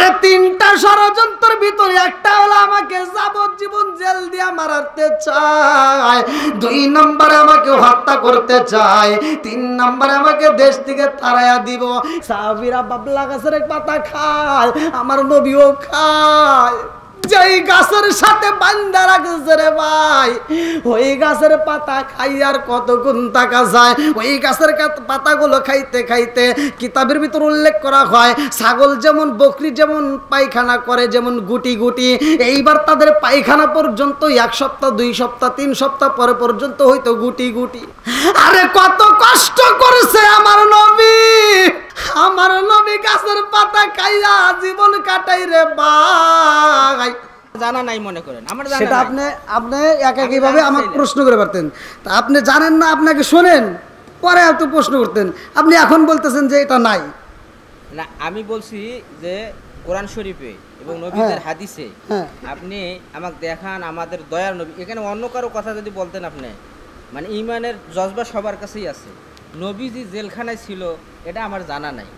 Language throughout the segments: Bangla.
আরে তিনটা ষড়যন্ত্রের ভিতরে একটা হলো আমাকে যাবজ্জীবন জেল দিয়ে মারতে চায়, 2 নম্বরে আমাকে হত্যা করতে চায়, 3 নম্বরে আমাকে দেশ থেকে তাড়াইয়া দিব। সাহাবীরা বাবলা গাছের পাতা খায়, আমার নবীও খায়। যেই গাছের সাথে বান্ধা রাখছে রে ভাই, ওই গাছের পাতা খাই আর কতক্ষণ থাকা যায়। ওই গাছের পাতাগুলো খাইতে খাইতে কিতাবের ভিতর উল্লেখ করা হয়, ছাগল যেমন বকরি যেমন পায়খানা করে যেমন গুটি গুটি, এইবার তাদের পায়খানা পর্যন্ত 1 সপ্তাহ 2 সপ্তাহ 3 সপ্তাহ পরে পর্যন্ত হয়তো গুটি গুটি। আরে কত কষ্ট করেছে আমার নবী, আমার নবী গাছের পাতা খাইয়া জীবন কাটাই রে ভাই। জানা নাই মনে করেন, আমার জানা সেটা নাই। আপনি একাকীভাবে আমাকে প্রশ্ন করে পারতেন, তা আপনি জানেন না, আপনাকে শোনেন পরে এত প্রশ্ন করতেন। আপনি এখন বলতেছেন যে এটা নাই। না, আমি বলছি যে কোরআন শরীফে এবং নবীদের হাদিসে আপনি আমাকে দেখান আমাদের দয়ার নবী। এখানে অন্য কারো কথা যদি বলতেন আপনি, মানে ইমানের জজবা সবার কাছেই আছে। নবীজি জেলখানায় ছিল এটা আমার জানা নাই।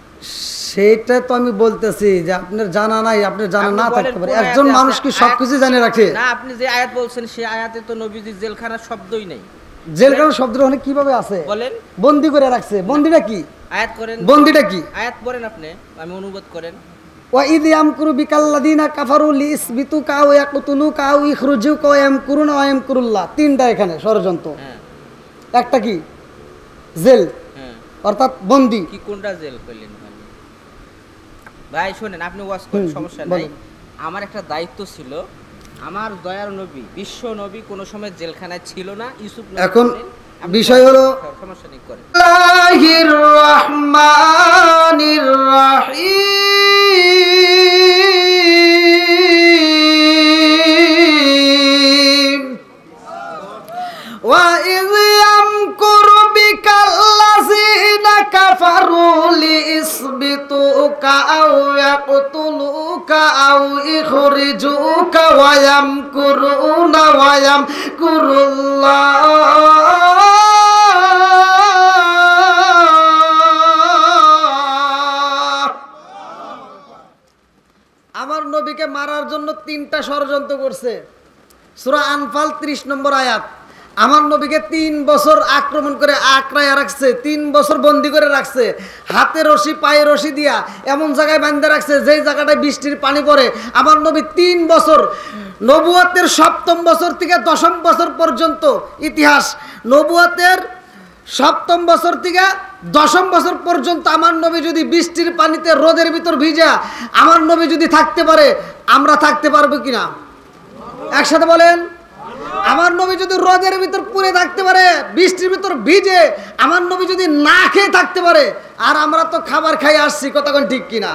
সেটা তো আমি বলতেছি যে আপনার জানা নাই, আপনার জানা না থাকতে পারে। একজন মানুষ কি সবকিছু জানে রাখে? না, আপনি যে আয়াত বলছেন সেই আয়াতে তো নবীজি জেলখানার শব্দই নেই। জেলখানার শব্দ অনেক কিভাবে আছে বলেন, বন্দি করে রাখছে। বন্দিটা কি? আয়াত করেন, বন্দিটা কি? আয়াত পড়েন আপনি, আমি অনুবাদ করেন। ওয়াইদ ইয়ামকুরু বিকাল্লাযিনা কাফারু লিইসবিতুকা ওয়া ইয়াকতুলুকা ওয়া ইখরুজুকা ওয়া ইয়ামকুরুনা ওয়া ইয়ামকুরুল্লাহ। তিনটা এখানে ষড়যন্ত্র। একটা কি? জেল, অর্থাৎ বন্দি। কি কোনটা জেল কইলেন ভাই? শোনেন, আপনি ওয়াজ করেন, সমস্যা নাই। আমার একটা দায়িত্ব ছিল, আমার দয়ার নবী বিশ্ব নবী কোনো সময় জেলখানায় ছিল না। ইউসুফ নবী এখন বিষয় হলো সমস্যা নেই করেন। আল্লাহির রহমানির রহিম ওয়া ইয ইয়ামকুরু বিকাল্লাযিনা কাফারু লিইসবিতুকা আও ইয়াকতুলুকা আও ইখরিজুকা ওয়া ইয়ামকুরুনা ওয়া ইয়ামকুরুল্লাহ। আমার নবীকে মারার জন্য 3টা ষড়যন্ত্র করছে। সূরা আনফাল 30 নম্বর আয়াত। আমার নবীকে 3 বছর আক্রমণ করে আঁকড়ায় রাখছে, 3 বছর বন্দি করে রাখছে, হাতে রশি পায়ে রশি দিয়া এমন জায়গায় বাঁধে রাখছে যেই জায়গাটায় বৃষ্টির পানি পড়ে। আমার নবী 3 বছর, নবুয়তের 7ম বছর থেকে 10ম বছর পর্যন্ত ইতিহাস, নবুয়তের 7ম বছর থেকে 10ম বছর পর্যন্ত আমার নবী যদি বৃষ্টির পানিতে রোদের ভিতর ভিজা আমার নবী যদি থাকতে পারে, আমরা থাকতে পারবো কিনা? একসাথে বলেন। আমার নবী যদি রোদের ভিতর পুড়ে থাকতে পারে, বৃষ্টির ভিতর ভিজে আমার নবী যদি না খেয়ে থাকতে পারে, আর আমরা তো খাবার খাই আসছি, কতক্ষণ ঠিক কিনা?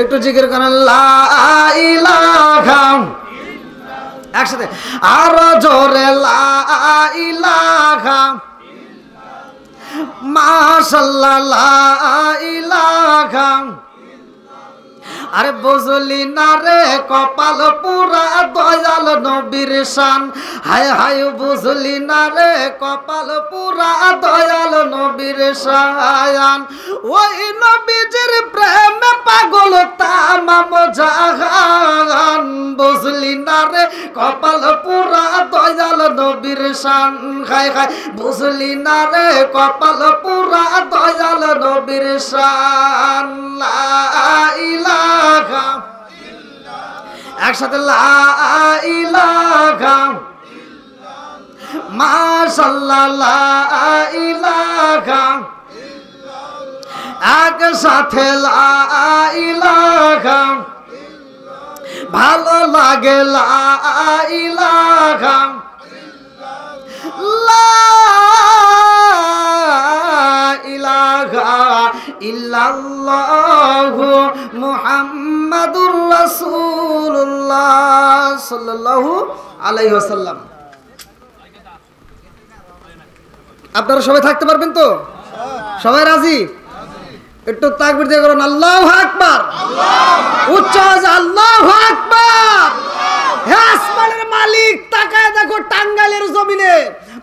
একটু জিকির করেন লা ইলাহা, একসাথে আর জোরে লা ইলাহা মাশাআল্লাহ লা ইলাহা। আরে বুঝলি না রে কপাল পুরা দয়াল নবীর শান, হায় হায় বুঝলি না রে কপাল পুরা দয়াল নবীর শান। ওই নবীজির প্রেমে পাগল তামাম জাহান, বুঝলি না রে কপাল পুরা দয়াল নবীর শান, হায় হায় বুঝলি না রে কপাল পুরা দয়াল নবীর শান। লা ইলাহা, একসাথে লা ইলাহা মাশাআল্লাহ লা ইলাহা, একসাথে লা ইলাহা, ভালো লাগে লা ইলাহা, লা ইলাহা ইল্লাল্লাহু মুহাম্মাদুর রাসূলুল্লাহ সাল্লাল্লাহু আলাইহি ওয়াসাল্লাম। আপনারা সবাই থাকতে পারবেন তো? সবাই রাজি? একটু তাকবীর দিয়ে করুন আল্লাহু আকবার। উচ্চ আওয়াজে আল্লাহু আকবার। হে আসমানের মালিক, তাকায় দেখো টাঙ্গাইলের জমিনে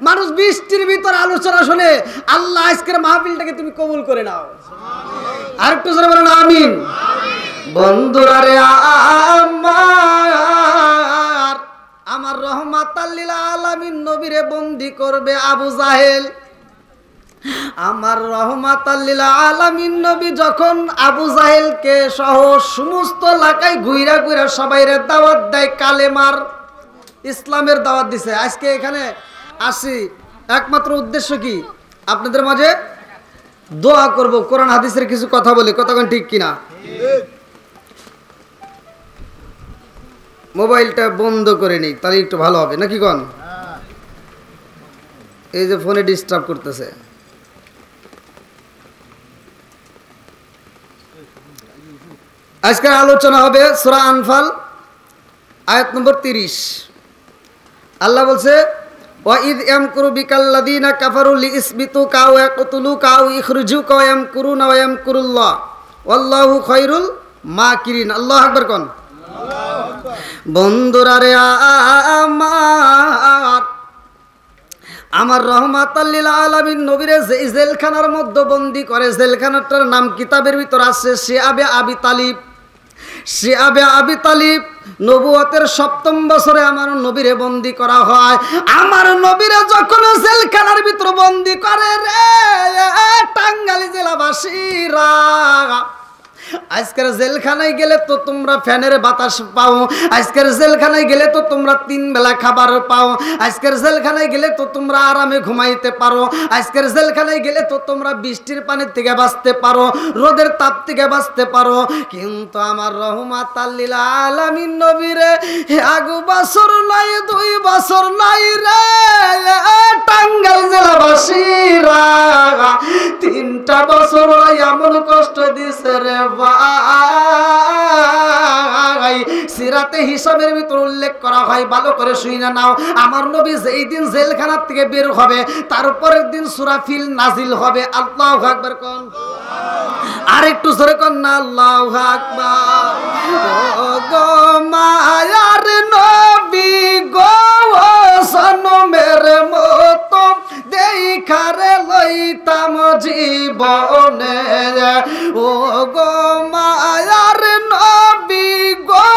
মানুষ বৃষ্টির ভিতর আলোচনা শুনে। আল্লাহ আজকের মাহফিলটাকে তুমি কবুল করে নাও। আর একটু জোরে বলেন আমিন। বন্ধুরা রে আমার রহমাতাল লিল আলামিন নবীরে বন্দী করবে আবু জাহেল। আমার রহমাতাল লিল আলামিন নবী যখন আবু জাহেলকে সহ সমস্ত এলাকায় ঘুরা ঘুরা সবাইরে দাওয়াত দেয়, কালেমার ইসলামের দাওয়াত দিছে। আজকে এখানে আসি একমাত্র উদ্দেশ্য কি, আপনাদের মাঝে দোয়া করব, কোরআন হাদিসের কিছু কথা বলি, কতক্ষণ ঠিক কিনা। মোবাইলটা বন্ধ করে নিই তাহলে একটু ভালো হবে নাকি কোন? এই যে ফোনে ডিস্টার্ব করতেছে। আজকের আলোচনা হবে সূরা আনফাল আয়াত নম্বর 30। আল্লাহ বলছে ওয়াইদ ইয়ামকুরু বিকাল্লাযীনা কাফারু লিইসবিতুকা ওয়া ইয়াকতুলুকা আও ইখরিজুকা ওয়া ইয়ামকুরুনা ওয়া ইয়ামকুরুল্লাহ ওয়াল্লাহু খায়রুল মাকিরিন। আল্লাহু আকবার কোন। বন্ধুরা রে আমার রহমাতাল লিল আলামিন নবীরে যে জেলখানার মধ্যে বন্দী করে, জেলখানাটার নাম কিতাবের ভিতর আছে শিআবে আবি তালিব। শিআবে আবি তালিব নবুয়তের ৭ম বছরে আমার নবীরে বন্দী করা হয়। আমার নবীরে যখন জেলখানার ভিতর বন্দী করে রে টাঙ্গাইল জেলাবাসীরা, আজকের জেলখানায় গেলে তো তোমরা ফ্যানের বাতাস পাও, আজকের জেলখানায় গেলে তো তোমরা 3 বেলা খাবার পাও, আজকের জেলখানায় গেলে তো তোমরা আরামে ঘুমাইতে পারো, আজকের জেলখানায় গেলে তো তোমরা বৃষ্টির পানির থেকে বাঁচতে পারো, রোদের তাপ থেকে বাঁচতে পারো। কিন্তু আমার রহমাতাল লিল আলামিন নবীরে 1 বছর নাই 2 বছর নাই রে টাঙ্গাইল জেলাবাসীরা 3টা বছর এমন কষ্ট দিছে রে ভাই। সিরাতে হিসাবের ভিতর উল্লেখ করা হয়, ভালো করে শুনে নাও। আমার নবী যেই দিন জেলখানা থেকে বের হবে তারপরের দিন সূরা ফিল নাজিল হবে। আল্লাহু আকবার কোন। আর একটু জোরে কোন না আল্লাহু আকবার। ও গো মায়ার নবী গো সনমের মতো দেখারে লইতাম জীবনে। ও গো মায়ার নবী গো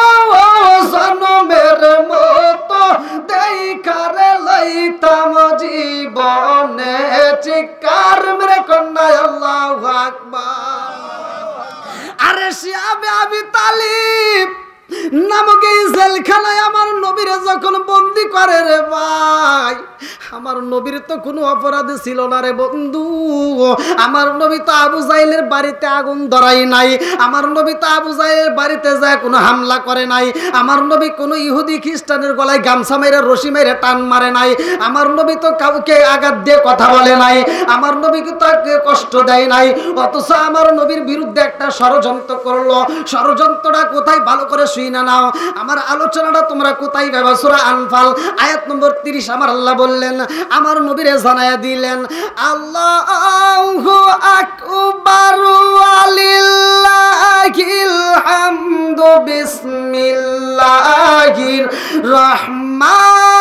সনমের মতো দেখারে লইতাম জীবনে। চিৎকার মেরে কন্যা আল্লাহু আকবার। আরে শিআবে আবি তালিব নামক এই জেলখানায় আমার নবীরে যখন বন্দী করে রে ভাই, আমার নবীর তো কোনো অপরাধ ছিল না রে বন্ধু। আমার নবী তো আবু জাহেলের বাড়িতে আগুন ধরাই নাই, আমার নবী তো আবু জাহেলের বাড়িতে যায় কোনো হামলা করে নাই, আমার নবী কোনো ইহুদি খ্রিস্টানের গলায় গামছা মেরে রশি মেরে টান মারে নাই, আমার নবী তো কাউকে আঘাত দিয়ে কথা বলে নাই, আমার নবীকে তাকে কষ্ট দেয় নাই। অথচ আমার নবীর বিরুদ্ধে একটা ষড়যন্ত্র করলো। ষড়যন্ত্রটা কোথায় ভালো করে শুনে নাও, আমার আলোচনাটা তোমরা কোথায় পাবে? সূরা আনফাল আয়াত নম্বর 30 আমার আল্লাহ বললেন, আমার নবীরে জানায়া দিলেন আল্লাহু আকবার ওয়ালিল্লাহিল হামদু বিসমিল্লাহির রহমানির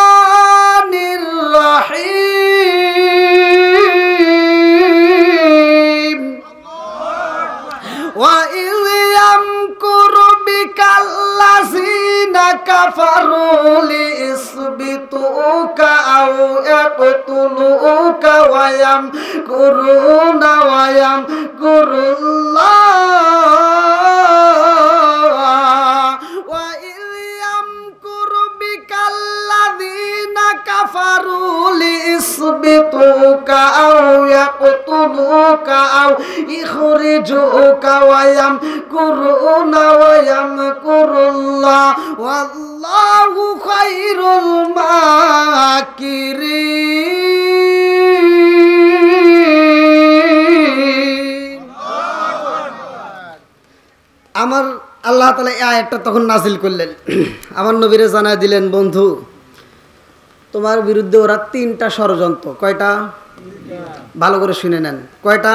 রহিম। ওয়া ইয়ামকুরু বিকাল্লাযীনা কাফারু লিইসবিতুকা আও ইয়াকতুলুকা ওয়া ইয়ামকুরুনা ওয়া ইয়ামকুরুল্লাহ। ওয়া ইয়ামকুরু বিকাল্লাযীনা কাফারু লিইসবিতুকা আও ইয়াকতুলুকা আও ইখরিজুকা ওয়া ইয়ামকুরুনা ওয়া ইয়ামকুরুল্লাহ ওয়াল্লাহু খায়রুল মাকিরিন। আমার আল্লাহ তাআলা এই আয়াতটা তখন নাযিল করলেন, আমার নবীরে জানায় দিলেন, বন্ধু তোমার বিরুদ্ধে ওরা 3টা ষড়যন্ত্র। কয়টা? ভালো করে শুনে নেন, কয়টা?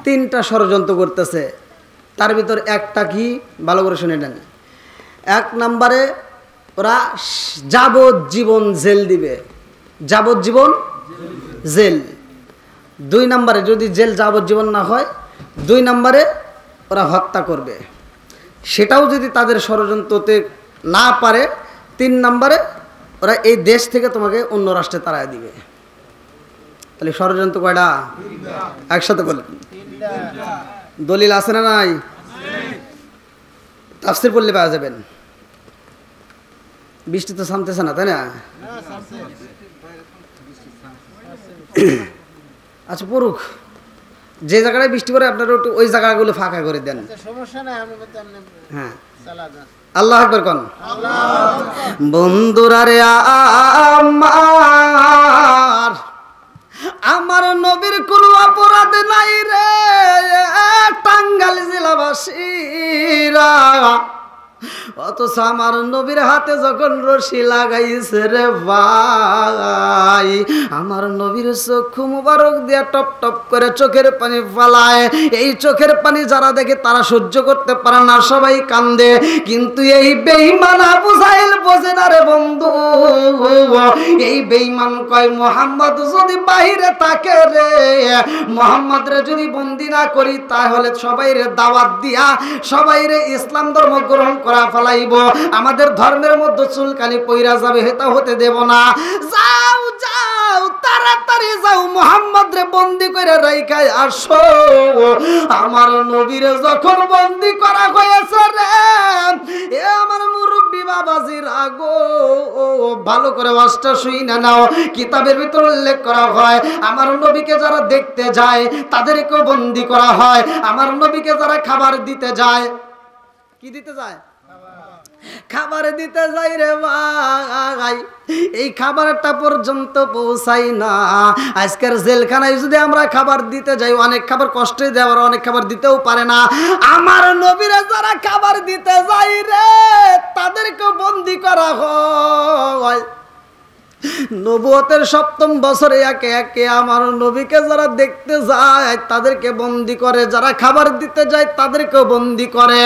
3টা ষড়যন্ত্র করতেছে। তার ভিতর একটা কি, ভালো করে শুনে নেন। 1 নম্বরে ওরা যাবজ্জীবন জেল দিবে, যাবজ্জীবন জেল। 2 নম্বরে যদি জেল যাবজ্জীবন না হয়, 2 নম্বরে ওরা হত্যা করবে। সেটাও যদি তাদের ষড়যন্ত্রতে না পারে, 3 নম্বরে ওরা এই দেশ থেকে তোমাকে অন্য রাষ্ট্রে তাড়ায় দিবে। তাহলে ষড়যন্ত্র কয়টা? একসাথে বলেন। দলিল আছে না নাই? তাফসীর পড়লে পাওয়া যাবেন। বৃষ্টি তো থামতেছে না, তাই না? আচ্ছা পড়ুক, যে জায়গায় বৃষ্টি পড়ে আপনারা একটু ওই জায়গাগুলো ফাঁকা করে দেন। হ্যাঁ, আল্লাহু আকবার কোন। বন্ধুরা রে আমার নবীর কোনো অপরাধ নাই রে টাঙ্গাইল জেলাবাসীরা, অথচ আমার নবীর হাতে যখন রশি লাগাইছে রে ভাই, আমার নবীর চক্ষু মুবারক দিয়া টপ টপ করে চোখের পানি ফালায়। এই চোখের পানি যারা দেখে তারা সহ্য করতে পারে না, সবাই কান্দে। কিন্তু এই বেঈমান আবু জাহেল বোঝে না রে বন্ধু। এই বেঈমান কয় মুহাম্মদ যদি বাহিরে থাকে রে, মুহাম্মদ রে যদি বন্দি না করি তাহলে সবাই রে দাওয়াত দিয়া সবাই রে ইসলাম ধর্ম গ্রহণ করা ফেলাইব, আমাদের ধর্মের মধ্যে চুলকানি পইরা যাবে, হেতা হতে দেব না। যাও যাও তাড়াতাড়ি যাও, মুহাম্মদ রে বন্দি করে রাইখায় আসো। আমার নবীরে যখন বন্দি করা হয়েছে রে, এ আমার মুরব্বী বাবাজির আগো ভালো করে ওয়াজটা শুইনা নাও। কিতাবের ভিতর উল্লেখ করা হয় আমার নবীকে যারা দেখতে যায় তাদেরকেও বন্দি করা হয়। আমার নবীকে যারা খাবার দিতে যায়, কি দিতে যায়? খাবার দিতে যাই রে ভাই, এই খাবারটা পর্যন্ত পৌঁছাই না। আজকের জেলখানায় যদি আমরা খাবার দিতে যাই, অনেক খাবার কষ্টে দেয়, আবার অনেক খাবার দিতেও পারে না। আমার নবীরা যারা খাবার দিতে যাই রে তাদেরকে বন্দি করা হয়। নবুয়তের 7ম বছরে একে একে আমার নবীকে যারা দেখতে যায় তাদেরকে বন্দি করে, যারা খাবার দিতে যায় তাদেরকেও বন্দি করে।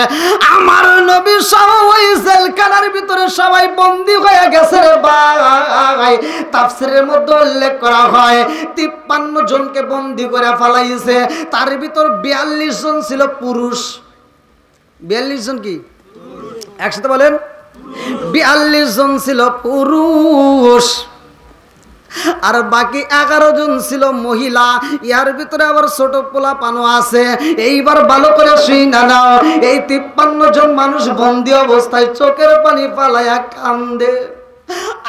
আমার নবী সহ ওই জেলখানার ভিতরে সবাই বন্দি হয়ে গেছে রে ভাই। তাফসীরের মধ্যে উল্লেখ করা হয় 53 জনকে বন্দি করে ফেলাইছে, তার ভিতর 42 জন ছিল পুরুষ। 42 জন কি? একসাথে বলেন। 42 জন ছিল পুরুষ আর বাকি 11 জন ছিল মহিলা। ইয়ার ভিতরে আবার ছোট পোলা পানো আছে। এইবার ভালো করে শুইনা নাও, এই 53 জন মানুষ বন্দি অবস্থায় চোখের পানি ফালাইয়া কান্দে।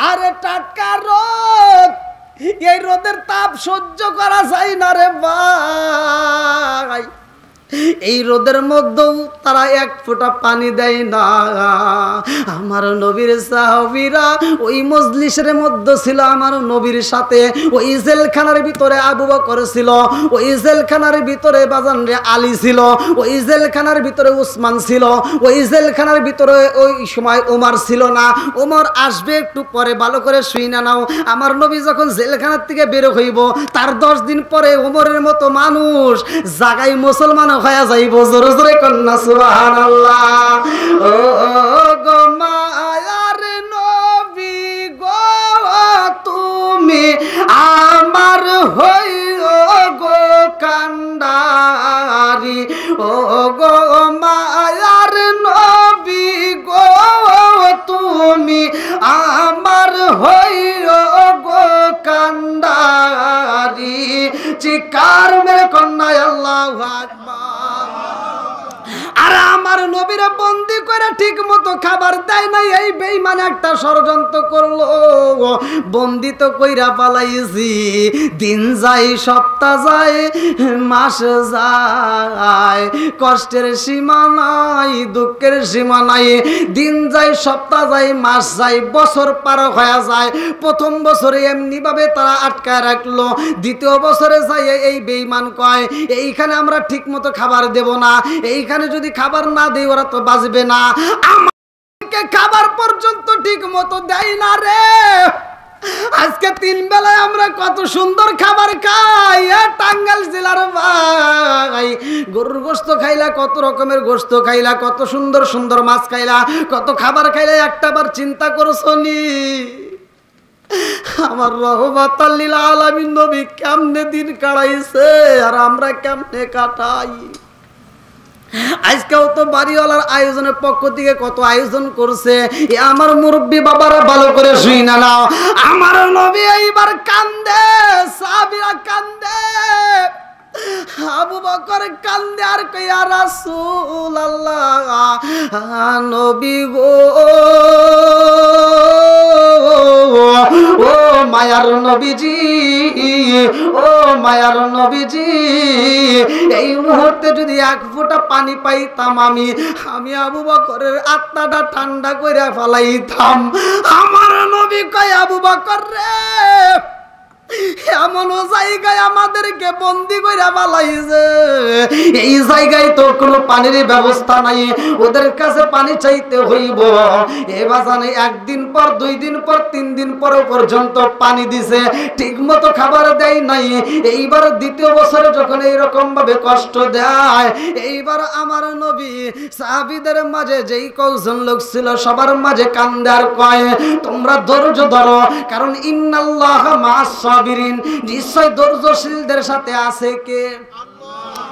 আরে টাটকা রোদ, এই রোদের তাপ সহ্য করা যায় না রে ভাই। এই রোদের মধ্যেও তারা এক ফোঁটা পানি দেয় না। আমার নবীর সাহাবীরা ওই মজলিসের মধ্যে ছিল আমার নবীর সাথে। ওই জেলখানার ভিতরে আবু বকর ছিল, ওই জেলখানার ভিতরে বাজান রে আলী ছিল, ওই জেলখানার ভিতরে উসমান ছিল, ওই জেলখানার ভিতরে ওই সময় ওমর ছিল না। ওমর আসবে একটু পরে, ভালো করে শুই না নাও। আমার নবী যখন জেলখানার থেকে বের হইব তার 10 দিন পরে ওমরের মতো মানুষ জাগাই মুসলমান হয়ে যাইব। জোরে জোরে কন্যা সুবহানাল্লাহ। ও গো মায়ার নবী গো তুমি আমার হইও গো কান্ডারি। ও গো মায়ার নবী গো তুমি আমার হইও গো কান্ডারি। চিৎকার মেরে কন্যা আল্লাহু আকবার। আর আমার নবীরা বন্দি করে ঠিক মতো খাবার দেয় না, এই বেঈমান একটা ষড়যন্ত্র করলো। বন্দি তো কইরা পালাইছি, দিন যায় সপ্তাহ যায় মাস যায়, কষ্টের সীমা নাই দুঃখের সীমা নাই। দিন যায় সপ্তাহ যায় মাস যায় বছর পার হয়ে যায়। প্রথম বছরে এমনি ভাবে তারা আটকায় রাখলো, দ্বিতীয় বছরে যাই এই বেঈমান কয় এইখানে আমরা ঠিক মতো খাবার দেব না, এইখানে যদি খাবার না দেই ওরা তো বাঁচবে না। আমাকে খাবার পর্যন্ত ঠিক মতো দেয় না রে। আজকে 3 বেলায় আমরা কত সুন্দর খাবার খাই। টাঙ্গাইল জেলার ভাই গরুর গোশত খাইলা, কত রকমের গোশত খাইলা, কত সুন্দর সুন্দর মাছ খাইলা, কত খাবার খাইলা, একটাবার চিন্তা করছো নি আমার রহমাতাল লিল আলামিন নবী কেমনে দিন কাটাইছে আর আমরা কেমনে কাটাই? আজকেও তো বাড়িওয়ালার আয়োজনের পক্ষ থেকে কত আয়োজন করছে, এ আমার মুরব্বী বাবারা ভালো করে শুই না নাও। আমার নবী এইবার কান্দে, সাহাবীরা কান্দে, আবু বকর কান্দে আর কই ইয়া রাসূলুল্লাহ, নবী গো, ও মায়ার নবীজি, ও মায়ার নবীজি, এই মুহূর্তে যদি এক ফোঁটা পানি পাইতাম আমি আবু বকরের আত্মাটা ঠান্ডা করে ফেলাইতাম। আমার নবী কয় আবু বকর রে, এমন জায়গায় আমাদেরকে বন্দি করে ফেলাইছে, এই জায়গায় তো কোনো পানির ব্যবস্থা নাই, ওদের কাছে পানি চাইতে হইব। এবার জানে একদিন পর, 2 দিন পর, 3 দিন পর পর্যন্ত পানি দিছে, ঠিক মতো খাবার দেয় নাই। এইবার 2য় বছরে যখন এইরকম ভাবে কষ্ট দেয়, এইবার আমার নবী সাহাবীদের মাঝে যেই কয়েকজন লোক ছিল সবার মাঝে কান্দে আর কয়, তোমরা ধৈর্য ধরো, কারণ ইন্নাল্লাহ মা'আস সাবিরিন, নিশ্চয় ধৈর্যশীলদের সাথে আছে কে?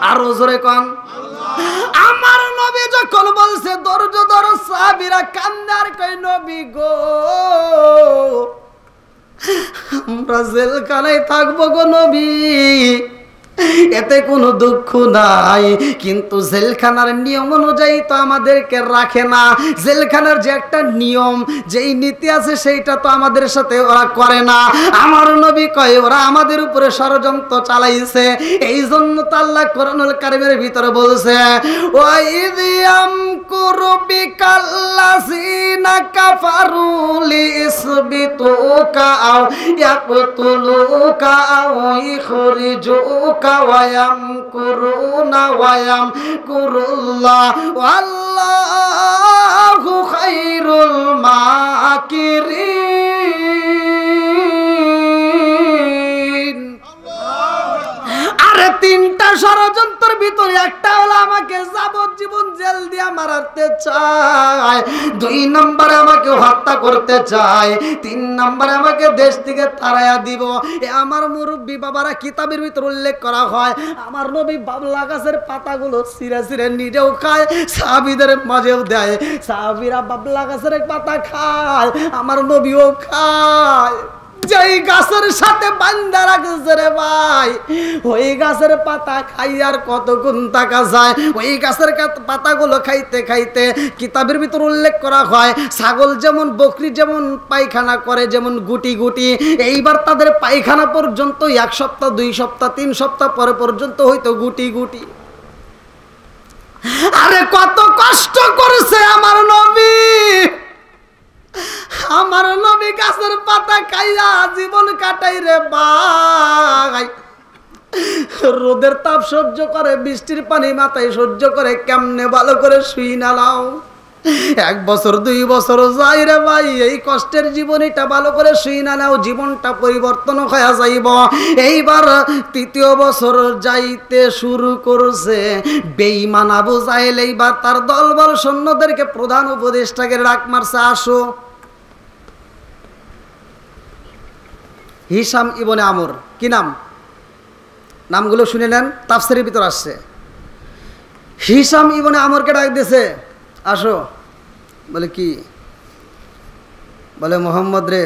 আরো জোরে কোন আল্লাহ। আমার নবী যখন বলছে ধৈর্য ধরো, সাহাবীরা কান্দে আর কয়, নবী গো, আমরা জেলখানায় থাকবো গো নবী, এতে কোনো দুঃখ নাই, কিন্তু জেলখানার নিয়ম অনুযায়ী তো আমাদেরকে রাখে না। জেলখানার যে একটা নিয়ম, যেই নীতি আছে সেইটা তো আমাদের সাথে ওরা করে না। আমার নবী কয় ওরা আমাদের উপরে ষড়যন্ত্র চালাইছে, এই জন্য তো আল্লাহ কোরআনুল কারীমের ভিতরে বলছে, ওয়াইদ ইয়ামকুরু বিকাল্লাযিনা কাফারু লিইসবিতুকা আও ইয়াকতুলুকা আও ইখরিজুকা ওয়ায়ামকুরুনা ওয়ায়ামকুরুল্লাহ ওয়াল্লাহু খায়রুল মাকিরিন। আরে 3টা ষড়যন্ত্রের ভিতরে একটা হলো আমাকে যাবজ্জীবন জেল দিয়ে মারতে চায়, 2 নম্বরে আমাকে হত্যা করতে চায়, 3 নম্বরে আমাকে দেশ থেকে তাড়াইয়া দিব। এ আমার মুরব্বী বাবারা কিতাবের ভিতর উল্লেখ করা হয়, আমার নবী বাবলা গাছের পাতাগুলো ছিঁড়ে ছিঁড়ে নিজেও খায়, সাহাবীদের মাঝেও দেয়। সাহাবীরা বাবলা গাছের পাতা খায়, আমার নবীও খায়। যেই গাছের সাথে বান্ধা রাখছে রে ভাই, ওই গাছের পাতা খাই আর কত গুণ টাকা যায়। ওই গাছের পাতাগুলো খাইতে খাইতে কিতাবের ভিতর উল্লেখ করা হয়, ছাগল যেমন, বকরি যেমন পায়খানা করে যেমন গুটি গুটি, এইবার তাদের পায়খানা পর্যন্ত 1 সপ্তাহ 2 সপ্তাহ 3 সপ্তাহ পরে পর্যন্ত হইতো গুটি গুটি। আরে কত কষ্ট করেছে আমার নবী, আমার নবী গাছের পাতা খাইয়া জীবন কাটাই রে ভাই। রোদের তাপ সহ্য করে, বৃষ্টির পানি মাথায় সহ্য করে, কেমনে ভালো করে শুই না নাও। 1 বছর 2 বছর যাই রে ভাই, এই কষ্টের জীবনীটা ভালো করে শুই না নাও, জীবনটা পরিবর্তন হয়ে যাইব। এইবার 3য় বছর যাইতে শুরু করছে, বেঈমান আবু জাহেল এইবার তার দলবল সৈন্যদেরকে প্রধান উপদেষ্টাকে ডাক মারছে, আসো। হিশাম ইবনে আমর, কি নাম? নামগুলো শুনে নেন, তাফসীরের ভিতর আসছে। হিশাম ইবনে আমরকে ডাক দিয়েছে, আসো। বলে কি? বলে মোহাম্মদ রে,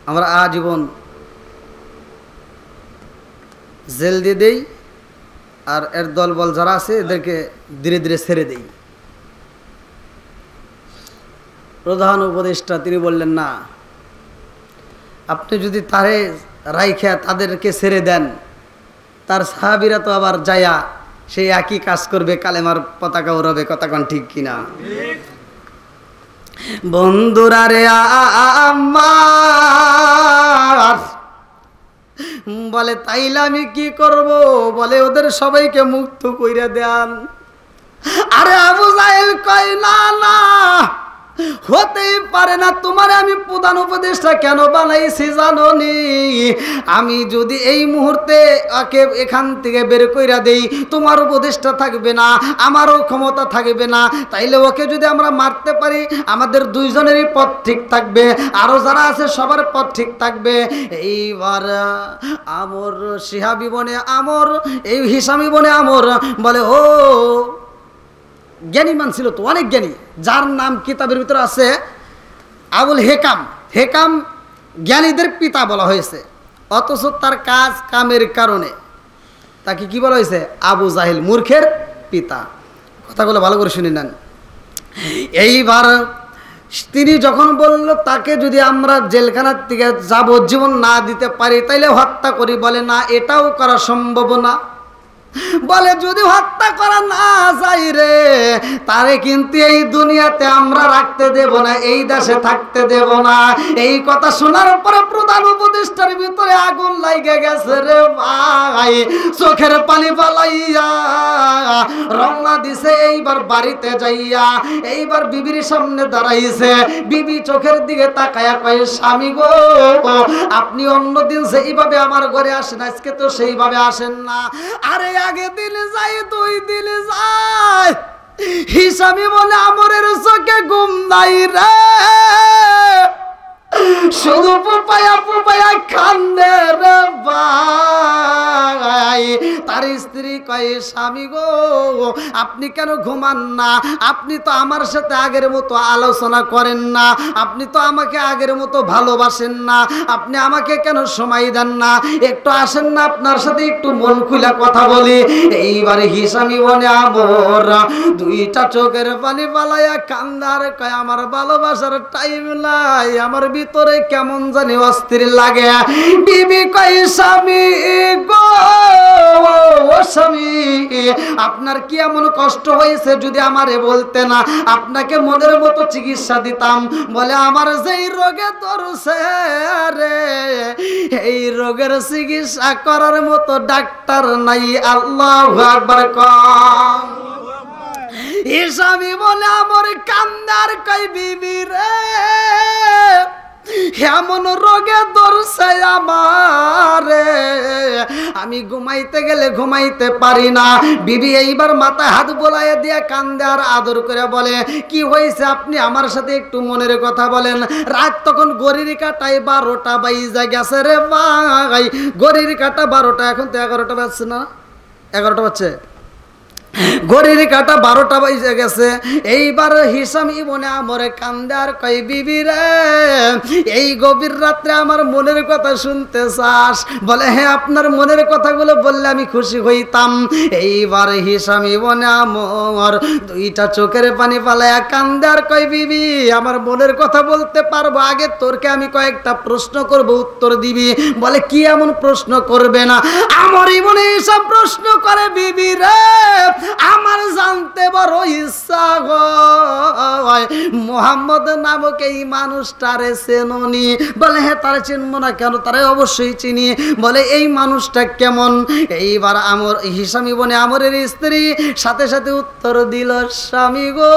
আমরা আজীবন জেল দিয়ে দেই, আর এর দলবল যারা আছে এদেরকে ধীরে ধীরে ছেড়ে দেই। প্রধান উপদেষ্টা তিনি বললেন, না, আপনি যদি তারে রাইখা তাদেরকে ছেড়ে দেন, তার সাহাবীরা তো আবার যায়া সেই একই কাজ করবে, কালেমার পতাকা উড়াবে। কথা কোন ঠিক কিনা? বন্ধুরা রে আমার, বলে তাইলে আমি কি করব? বলে ওদের সবাইকে মুক্ত কইরা দেন। আরে আবু জাহেল কয়, না না, হতেই পারে না। তোমার আমি প্রধান উপদেষ্টা কেন বানাইছি জানোনি? আমি যদি এই মুহূর্তে ওকে এখান থেকে বের কইরা দেই, তোমার উপদেষ্টা থাকবে না, আমারও ক্ষমতা থাকবে না। তাইলে ওকে যদি আমরা মারতে পারি, আমাদের দুইজনেরই পথ ঠিক থাকবে, আরো যারা আছে সবার পথ ঠিক থাকবে। এইবার আমর শিহাবি বনে আমর, এই হিসামি বনে আমর বলে, ও জ্ঞানী মান ছিল তো, অনেক জ্ঞানী, যার নাম কিতাবের ভিতরে আছে আবুল হেকাম। হেকাম জ্ঞানীদের পিতা বলা হয়েছে, অথচ তার কাজ কামের কারণে তাকে কি বলা হয়েছে? আবু জাহিল, মূর্খের পিতা। কথাগুলো ভালো করে শুনে নেন। এইবার তিনি যখন বলল তাকে যদি আমরা জেলখানার থেকে যাবজ্জীবন না দিতে পারি তাইলে হত্যা করি, বলে না, এটাও করা সম্ভব না। বলে যদি হত্যা করা না যায় রে, তারে কিন্তু এই দুনিয়াতে আমরা রাখতে দেব না, এই দেশে থাকতে দেব না। এই কথা শোনার পরে প্রধান উপদেষ্টার ভিতরে আগুন লাগে গেছে রে ভাই, চোখের পানি পালাইয়া রওনা দিছে এইবার বাড়িতে যাইয়া। এইবার বিবির সামনে দাঁড়াইছে, বিবি চোখের দিকে তাকায়া কয়, স্বামী গো, আপনি অন্যদিন সেইভাবে আমার ঘরে আসেন, আজকে তো সেইভাবে আসেন না। আরে আগে দিলে যাই, 2 দিলে যায়, হিসাবি বলে আমরের চোখে ঘুম নাই রে, শুধু পুপায়া পুপায়া কান্দে রে ভাই। তার স্ত্রী কয়ে, স্বামী গো, আপনি কেন ঘুমান না? আপনি তো আমার সাথে আগের মতো আলোচনা করেন না, আপনি তো আমাকে আগের মতো ভালোবাসেন না, আপনি আমাকে কেন সময় দেন না? একটু আসেন না, আপনার সাথে একটু মন খুলে কথা বলি। এইবারে হিসামি বনে আমর 2টা চোখের পানি পালাইয়া কান্দার কয়, আমার ভালোবাসার টাইম নাই, আমার ভিতরে কেমন জানি অস্থির লাগে। বিবি কয়, স্বামী গো, স্বামী, আপনার কি এমন কষ্ট হয়েছে যদি আমারে বলতে না, আপনাকে মনের মতো চিকিৎসা দিতাম। বলে, আমার যেই রোগে ধরছে রে, এই রোগের চিকিৎসা করার মতো ডাক্তার নাই। আল্লাহু আকবার কম। হিসাবি বলে আমার কান্দার কই, বিবি রে, এমন রোগে ধরছে আমারে, আমি ঘুমাইতে গেলে ঘুমাইতে পারি না। বিবি এইবার মাথায় হাত বোলাইয়া দিয়া কান্দে আর আদর করে বলে, কি হয়েছে আপনি আমার সাথে একটু মনের কথা বলেন। রাত তখন ঘড়ির কাটায় 12টা বাজে গেছে রে ভাই, ঘড়ির কাটা 12টা, এখন তো 11টা বাজছে না, 11টা বাজছে, ঘড়ির কাটা 12টা বাজে গেছে। এইবার হিসাম ইবনে আমরে কান্দে আর কই, বিবি রে, এই গভীর রাত্রে আমার মনের কথা শুনতে চাস? বলে, হ্যাঁ, আপনার মনের কথাগুলো বললে আমি খুশি হইতাম। এইবার হিসাম ইবনে আমর 2টা চোখের পানি পালায়া কান্দে আর কই, বিবি, আমার মনের কথা বলতে পারবো, আগে তোরকে আমি কয়েকটা প্রশ্ন করব, উত্তর দিবি। বলে, কি এমন প্রশ্ন করবে না? আমার ইবনে হিসাম প্রশ্ন করে, বিবি রে, আমার জানতে বড় ইচ্ছা হয়, মোহাম্মদ নামক এই মানুষটারে চেননি? বলে, হ্যাঁ, তারে চিনবো না কেন, তারে অবশ্যই চিনি। বলে, এই মানুষটা কেমন? এইবার আমর হিসামি বনে আমরের স্ত্রী সাথে সাথে উত্তর দিল, স্বামী গো,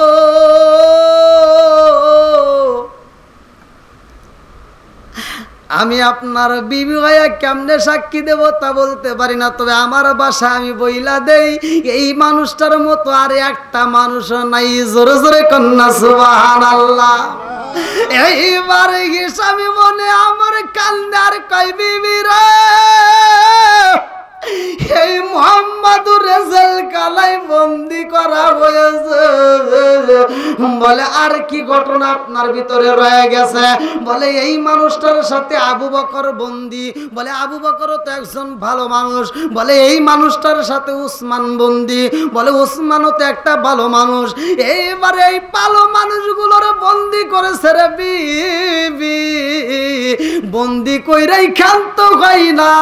আমি আপনার বিবি ভাইয়া কেমনে সাক্ষী দেব তা বলতে পারি না, তবে আমার বাসা আমি বইলা দেই, এই মানুষটার মতো আর একটা মানুষও নাই। জোরে জোরে কন্যা সুবহানাল্লাহ। এইবার হিসামি মনে আমার কান্দে আর কই, বিবি রে, এই মোহাম্মদুর রেজাল কালাই বন্দি করা হয়েছে। বলে, আর কি ঘটনা আপনার ভিতরে রয়ে গেছে? বলে, এই মানুষটার সাথে আবু বকর বন্দি। বলে, আবু বকরও তো একজন ভালো মানুষ। বলে, এই মানুষটার সাথে উসমান বন্দি। বলে, উসমানও তো একটা ভালো মানুষ। এইবারে এই ভালো মানুষগুলোর বন্দি করেছে রে বিবি, বন্দি কইরাই ক্ষান্ত হয় না।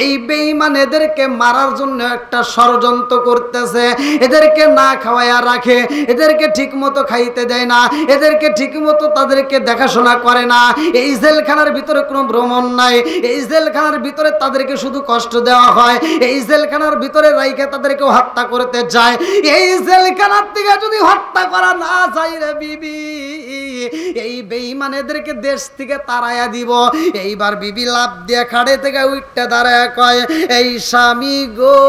এই বেঈমান এদেরকে মারার জন্য একটা ষড়যন্ত্র করতেছে, এদেরকে না খাওয়ায়া রাখে, এদেরকে ঠিক মতো খাইতে দেয় না, এদেরকে ঠিক মতো তাদেরকে দেখাশোনা করে না। এই জেলখানার ভিতরে কোনো ভ্রমণ নাই, এই জেলখানার ভিতরে তাদেরকে শুধু কষ্ট দেওয়া হয়, এই জেলখানার ভিতরে রাইখে তাদেরকে হত্যা করতে যায়। এই জেলখানার থেকে যদি হত্যা করা না যায় রে বিবি, এই বেঈমান এদেরকে দেশ থেকে তাড়াইয়া দিব। এইবার বিবি লাভ দিয়ে খাড়ে থেকে উঠতে দাঁড়ায় কয়, এই স্বামী গো,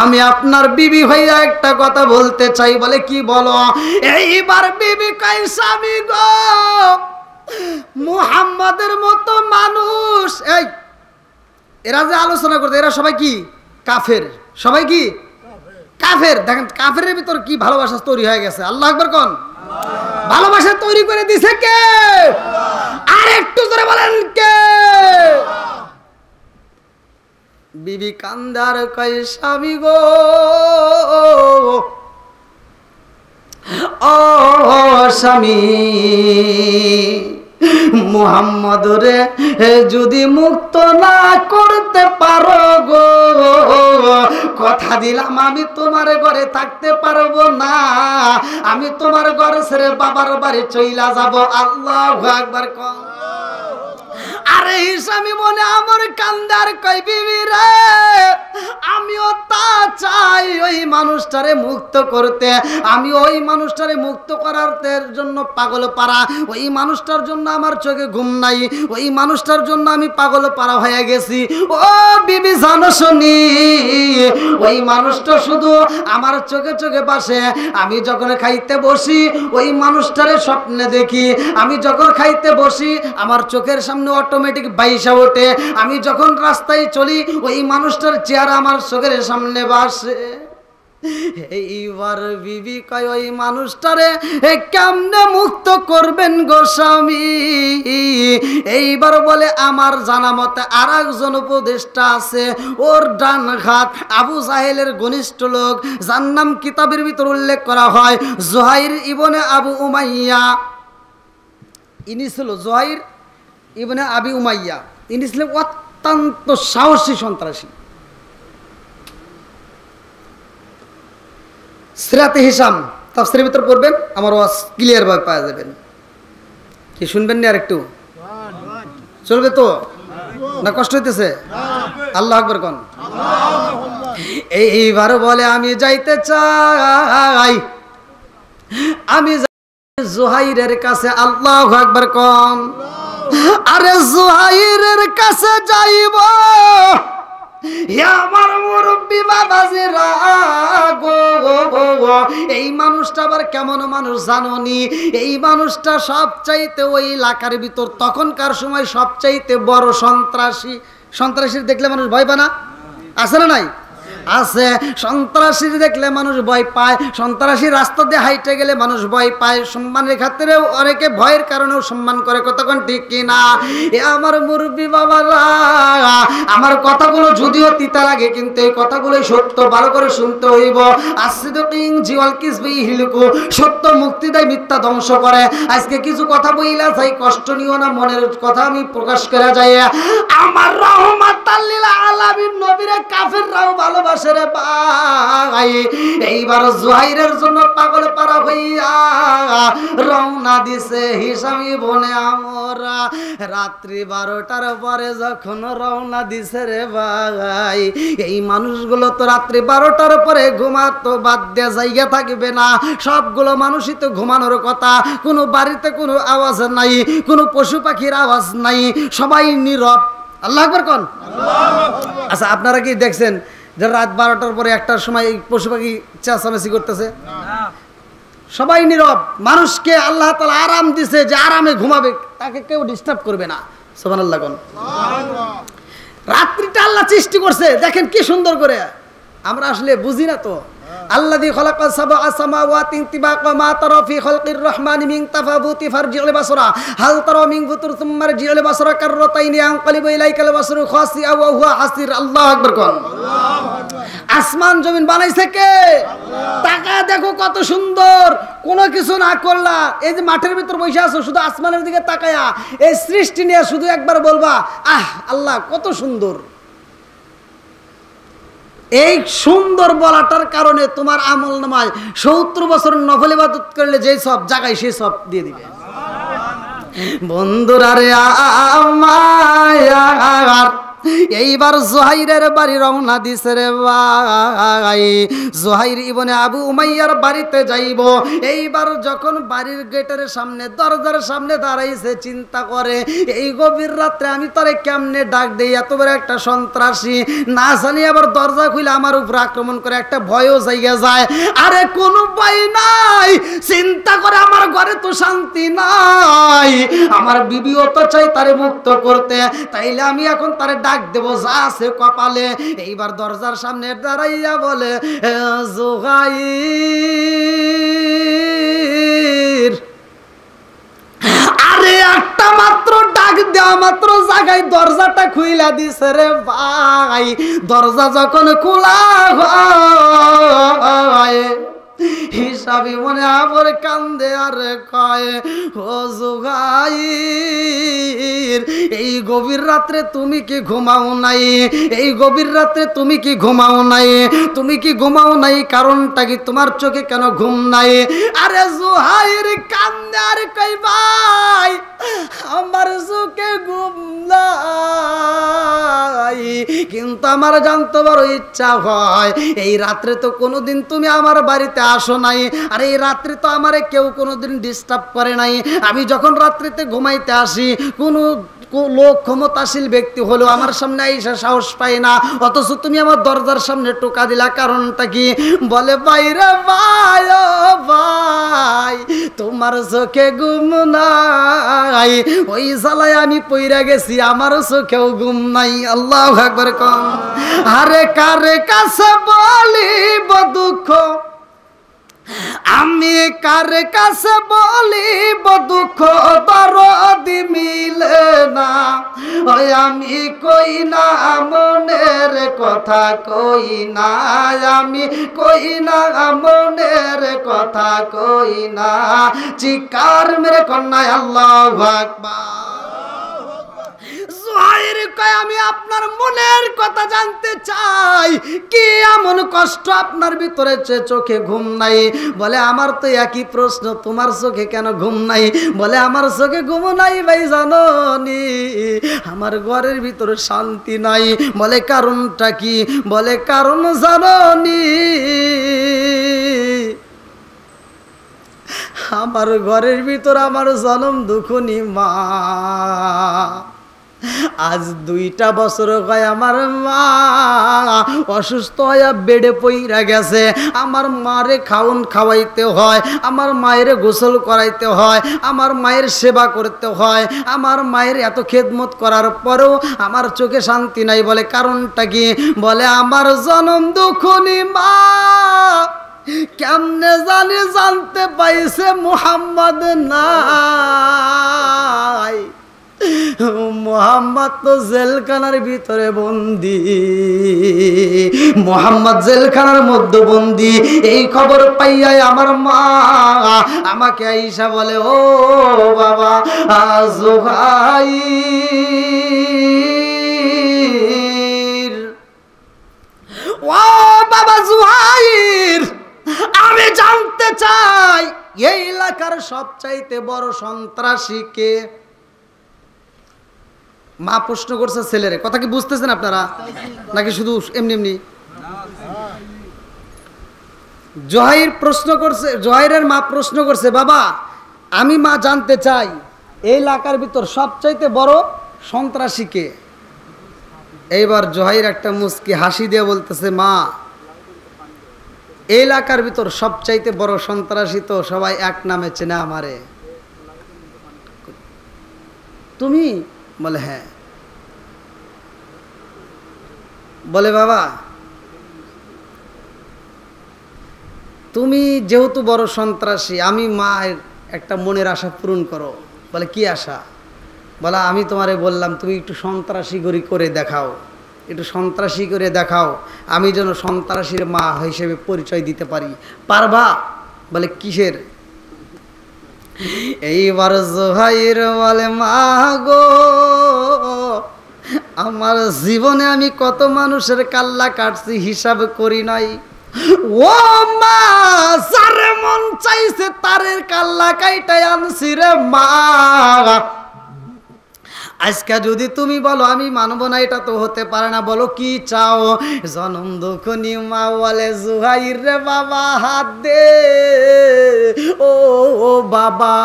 আমি আপনার বিবি হইয়া একটা কথা বলতে চাই। বলে কি বলো? এইবার বিবি কয়, স্বামী গো, মুহাম্মাদের মতো মানুষ, এই এরা যে আলোচনা করতে, এরা সবাই কি কাফের, সবাই কি কাফের। দেখেন কাফেরের ভিতর কি ভালোবাসা তৈরি হয়ে গেছে। আল্লাহ আকবার কোন? ভালোবাসা তৈরি করে দিছে কে? আর একটু জোরে বলেন কে? বিবি কান্দার কয়, স্বামী গো, ও স্বামী, মুহাম্মদ রে যদি মুক্ত না করতে পারো গো, কথা দিলাম আমি তোমার ঘরে থাকতে পারবো না, আমি তোমার ঘর ছেড়ে বাবার বাড়ি চইলা যাব। আল্লাহু আকবার কও। আরে স্বামী মনে আমার কান্দার কয়, বিবি রে, আমিও তা চাই ওই মানুষটারে মুক্ত করতে, আমি ওই মানুষটারে মুক্ত করার জন্য পাগল পারা, ওই মানুষটার জন্য আমার চোখে ঘুম নাই, ওই মানুষটার জন্য আমি পাগল পারা হয়ে গেছি। ও বিবি জানো শুনি, ওই মানুষটা শুধু আমার চোখে চোখে বাসে। আমি যখন খাইতে বসি ওই মানুষটারে স্বপ্নে দেখি, আমি যখন খাইতে বসি আমার চোখের সামনে অটোমেটিক বাইসা ওঠে, আমি যখন রাস্তায় চলি ওই মানুষটার চেহারা আমার চোখের সামনে বাসে। এইবার বিবি কয়, ওই মানুষটারে কেমনে মুক্ত করবেন গো স্বামী? এইবার বলে, আমার জানা মতে আর একজন উপদেষ্টা আছে, ওর ডান হাত, আবু জাহেলের ঘনিষ্ঠ লোক, যার নাম কিতাবের ভিতর উল্লেখ করা হয় জুহাইর ইবনে আবু উমাইয়া। ইনি ছিল জুহাইর ইবনে আবি উমাইয়া, ইনি ছিলেন অত্যন্ত সাহসী সন্ত্রাসী। সিরাতে হিসাম তাফসীরের ভিতর পড়বেন, আমার ওয়াজ ক্লিয়ার ভাবে পাওয়া যাবেন। কি শুনবেন না? আর একটু চলবে তো না? কষ্ট হইতেছে? আল্লাহু আকবার কোন। এইবার বলে, আমি যাইতে চাই, আমি জুহাইরের কাছে। আল্লাহু আকবার কোন। আরে জুহাইরের কাছে যাইব, আমার মুরব্বি বাবাজিরা গো, এই মানুষটা আবার কেমন মানুষ জানোনি? এই মানুষটা সবচাইতে ওই এলাকার ভিতর তখনকার সময় সবচাইতে বড় সন্ত্রাসী। সন্ত্রাসীর দেখলে মানুষ ভয় পায় না? আছে না নাই? আছে। সন্ত্রাসী দেখলে মানুষ ভয় পায়, সন্ত্রাসী রাস্তা দিয়ে হাইটে গেলে মানুষ ভয় পায়, সম্মানের ক্ষেত্রে অনেকে ভয়ের কারণেও সম্মান করে। কতক্ষণ ঠিক কিনা? এ আমার মুরব্বী বাবারা, আমার কথাগুলো যদিও তিতা লাগে কিন্তু এই কথাগুলোই সত্য, ভালো করে শুনতে হইব। আসিদকিং জিওয়াল কিসবি হিলকু, সত্য মুক্তি দেয়, মিথ্যা ধ্বংস করে। আজকে কিছু কথা বইলা যাই, কষ্ট নিও না, মনের কথা আমি প্রকাশ করে যাই। আমার রহমাতাল লিল আলামিন নবীরে কাফেররাও ভালোবাসে রে ভাই। এইবার জুহাইরের জন্য পাগল পারা হইয়া রওনা দিছে হিসামি বনে আমরা। রাত্রি 12টার পরে যখন রওনা দিছে রে ভাই, এই মানুষগুলো তো রাত্রি 12টার পরে ঘুমাতো বাদ দিয়ে জায়গা থাকবে না, সবগুলো মানুষই তো ঘুমানোর কথা। কোনো বাড়িতে কোনো আওয়াজ নাই, কোনো পশু পাখির আওয়াজ নাই, সবাই নীরব। আল্লাহু আকবার কোন। আচ্ছা, আপনারা কি দেখছেন যে রাত 12টার পরে 1টার সময় এই পশু পাখি চেঁচামেচি করতেছে? সবাই নীরব। মানুষকে আল্লাহ তাআলা আরাম দিছে যে আরামে ঘুমাবে, তাকে কেউ ডিস্টার্ব করবে না। সুবহানাল্লাহ কোন। রাত্রিটা আল্লাহ সৃষ্টি করছে, দেখেন কি সুন্দর করে। আমরা আসলে বুঝি না তো। আল্লাযী খালাকা সাবআ সামাওয়াতি তিবাকা মা তারা ফি খালকির রহমানি মিন তাফাবুতি ফারজিউল বাসরা হাল তারা মিন ফুতুর সুম্মা রজিউল বাসরা কাররাতাইনি আনকালিবু ইলাইকাল বাসরু খাসিআ ওয়া হুয়া হাসির। আল্লাহু আকবার কোন। আল্লাহু আকবার। আসমান জমিন বানাইছে কে? টাকা দেখো কত সুন্দর, কোনো কিছু না করলা, এই যে মাঠের ভিতর বসে আছো শুধু আসমানের দিকে তাকায়া এই সৃষ্টি নিয়ে শুধু একবার বলবা আহ আল্লাহ কত সুন্দর। এই সুন্দর বলাটার কারণে তোমার আমল নামায় 70 বছর নফল ইবাদত করলে যেই সব জায়গায় সেই সব দিয়ে দিবে। বন্ধুরা রে আমার এইবার জোহাইরের বাড়ি রওনা দিছে রে ভাই। জোহাইর ইবনে আবু উমাইয়ার বাড়িতে যাইব। এইবার যখন বাড়ির গেটের সামনে দরজার সামনে দাঁড়াইছে, চিন্তা করে এই গভীর রাত্রে আমি তোরে কেমনে ডাক দেই, এত বড় একটা সন্ত্রাসী না জানি আবার দরজা খুলে আমার উপর আক্রমণ করে, একটা ভয়ও জায়গা যায়। আরে কোনো ভয় নাই, চিন্তা করে আমার ঘরে তো শান্তি নাই, আমার বিবিও তো চাই তারে মুক্ত করতে, তাইলে আমি এখন তারে ডাক দেব যা আছে কপালে। এইবার দরজার সামনে দাঁড়াইয়া বলে জোহাইর, আরে একটা মাত্র ডাক দেওয়া মাত্র জায়গায় দরজাটা খুইলা দিছে রে ভাই। দরজা যখন খোলা হয় হিসাবি মনে আবার কান্দে আর কয় ও জোহাইর, এই গভীর রাত্রে তুমি কি ঘুমাও নাই? এই গভীর রাত্রে তুমি কি ঘুমাও নাই? তুমি কি ঘুমাও নাই? কারণটা কি? তোমার চোখে কেন ঘুম নাই? আরে জোহাইর কান্দে আর কই ভাই আমার চোখে ঘুম নাই, কিন্তু আমার জানতে বড় ইচ্ছা হয় এই রাত্রে তো কোনোদিন তুমি আমার বাড়িতে আসো নাই, আর এই রাত্রে তো আমারে কেউ কোনোদিন ডিস্টার্ব করে নাই। আমি যখন রাত্রিতে ঘুমাইতে আসি কোনো লোক ক্ষমতাশীল ব্যক্তি হলো আমার সামনে আইসা সাহস পাই না, অথচ তুমি আমার দরজার সামনে টোকা দিলা, কারণটা কি? বলে বাইরে ভাই ও ভাই তোমার চোখে ঘুম নাই, ওই জ্বালায় আমি পইরা গেছি, আমার চোখেও ঘুম নাই। আল্লাহু আকবার কম। আরে কারে কাছে বলিব দুঃখ, আমি কার কাছে বলিব দুঃখ, দরদি মিলে না, ওই আমি কই না মনের কথা, কই না আমি কই না মনের কথা, কই না চিকার মেরে কন্যা আল্লাহু আকবার। জোহাইর কয় আমি আপনার মনের কথা জানতে চাই, কি এমন কষ্ট আপনার ভিতরে চোখে ঘুম নাই? বলে আমার তো একই প্রশ্ন, তোমার চোখে কেন ঘুম নাই? বলে আমার চোখে ঘুম নাই ভাই জানো নি, আমার ঘরের ভিতরে শান্তি নাই। বলে কারণটা কি? বলে কারণ জানো নি, আমার ঘরের ভিতর আমার জনম দুঃখনি মা, আজ 2টা বছর হয় আমার মা অসুস্থ হয়ে বেডে পইরা গেছে। আমার মারে খাওয়াইতে হয়, আমার মায়ের গোসল করাইতে হয়, আমার মায়ের সেবা করতে হয়, আমার মায়ের এত খেদমত করার পরেও আমার চোখে শান্তি নাই। বলে কারণটা কি? বলে আমার জনম দুঃখনি মা কেমনে জানতে পাইছে মুহাম্মদ নাই, মোহাম্মদ তো জেলখানার ভিতরে বন্দি, মোহাম্মদ জেলখানার মধ্যে বন্দি। এই খবর পাইয়াই আমার মা আমাকে আইসা বলে ও বাবা জোহাইর, ও বাবা জোহাইর, আমি জানতে চাই এই এলাকার সবচাইতে বড় সন্ত্রাসী কে? মা প্রশ্ন করছে ছেলেরে। কথা কি বুঝতেছেন আপনারা নাকি শুধু এমনি এমনি? জোহাইর প্রশ্ন করছে, জোহাইরের মা প্রশ্ন করছে বাবা আমি মা জানতে চাই এই এলাকার ভিতর সবচাইতে বড় সন্ত্রাসী কে? এইবার জোহাইর একটা মুস্কি হাসি দিয়ে বলতেছে মা এই এলাকার ভিতর সবচাইতে বড় সন্ত্রাসী তো সবাই এক নামে চেনে আমারে। তুমি? বলে হ্যাঁ। বলে বাবা তুমি যেহেতু বড় সন্ত্রাসী, আমি মায়ের একটা মনের আশা পূরণ করো। বলে কি আশা? বলে আমি তোমারে বললাম তুমি একটু সন্ত্রাসী গরি করে দেখাও, একটু সন্ত্রাসী করে দেখাও, আমি যেন সন্ত্রাসীর মা হিসেবে পরিচয় দিতে পারি। পারবা? বলে কিসের? এইবার জোহাইর বলে মা গো, আমার জীবনে আমি কত মানুষের কাল্লা কাটছি হিসাব করি নাই। ও মা, যারে মন চাইছে তারের কাল্লা কাইটাই আনছি রে মা। আজকে যদি তুমি বলো আমি মানবো না, এটা তো হতে পারে না। বলো কি চাও? জনম দুঃখনি মা বলে জুহাইর রে বাবা হাত দে। ও বাবা,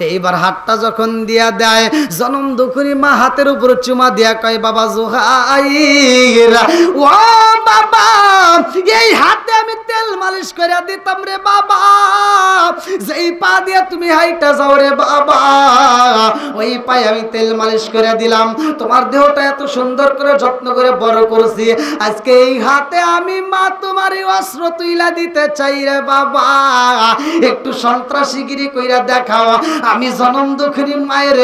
এইবার হাতটা যখন দিয়া দেয়, জনম দুঃখনি মা হাতের উপর চুমা দিয়া কয় বাবা জুহাইর, ও বাবা এই হাতে আমি তেল মালিশ করে দিতাম রে বাবা, যেই পা দিয়া তুমি হাইটা যাও রে বাবা, ওই পায়ে আমি তেল মালিশ করে দিলাম। তোমার দেহটা এত সুন্দর করে যত্ন করে বড় করেছি, আজকে এই হাতে আমি মা তোমার এই অস্ত্র তুইলা দিতে চাই রে বাবা। একটু সন্ত্রাসীগিরি কইরা দেখাও, আমি জনম দুঃখিনী মায়ের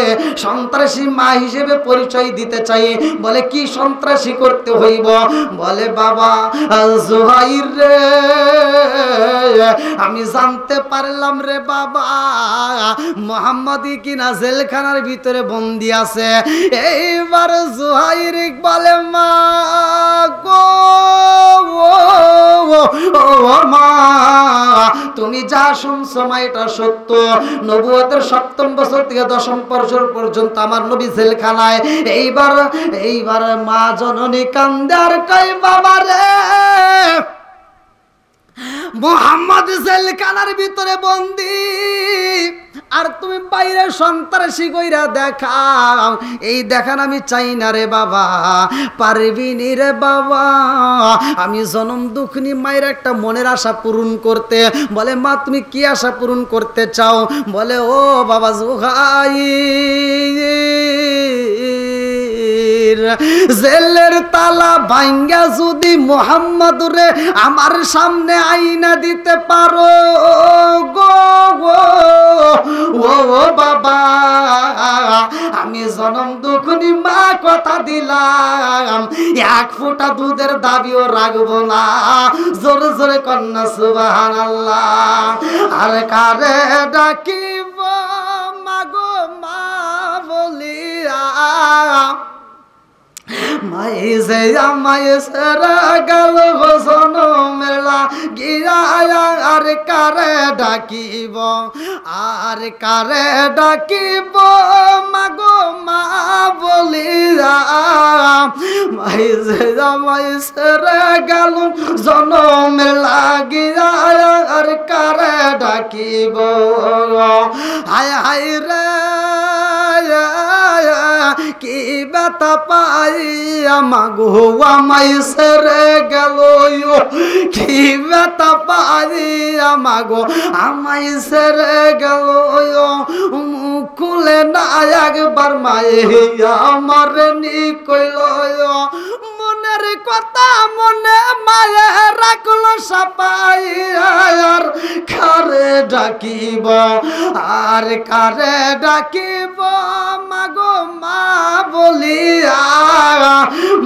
সন্ত্রাসী মা হিসেবে পরিচয় দিতে চাই। বলে কি সন্ত্রাসী করতে হইব? বলে বাবা জুহাইর রে, আমি জানতে পারলাম রে বাবা মোহাম্মদী কিনা জেলখানার ভিতরে বন্দি আছে। এইবার জুহাইর বলে মা গো, ও মা তুমি যা শুনছো মা এটা সত্য। নবুয়তের ৭ম বছর থেকে ১০ম বছর পর্যন্ত আমার নবী জেলখানায়। এইবার মা জননী কান্দে আর কয় বাবা রে, মোহাম্মদ জেলখানার ভিতরে বন্দি, আর তুমি বাইরে সন্ত্রাসী কইরা দেখাও। এই দেখান আমি চাই না রে বাবা, পারবি নি রে বাবা। আমি জনম দুঃখিনী মায়ের একটা মনের আশা পূরণ করতে। বলে মা তুমি কি আশা পূরণ করতে চাও? বলে ও বাবা জুহাইর, জেলের তালা ভাঙ্গা যদি মোহাম্মদ রে আমার সামনে আইনা দিতে পারো গো ও বাবা, আমি জনম দুঃখিনী মা কথা দিলাম, এক ফোঁটা দুধের দাবিও রাখবো না। জোরে জোরে কন্যা সুবহানাল্লাহ। আর কারে ডাকিব মাগো মা বলিয়া, মায়ে যে আমায় সেরা গেল জনমের লাগিয়া, আর কারে ডাকিব, আর কারে ডাকিব মাগো মা বলিয়া, মায়ে যে আমায় সেরা গেল জনমের লাগিয়া, আর কারে ডাকিব। হায় হায় রে কি ব্যথা পাই আমাগো আমায় সেরে গেল, কি ব্যথা পাই আমাগো আমায় সেরে গেল। মুখ খুলে না একবার মায়ে আমার নি কইল, মনের কথা মনে মায়ে রাখলো সাপাই, আর কারে ডাকিব, আর কারে ডাকিব মাগো মা বলিয়া,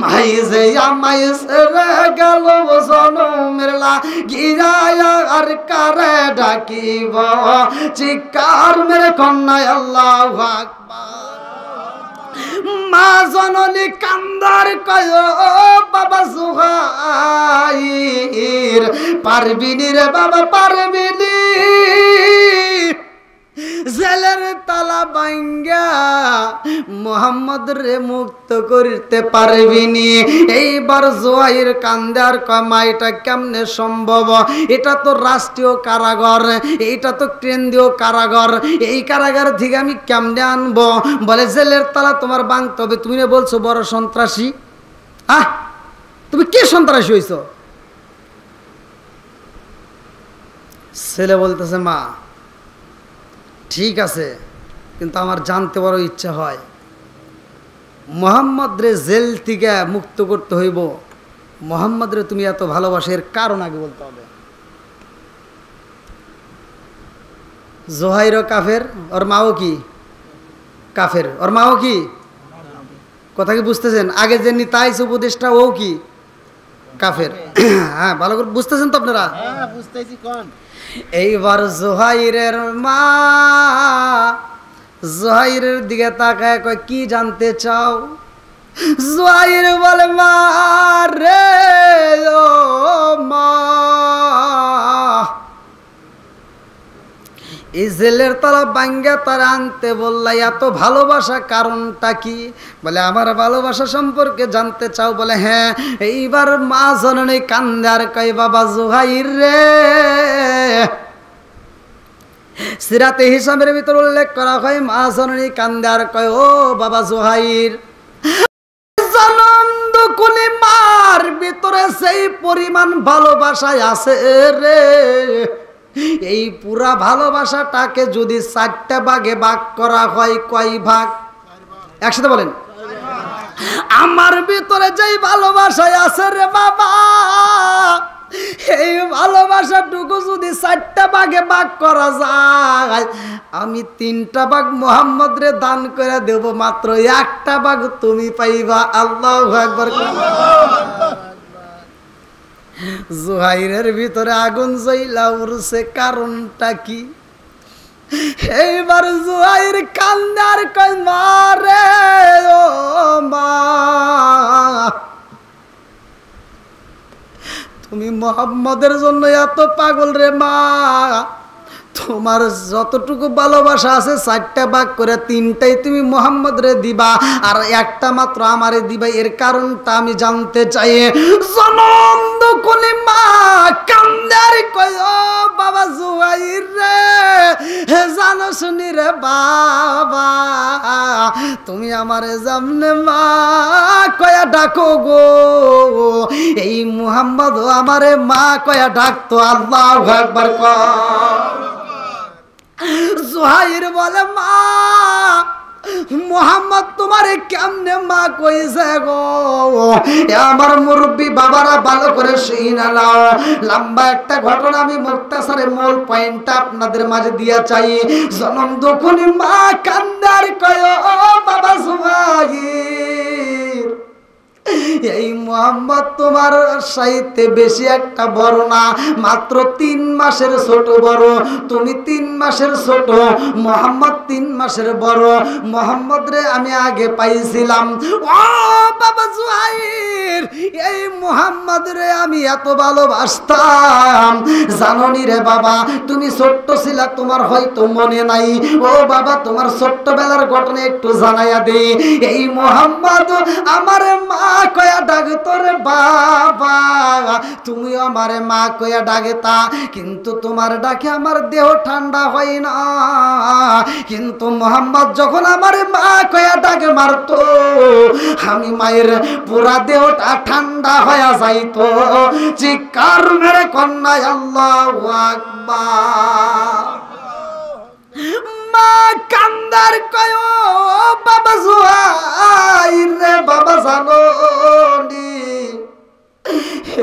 মাই যে আমায় সেরে গেল জনমের লাগিয়া, আর কারে ডাকিব। চিৎকার মেরে কন্যায় আল্লাহু আকবার। মা জননী কান্দার কয় বাবা জুহাইর, পারবিনি রে বাবা পারবিনি, জেলের তালা ভাঙ্গা মোহাম্মদ রে মুক্ত করতে পারবিনি। এইবার জুহাইর কান্দে আর কয় মা এটা কেমনে সম্ভব? এটা তো রাষ্ট্রীয় কারাগার, এইটা তো কেন্দ্রীয় কারাগার, এই কারাগার থেকে আমি কেমনে আনবো? বলে জেলের তালা তোমার ভাঙতে হবে। তুমি না বলছো বড় সন্ত্রাসী, তুমি কে সন্ত্রাসী হইছো? ছেলে বলতেছে মা ঠিক আছে, কিন্তু আমার জানতে বড় ইচ্ছা হয়, মোহাম্মদ রে জেল থেকে মুক্ত করতে হইব, মোহাম্মদ রে তুমি এত ভালোবাসো এর কারণ আগে বলতে হবে। জোহাইর কাফের, ওর মাও কি কাফের, ওর মাও কি? কথা কি বুঝতেছেন? আগে যে নিতাইস উপদেশটা ও কি কাফের। হ্যাঁ, ভালো করে বুঝতেছেন তো আপনারা? হ্যাঁ বুঝতেছি কোন। এইবার জোহাইরের মা জোহাইরের দিকে তাকায় কয়, কি জানতে চাও? জোহাইর বলে, মা রে ও মা, এই জেলের তলা ভাঙ্গা তারা আনতে বললা, এত ভালোবাসা কারণটা কি? বলে, আমার ভালোবাসা সম্পর্কে জানতে চাও? বলে, হ্যাঁ। এইবার মা জননী কান্দে আর কয়, বাবা জোহাইর রে, সিরাতে হিসাবের ভিতর উল্লেখ করা হয়, মা জননী কান্দে আর কয়, ও বাবা জোহাইর, জনম দুকুনি মার ভিতরে সেই পরিমাণ ভালোবাসায় আছে রে, এই পুরা ভালোবাসাটাকে যদি 4টা ভাগে ভাগ করা হয়, কয় ভাগ? একসাথে বলেন। আমার ভিতরে যেই ভালোবাসায় আছে রে বাবা, এই ভালোবাসাটুকু যদি 4টা ভাগে ভাগ করা যায়, আমি 3টা ভাগ মোহাম্মদ রে দান করে দেব, মাত্র 1টা ভাগ তুমি পাইবা। আল্লাহু আকবার। জোহাইরের ভিতরে আগুন জ্বলা উঠছে, কারণটা কি? এইবার জোহাইর কান্দার কয়, মা রে ও মা, তুমি মোহাম্মদের জন্য এত পাগল রে মা, তোমার যতটুকু ভালোবাসা আছে 4টা ভাগ করে 3টাই তুমি মোহাম্মদ রে দিবা, আর 1টা মাত্র আমারে দিবা। এর কারণটা আমি জানতে চাই। জনম দুকুনি মা কান্দার কয়, ও বাবা জোহাইর রে, জানো শুনি রে বাবা, তুমি আমারে জামনে মা কয়া ডাকো গো, এই মুহাম্মদ আমারে মা কয়া ডাকতো। আল্লাহু আকবার। জোহাইর বলে, মা মোহাম্মদ তোমারে কেমনে মা কইছে গো? আমার মুরব্বী বাবারা ভালো করে শুনে নাও, লম্বা একটা ঘটনা আমি মুক্তাসারে মূল পয়েন্টটা আপনাদের মাঝে দিয়া চাই। জনম দুকুনি মা কান্দার কয়, ও বাবা জোহাইর, এই মোহাম্মদ তোমার সাইতে বেশি একটা বড় না, মাত্র 3 মাসের ছোট বড়, তুমি 3 মাসের ছোট, মোহাম্মদ 3 মাসের বড়। মোহাম্মদ রে আমি আগে পাইছিলাম। ও বাবা জোহাইর, এই মোহাম্মদ রে আমি এত ভালোবাসতাম, জাননি রে বাবা, তুমি ছোট্ট ছিলা, তোমার হয়তো মনে নাই। ও বাবা, তোমার ছোট্টবেলার ঘটনা একটু জানাইয়া দে। এই মোহাম্মদ আমারে মা কয়া ডাকতো রে বাবা, তুমি আমারে মা কয়া ডাকতা, কিন্তু তোমার ডাকে আমার দেহ ঠান্ডা হয় না। কিন্তু মোহাম্মদ যখন আমারে মা কয়া ডাকে মারতো, আমি মায়ের পুরা দেহটা ঠান্ডা হয়ে যাইতো। চিৎকার মেরে কন্যা আল্লাহু আকবার। মা কান্দার কয়, বাবা জোহাইর রে বাবা, জানো নি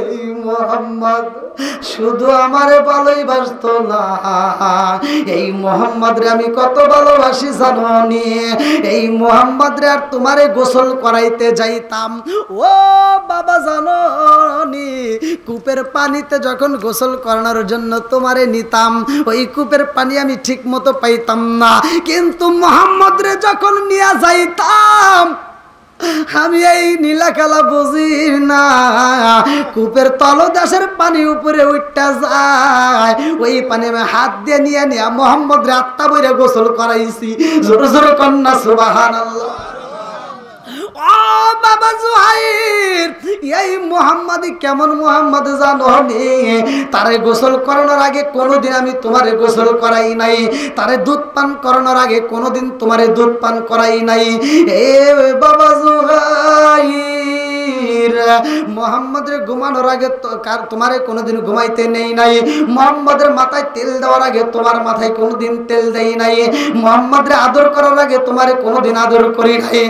এই মোহাম্মদ শুধু আমারে ভালোই বাসতো না, এই মোহাম্মদ রে আমি কত ভালোবাসি জানো নি? এই মোহাম্মদ রে আর তোমারে গোসল করাইতে যাইতাম, ও বাবা জানো নি, কূপের পানিতে যখন গোসল করানোর জন্য তোমারে নিতাম, ওই কূপের পানি আমি ঠিক মতো পাইতাম না, কিন্তু মোহাম্মদ রে যখন নিয়ে যাইতাম, আমি এই নীলাকালা বুঝি না, কূপের তলদেশের পানি উপরে উঠতে যায়, ওই পানি আমি হাত দিয়ে নিয়ে নিয়ে মোহাম্মদ রে আত্মা বইরে গোসল করাইছি। জোরে জোরে কন্যা সুবহানাল্লাহ। ও বাবা জোহাইর, এই মোহাম্মদ কেমন মোহাম্মদ জানো নি? তারে গোসল করানোর আগে কোনোদিন আমি তোমারে গোসল করাই নাই, তারে দুধ পান করানোর আগে কোনোদিন তোমারে দুধ পান করাই নাই। এ বাবা জোহাইর, নবীর মুহাম্মদের ঘুমানোর আগে তোমারে কোনোদিন ঘুমাইতে নেই নাই, মুহাম্মদের মাথায় তেল দেওয়ার আগে তোমার মাথায় কোনোদিন তেল দেই নাই, মুহাম্মদের আদর করার আগে তোমারে কোনোদিন আদর করি নাই।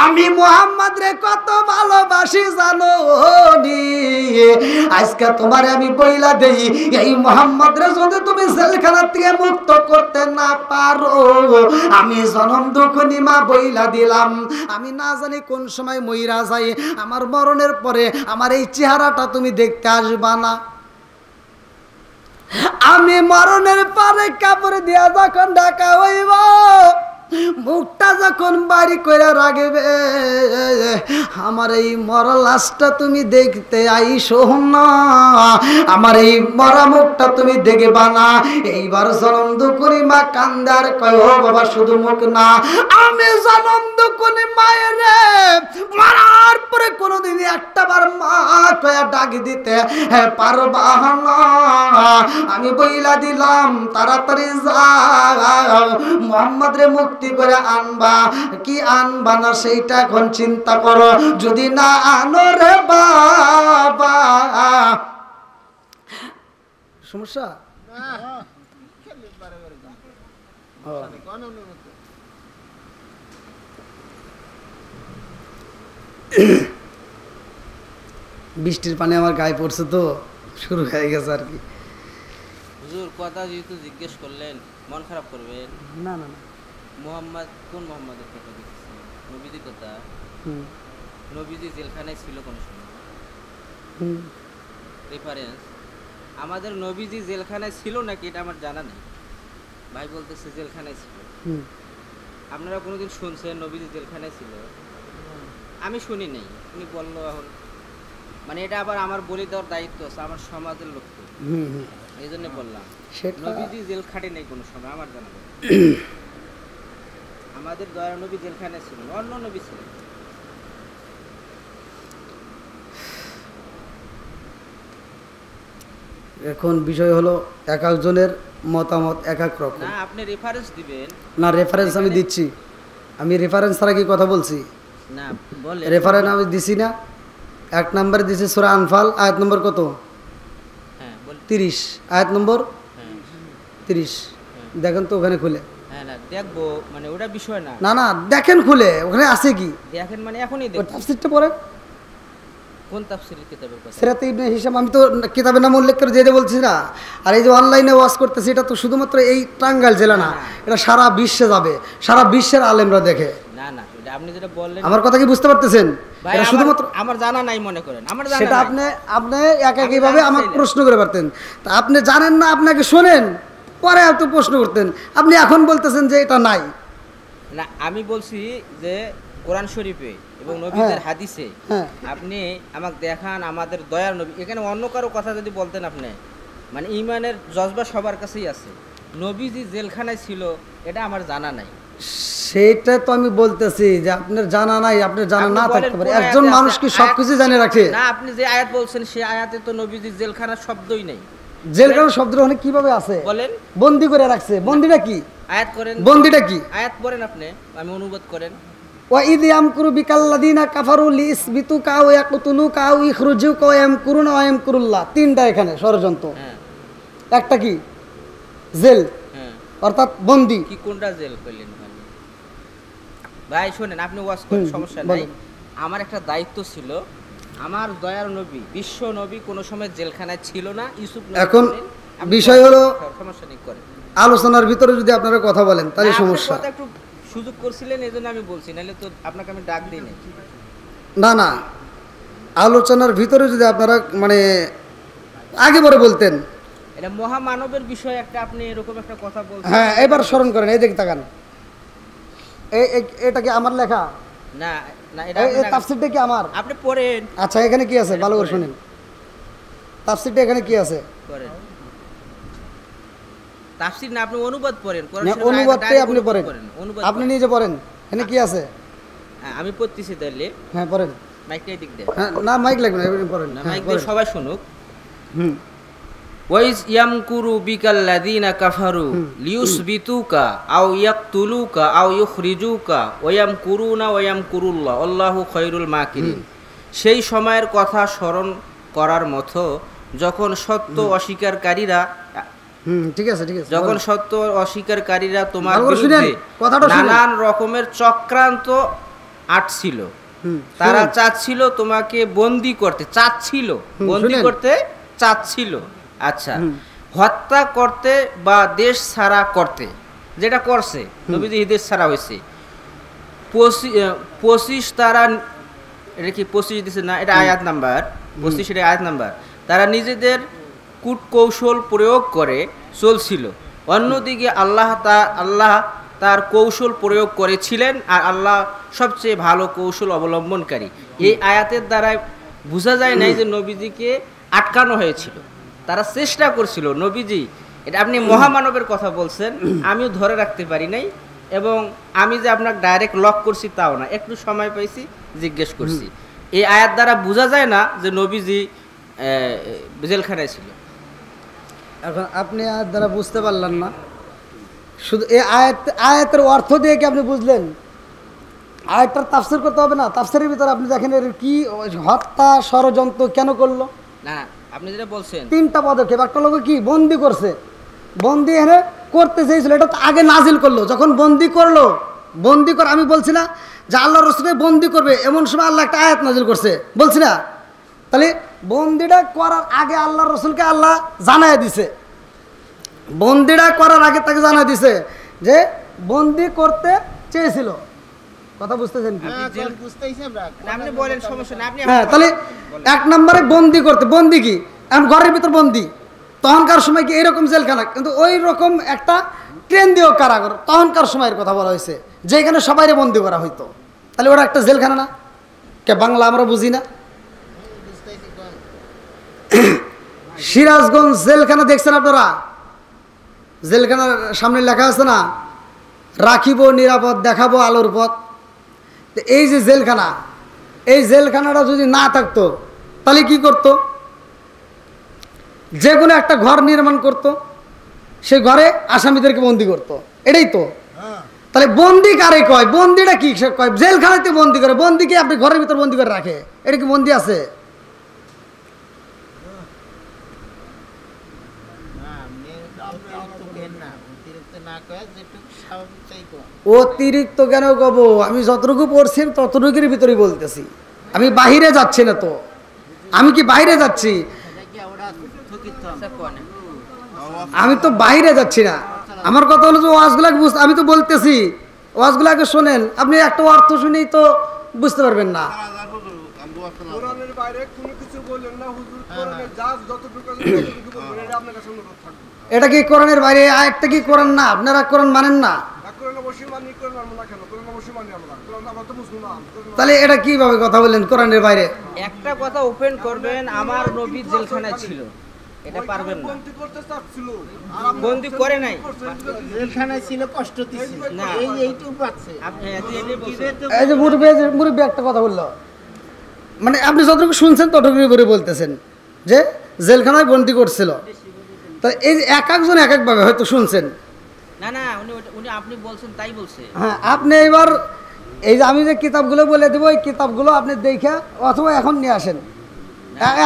আমি মুহাম্মদরে কত ভালোবাসি জানো নি, আজকে তোমারে আমি বইলা দেই, এই মুহাম্মদরে যদি তুমি জেলখানা থেকে মুক্ত করতে না পারো, আমি জনম দুঃখনি মা বইলা দিলাম, আমি না জানি কোন সময় মইরা যাই, আমার মরণের পরে আমার এই চেহারাটা তুমি দেখতে আসবা না। আমি মরণের পরে কাপড় দিয়া যখন ঢাকা হইব, মুখটা যখন বাড়ি করে রাখবে, আমার এই মরা লাশটা তুমি দেখতে আইসো না, আমার এই মরা মুখটা তুমি দেখবা না। এইবার জনম দুকুনি মা কান্দার কয়, ও বাবা শুধু মুখ না, আমি জনম দুকুনি মায়ের মারার পরে কোনোদিন একটা বার মা কয়া ডাক দিতে পারবা না। আমি বইলা দিলাম তাড়াতাড়ি যাও, মুহাম্মদ রে মুক্তি করে আনবা, কি আনবা না সেইটা এখন চিন্তা করো। যদি না আনো রে বাবা, সমস্যা বৃষ্টির পানি আমার গায়ে পড়ছে তো শুরু হয়ে গেছে আর কি। হুজুর কথা যেহেতু জিজ্ঞেস করলেন, মন খারাপ করবেন না না না, মোহাম্মদ কোন মোহাম্মদের কথা দেখছেন? নবীজির কথা। নবীজি জেলখানায় ছিল কোন সময়? রেফারেন্স আমাদের নবীজি জেলখানায় ছিল নাকি এটা আমার জানা নেই। ভাই বলতেছে জেলখানায় ছিল। আপনারা কোনোদিন শুনছেন নবীজি জেলখানায় ছিল? আমি শুনি নাই, উনি বললো। এখন মানে এটা আবার আমার বলে দেওয়ার দায়িত্ব আছে, আমার সমাজের লোক, এই জন্য বললাম নবীজি জেল খাটে নেই কোনো সময় আমার জানা নেই। আমাদের দয়ার নবী জেলখানায় ছিল, অন্য নবী ছিল। এখন বিষয় হলো এক একজনের মতামত এক এক রকম। না আপনি রেফারেন্স দিবেন না, রেফারেন্স আমি দিচ্ছি, আমি রেফারেন্স ছাড়া কি কথা বলছি? না বলে রেফারেন্স আমি দিছি না। এক নম্বরে দিছি সূরা আনফাল, আয়াত নম্বর কত? হ্যাঁ বল 30, আয়াত নম্বর 30। দেখেন তো ওখানে খুলে। হ্যাঁ না দেখবো, মানে ওটা বিষয় না। না না দেখেন খুলে, ওখানে আছে কি দেখেন মানে এখনই ওই দেখুন। তাফসীরটা পড়ে। কোন তাফসীরের কিতাবের কথা? সিরাতে ইবনে হিশাম, আমি তো কিতাবের নাম উল্লেখ করে দিয়ে বলছি না। আর এই যে অনলাইনে ওয়াজ করতেছি, এটা তো শুধুমাত্র এই টাঙ্গাইল জেলা না, এটা সারা বিশ্বে যাবে, সারা বিশ্বের আলেমরা দেখে। না না এটা আপনি যেটা বললেন, আমার কথা কি বুঝতে পারতেছেন? ভাই এটা আমার শুধুমাত্র আমার জানা নাই মনে করেন, আমার জানা সেটা নাই। আপনি একইভাবে আমাকে প্রশ্ন করে পারতেন। তা আপনি জানেন না, আপনাকে শোনেন, পরে এত প্রশ্ন করতেন। আপনি এখন বলতেছেন যে এটা নাই। না আমি বলছি যে কোরআন শরীফে এবং নবীদের হাদিসে আপনি আমাকে দেখান আমাদের দয়ার নবী। এখানে অন্য কারো কথা যদি বলতেন আপনি, মানে ইমানের জজবা সবার কাছেই আছে। নবীজি জেলখানায় ছিল এটা আমার জানা নাই। সেটা তো আমি বলতেছি যে আপনার জানা নাই, আপনার জানা আপনি না বলেন থাকতে পারে। কোন একজন আয়াতে মানুষ আছে? কি সবকিছু জানে রাখে? না আপনি যে আয়াত বলছেন সেই আয়াতে তো নবীজি জেলখানার শব্দই নেই। জেলখানা শব্দটা ওখানে কিভাবে আছে? বলেন। বন্দি করে রাখছে। বন্দিটা কি? আয়াত করেন। বন্দিটা কি? আয়াত পড়েন আপনি, আমি অনুবাদ করেন। ওয়াইদ ইয়ামকুরু বিকাল্লাযিনা কাফারু লিইসবিতুকা ওয়া ইয়াকতুলুকা ওয়া ইখরুজুকা ওয়া ইয়ামকুরুনা ওয়া ইয়ামকুরুল্লাহ। তিনটা এখানে ষড়যন্ত্র। হ্যাঁ একটা কি? জেল, হ্যাঁ অর্থাৎ বন্দি। কি কোনটা জেল কইলেন ভাই? শোনেন, আপনি ওয়াজ করেন, সমস্যা নাই। আমার একটা দায়িত্ব ছিল, আমার দয়ার নবী বিশ্ব নবী কোনো সময় জেলখানায় ছিল না। ইউসুফ নবী এখন ছিলেন। আপনি বিষয় হলো সমস্যা নেই করেন, আলোচনার ভিতরে যদি আপনারা কথা বলেন তাহলে না, আপনি সমস্যা। কথা একটু সুযোগ করছিলেন এই জন্য আমি বলছি, নাহলে তো আপনাকে আমি ডাক দিই নাই। না না, আলোচনার ভিতরে যদি আপনারা মানে আগে পরে বলতেন। এটা মহামানবের বিষয় একটা, আপনি এরকম একটা কথা বলছেন। হ্যাঁ, এবার স্মরণ করেন, এই দিকে তাকান। এটা কি আমার লেখা? না না এটা এই তাফসীরটা কি আমার? আপনি পড়েন। আচ্ছা, এখানে কি আছে ভালো করে শুনেন। তাফসীরটা এখানে কি আছে? পড়েন তাফসীর না, আপনি অনুবাদ পড়েন। না, অনুবাদটাই আপনি পড়েন, আপনি নিজে পড়েন। এখানে কি আছে? হ্যাঁ আমি পড়তেছি তাহলে। হ্যাঁ পড়েন। মাইকটা এদিক দেন। হ্যাঁ না, মাইক লাগবে না, এবারে পড়েন। না হ্যাঁ মাইক দিয়ে পড়েন। সবাই শুনুক। ওয়াইজ ইয়ামকুরু বিকাল্লাযিনা কাফারু লিয়ুসবিতুকা আও ইয়াকতুলুকা আও ইখরিজুকা ওয়া ইয়ামকুরুনা ওয়া ইয়ামকুরুল্লাহ আল্লাহু খায়রুল মাকিরিন। সেই সময়ের কথা স্মরণ করার মতো যখন সত্য অস্বীকারীরা ঠিক আছে ঠিক আছে যখন সত্য অস্বীকারীরা তোমার ভালো করে শুনেন, বিরুদ্ধে কথাটা শুনেন। নানান রকমের চক্রান্ত আটছিল, তারা চাচ্ছিল তোমাকে বন্দি করতে, চাচ্ছিল বন্দি শুনেন। করতে চাচ্ছিল, আচ্ছা, হত্যা করতে বা দেশ ছাড়া করতে, যেটা করছে নবীজি দেশ ছাড়া হয়েছে। 25 তারা, এটা কি 25 দিছে না, এটা আয়াত নাম্বার 25, এটা আয়াত নাম্বার। তারা নিজেদের কূটকৌশল প্রয়োগ করে চলছিল, অন্যদিকে আল্লাহ তার কৌশল প্রয়োগ করেছিলেন, আর আল্লাহ সবচেয়ে ভালো কৌশল অবলম্বনকারী। এই আয়াতের দ্বারা বোঝা যায় নাই যে নবীজিকে আটকানো হয়েছিল, তারা চেষ্টা করছিল। নবীজি, এটা আপনি মহামানবের কথা বলছেন, আমিও ধরে রাখতে পারি নাই, এবং আমি যে আপনাকে ডাইরেক্ট লক করছি তাও না, একটু সময় পাইছি, জিজ্ঞেস করছি। এই আয়াত দ্বারা বোঝা যায় না যে নবীজি জেলখানায় ছিল। এখন আপনি আয়াত দ্বারা বুঝতে পারলেন না, শুধু এই আয়াতের অর্থ দিয়ে কি আপনি বুঝলেন? আয়াতটার তাফসীর করতে হবে না? তাফসীরের ভিতরে আপনি দেখেন এর কি হত্যা ষড়যন্ত্র কেন করলো। না, আপনি যেটা বলছেন 3টা পদক্ষেপ। একটা লোক কি বন্দি করছে, বন্দি এনে করতে চেয়েছিল, এটা তো আগে নাজিল করলো। যখন বন্দি করলো, বন্দি করে, আমি বলছি না যে আল্লাহ রসুলকে বন্দি করবে, এমন সময় আল্লাহ একটা আয়াত নাজিল করছে, বলছি না? তাহলে বন্দিটা করার আগে আল্লাহ রসুলকে আল্লাহ জানায় দিছে, বন্দিটা করার আগে তাকে জানায় দিছে যে বন্দি করতে চেয়েছিল। কথা বুঝতেছেন কি? আপনি বলেন, সমস্যা না, আপনি হ্যাঁ, তাহলে 1 নম্বরে বন্দি করতে, বন্দি কি এখন ঘরের ভিতর বন্দি, তখনকার সময় কি এরকম জেলখানা, কিন্তু ওই রকম একটা কেন্দ্রীয় কারাগার তখনকার সময়ের কথা বলা হয়েছে, যেখানে সবাইরে বন্দি করা হইতো। তাহলে ওরা একটা জেলখানা না? কে বাংলা আমরা বুঝি না? সিরাজগঞ্জ জেলখানা দেখছেন আপনারা? জেলখানার সামনে লেখা আছে না, রাখিব নিরাপদ, দেখাবো আলোর পথ। তো এই যে জেলখানা, এই জেলখানাটা যদি না থাকতো তাহলে কি করত? যে কোনো একটা ঘর নির্মাণ করত, সে ঘরে আসামিদেরকে বন্দি করত, এটাই তো। তাহলে বন্দি কারে কয়? বন্দিটা কি সে কয়? জেলখানাতে বন্দি করে। বন্দিকে আপনি ঘরের ভিতর বন্দি করে রাখে, এটা কি বন্দি আছে? অতিরিক্ত কেন কব? আমি যতটুকু পড়ছি ততটুকুর ভিতরেই বলতেছি, আমি বাহিরে যাচ্ছি না তো। আমি কি বাইরে যাচ্ছি? আমি তো বাইরে যাচ্ছি না। আমার কথা হলো যে ওয়াজগুলাকে বুঝতে, আমি তো বলতেছি ওয়াজগুলাকে শোনেন, আপনি একটা অর্থ শুনেই তো বুঝতে পারবেন না। কোরআনের বাইরে কোনো কিছু বললেন না হুজুর, কোরআনের যা যতটুকু আছে ততটুকু বলবেন, এটা আপনার কাছে অনুরোধ থাকবে। এটা কি কোরআনের বাইরে? আয়াতটা কি কোরআন না? আপনারা কোরআন মানেন না? কোরআন অবশ্যই মানি, কোরআন মানবো না কেন? কোরআন অবশ্যই মানি আমরা, কোরআন আমরা তো মুসলমান। তাহলে এটা কিভাবে কথা বললেন কোরআনের বাইরে? একটা কথা ওপেন করবেন, আমার নবী জেলখানায় ছিল, এটা পারবেন না। বন্দি করতে চাচ্ছিল, বন্দি করে নাই, জেলখানায় ছিল, কষ্ট দিছে না। এইটুকু পাচ্ছে। আপনি এতই বলছেন। এই যে মুরব্বী একটা কথা বললো, মানে আপনি যতটুকু শুনছেন ততটুকু করে বলতেছেন যে জেলখানায় বন্দি করছিল। তা এই যে এক একজন এক একভাবে হয়তো শুনছেন। না না, উনি আপনি বলছেন তাই বলছে। হ্যাঁ, আপনি এবার এই যে আমি যে কিতাবগুলো বলে দেবো, এই কিতাবগুলো আপনি দেখে অথবা এখন নিয়ে আসেন,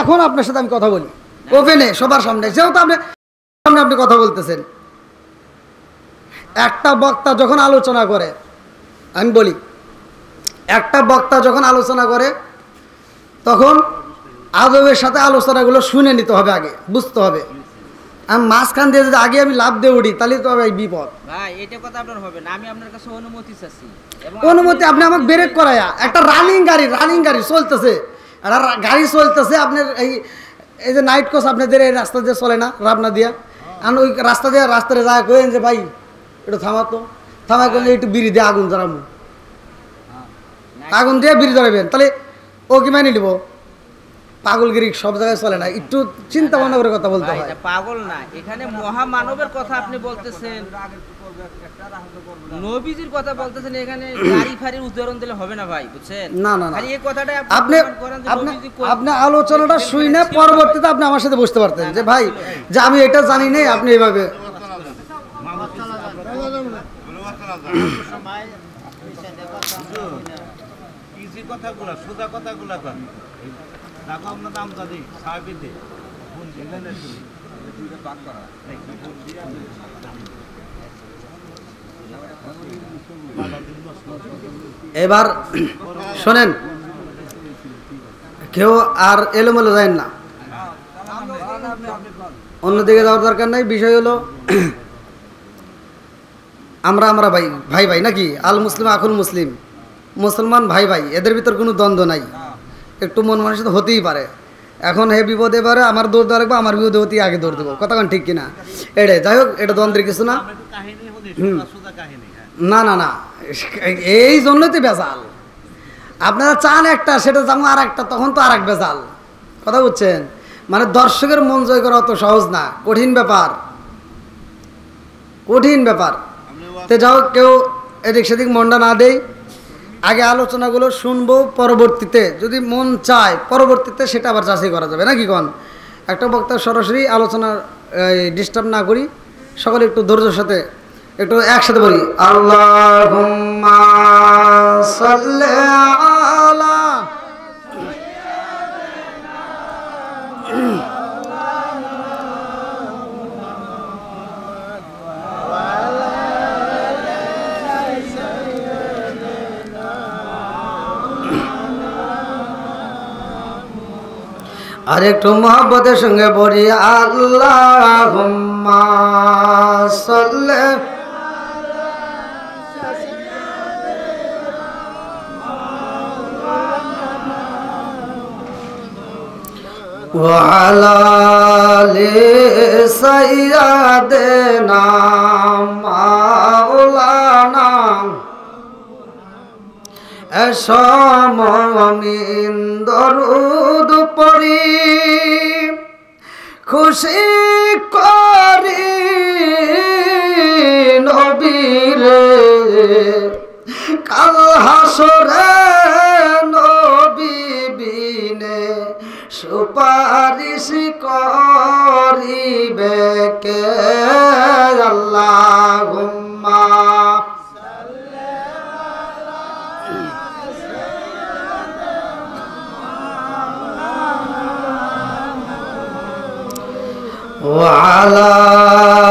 এখন আপনার সাথে আমি কথা বলি ওপেনে, সবার সামনে, যেহেতু আপনি সামনে আপনি কথা বলতেছেন। একটা বক্তা যখন আলোচনা করে, আমি বলি, একটা বক্তা যখন আলোচনা করে তখন আদবের সাথে আলোচনাগুলো শুনে নিতে হবে, আগে বুঝতে হবে। আমি মাঝখান দিয়ে যদি আগে আমি লাভ দিয়ে উঠি তাহলে তো হবে বিপদ। ভাই, এটা কথা আপনার হবে না, আমি আপনার কাছে অনুমতি চাচ্ছি। এবং অনুমতি আপনি আমাকে ব্রেক করায়া, একটা রানিং গাড়ি চলতেছে, একটা গাড়ি চলতেছে আপনার, এই যে নাইট কোচ আপনাদের এই রাস্তা দিয়ে চলে না, রাবনা দিয়া, আর ওই রাস্তাতে যায় কেন যে ভাই একটু থামাতো, থামা করলে একটু বিড়ি দিয়ে আগুন জ্বালাবো, আগুন দিয়ে বিড়ি জ্বালাবেন, তাহলে ও কি মাইনে নিব? পাগলগিরি সব জায়গায় চলে না, একটু চিন্তা ভাবনা করে কথা বলতে ভাই, হয়। এটা পাগল না, এখানে মহামানবের কথা আপনি বলতেছেন, নবীজির কথা বলতেছেন, এখানে গাড়ি ফাড়ির উদাহরণ দিলে হবে না ভাই, বুঝছেন? না না না, খালি এই কথাটাই আপনি প্রমাণ করেন যে নবীজি আপনি আলোচনাটা শুনে পরবর্তীতে আপনি আমার সাথে বুঝতে পারতেন যে ভাই, যে আমি এটা জানি নাই, আপনি এইভাবে ইজি কথাগুলো সোজা কথাগুলো কর দেখো আমরা নাম জানি সাহেবিতে কোন জেলায় শুনি দুইটা ভাগ করা এবার শোনেন, কেউ আর এলোমেলো যায় না, অন্যদিকে যাওয়ার দরকার নাই। বিষয় হলো আমরা ভাই ভাই ভাই নাকি, আল মুসলিম আকুল মুসলিম, মুসলমান ভাই ভাই, এদের ভিতর কোনো দ্বন্দ্ব নাই। একটু মন মানুষের হতেই পারে, এখন হে বিপদে পারে আমার দৌড় দেওয়া লাগবে, আমার বিপদে হতেই আগে দৌড় দেবো, কথা ঠিক কিনা? এটাই, যাই হোক, এটা দ্বন্দ্বের কিছু না। না না না, এই জন্যই তো বেজাল। আপনারা চান একটা, সেটা যেমন আর একটা, তখন তো আর এক বেজাল, কথা বুঝছেন? মানে দর্শকের মন জয় করা অত সহজ না, কঠিন ব্যাপার, কঠিন ব্যাপার। তো যাও, কেউ এদিক সেদিক মনটা না দেই, আগে আলোচনাগুলো শুনবো, পরবর্তীতে যদি মন চায় পরবর্তীতে সেটা আবার যাচাই করা যাবে, নাকি কোন? একটা বক্তা সরাসরি আলোচনা ডিস্টার্ব না করি, সকলে একটু ধৈর্যের সাথে একটু একসাথে বলি, আল্লাহুম্মা সাল্লি আলা। আর একটু মহব্বতের সঙ্গে বলি, আল্লাহুম্মা সাল্লি ওয়া আলা আলি সাইয়্যিদিনা মাওলানা সমমিন দরুদ পড়ি খুশি করি নবীরে, কাল হাসরে নবী বিনে সুপারিশ করিবে কে? আল্লাহুম্মা ওয়া আলা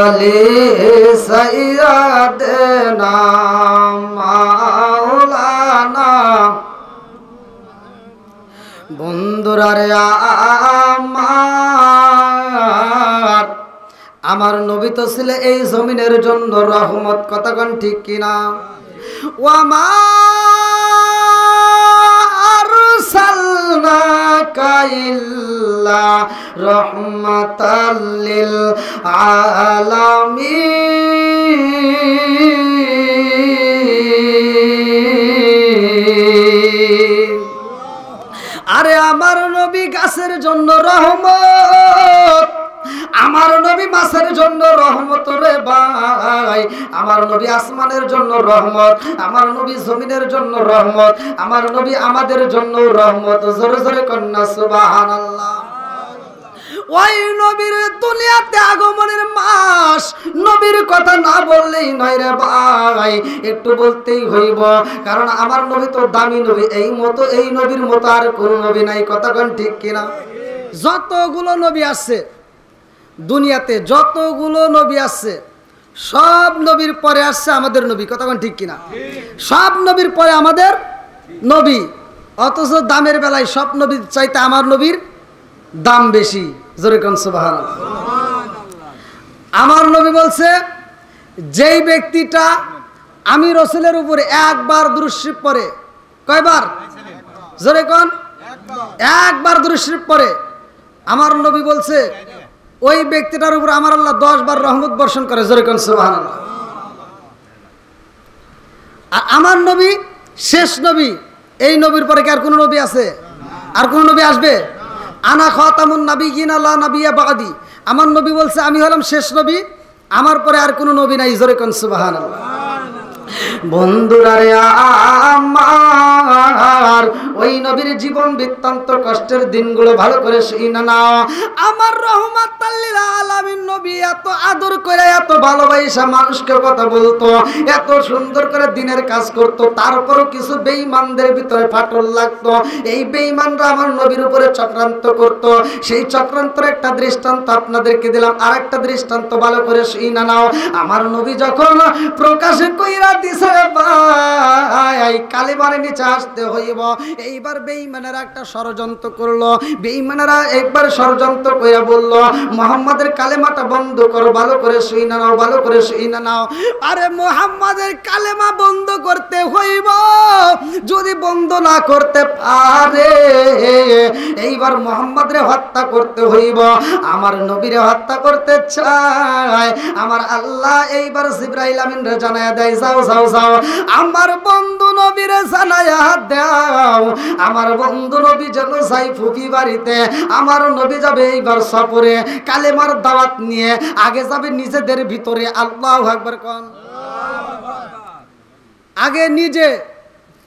আলি সাইয়্যিদিনা মাওলানা। বন্ধুরা রে, আমার নবী তো ছিল এই জমিনের জন্য রহমত, কথা কোন ঠিক কিনা? ওয়া মা আরসালনাকা ইল্লা রাহমাতাল লিল আলামিন। আরে আমার নবী গাছের জন্য রহমত, আমার নবী মাছের জন্য রহমত রে ভাই, আমার নবী আসমানের জন্য রহমত, আমার নবী জমিনের জন্য রহমত, আমার নবী আমাদের জন্য রহমত। জোরে জোরে কন্যা সুবহানাল্লাহ। ওই নবীর দুনিয়াতে আগমনের মাস, নবীর কথা না বললেই নয় রে ভাই, একটু বলতেই হইব, কারণ আমার নবী তো দামি নবী, এই নবীর মতো আর কোন নবী নাই, কথা কোন ঠিক কিনা? যতগুলো নবী আছে দুনিয়াতে, যতগুলো নবী আছে, সব নবীর পরে আসছে আমাদের নবী, কথা কোন ঠিক কিনা? সব নবীর পরে আমাদের নবী, অথচ দামের বেলায় সব নবীর চাইতে আমার নবীর দাম বেশি। জোরে কোন সুবহানাল্লাহ। আমার নবী বলছে, যেই ব্যক্তিটা আমি রাসূলের উপরে একবার দুরূদ শরীফ পড়ে, কয়বার? জোরে কোন? একবার দুরূদ শরীফ পড়ে, আমার নবী বলছে ওই ব্যক্তিটার উপর আমার আল্লাহ 10 বার রহমত বর্ষণ করে। জোরে কোন সুবহানাল্লাহ। আর আমার নবী শেষ নবী, এই নবীর পরে কি আর কোন নবী আছে? আর কোন নবী আসবে? আনা খাতামুন নাবিয়িনা লা নাবিয়্যা বাদি, আমার নবী বলছে আমি হলাম শেষ নবী, আমার পরে আর কোনো নবী নাই। জোরে কোন সুবহানাল্লাহ। বন্ধুরা রে আমার, ওই নবীর জীবন বৃত্তান্ত কষ্টের দিনগুলো ভালো করে শুনে নাও। আমার রহমাতুল লিল আলামিন নবী এত আদর করে এত ভালোবাসা মানুষকে কথা বলতো, এত সুন্দর করে দিনের কাজ করত, তারপরও কিছু বেঈমানদের ভিতরে ফাটল লাগতো। এই বেঈমানরা আমার নবীর উপরে চক্রান্ত করত। সেই চক্রান্তের একটা দৃষ্টান্ত আপনাদেরকে দিলাম, আর একটা দৃষ্টান্ত ভালো করে শুনে নাও। আমার নবী যখন প্রকাশে কইরা দিছে ভাই কালেমার নিচে আসতে হইব, এইবার বেঈমানেরা একটা ষড়যন্ত্র করলো। বেঈমানেরা একবার ষড়যন্ত্র কইরা বলল মুহাম্মাদের কালেমাটা বন্ধ করো। ভালো করে শুনে নাও, ভালো করে শুনে নাও। আরে মুহাম্মাদের কালেমা বন্ধ করতে হইব, যদি বন্ধ না করতে পারে এইবার মুহাম্মাদরে হত্যা করতে হইব। আমার নবীরে হত্যা করতে চায়, আমার আল্লাহ এইবার জিবরাইল আমিনরে জানায়া দেয়, যাও যাও যাও আমার বন্ধু নবীরে জানায়া দাও। আমার বন্ধু নবী যেন যাই ফুফি বাড়িতে, আমার নবী যাবে এইবার সফরে কালেমার দাওয়াত নিয়ে, আগে যাবে নিজেদের ভিতরে। আল্লাহু আকবার কোন। আগে নিজে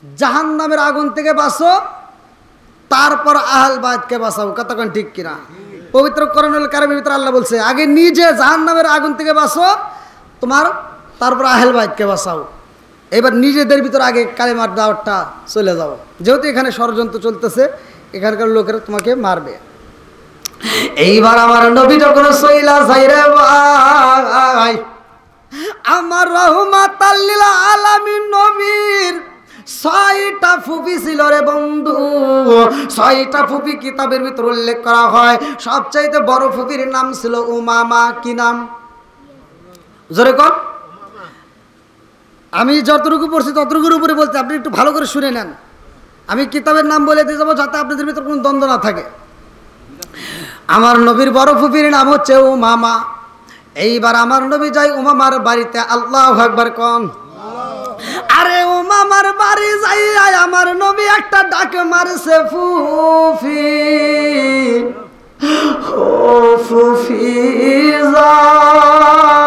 জাহান্নামের আগুন থেকে বাঁচো, তারপর আহল বাইতকে বাঁচাও। কতক্ষণ ঠিক কিনা? পবিত্র কোরআনুল কারীমের ভিতরে আল্লাহ বলছে আগে নিজে জাহান্নামের আগুন থেকে বাঁচো তোমার, তারপর আহল বাইতকে বাঁচাও। এবার নিজেদের ভিতরে আগে কালেমার দাওয়াতটা চলে যাও, যেহেতু এখানে ষড়যন্ত্র চলতেছে, এখানকার লোকেরা তোমাকে মারবে। এইবার আমার নবী যখন সইলা যাই রে ভাই, আমার রহমাতুল লিল আলামিন নবীর 6টা ফুফি ছিল রে বন্ধু। 6টা ফুফি কিতাবের ভিতর উল্লেখ করা হয়। সবচাইতে বড় ফুফির নাম ছিল উমামা। কি নাম? জোরে কর। আমি যতটুকু পড়ছি ততটুকুর উপরে বলছি, আপনি একটু ভালো করে শুনে নেন। আমি কিতাবের নাম বলে দিয়ে যাবো যাতে আপনাদের ভিতর কোনো দ্বন্দ্ব না থাকে। আমার নবীর বড় ফুফির নাম হচ্ছে উমামা। এইবার আমার নবী যাই উমামার বাড়িতে। আল্লাহু আকবার কোন। আরে উমামার বাড়ি যাই আমার নবী একটা ডাক মারছে, ফুফি ও ফুফি জান।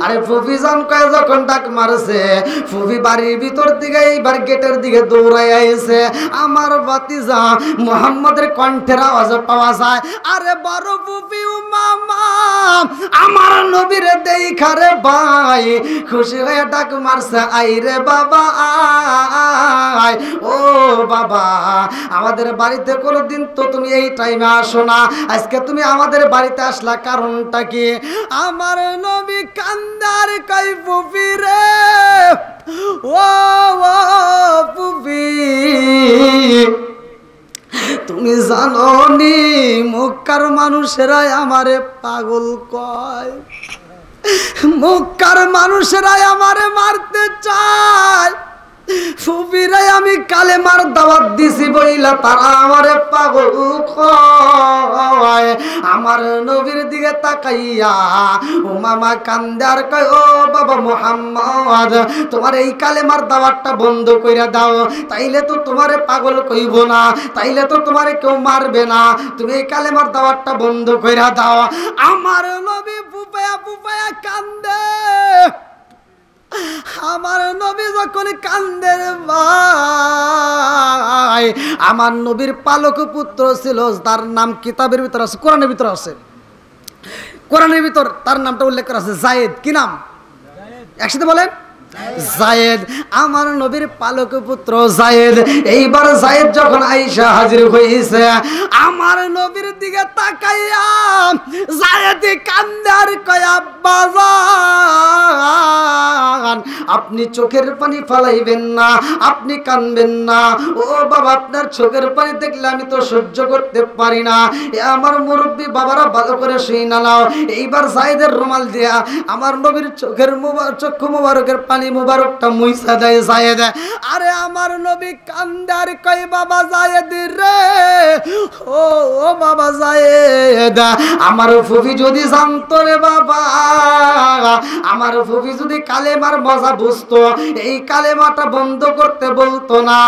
আরে ফুফি জান কয়ে যখন ডাক মারছে, ফুফি বাড়ির ভিতর দিকে এইবার গেটের দিকে দৌড়াই আইছে। আমার ভাতিজা মুহাম্মাদের কণ্ঠের আওয়াজ পাওয়া যায়। আরে বড় ফুফি উমামা আমার নবীরে দেখা রে ভাই খুশি হয়ে ডাক মারছে, আই রে বাবা আয়। ও বাবা, আমাদের বাড়িতে কোনোদিন তো তুমি এই টাইমে আসো না, আজকে তুমি আমাদের বাড়িতে আসলা, কারণটা কি? আমার নবী কান্দার কই ফুফি রে, ও ফুফি তুমি জানো নি মক্কার মানুষেরাই আমারে পাগল কয়, মক্কার মানুষেরাই আমারে মারতে চায়। ফুফিরাই আমি কালেমার দাওয়াত দিছি বইলা তারা আমারে পাগল কয়। আমার নবীর দিকে তাকাইয়া উমামা কান্দে আর কয়, ও বাবা মুহাম্মদ তোমার এই কালেমার দাওয়াতটা বন্ধ কইরা দাও, তাইলে তো তোমারে পাগল কইব না, তাইলে তো তোমারে কেউ মারবে না, তুমি এই কালেমার দাওয়াতটা বন্ধ কইরা দাও। আমার নবী ফুপায়া ফুপায়া কান্দে। আমার নবী যখন কান্দে ভাই, আমার নবীর পালক পুত্র ছিল, তার নাম কিতাবের ভিতর আছে, কোরআনের ভিতর আছে, কোরআনের ভিতর তার নামটা উল্লেখ করা আছে, জায়েদ। কি নাম? একসাথে বলেন, জায়েদ। আমার নবীর পালক পুত্র জায়েদ। এইবার জায়েদ যখন আয়েশা হাজির হইছে, আমার নবীর দিকে তাকাইয়া জায়েদ কান্দে আর কয়, আব্বা জান আপনি চোখের পানি ফালাইবেন না, আপনি কানবেন না। ও বাবা, আপনার চোখের পানি দেখলে আমি তো সহ্য করতে পারি না। এ আমার মুরব্বী বাবারা ভালো করে শুইনা নাও। এইবার জায়েদের রুমাল দিয়া আমার নবীর চোখের চক্ষু মুবারকের পানি মুবারকটা মুইসা দেয় জায়েদ। আরে আমার নবী কান্দে আর কই, বাবা জায়েদ রে, ও বাবা জায়েদ, আমার ফুফি যদি জানতো রে বাবা, আমার ফুফি যদি কালেমার মজা বুঝতো, এই কালেমাটা বন্ধ করতে বলতো না।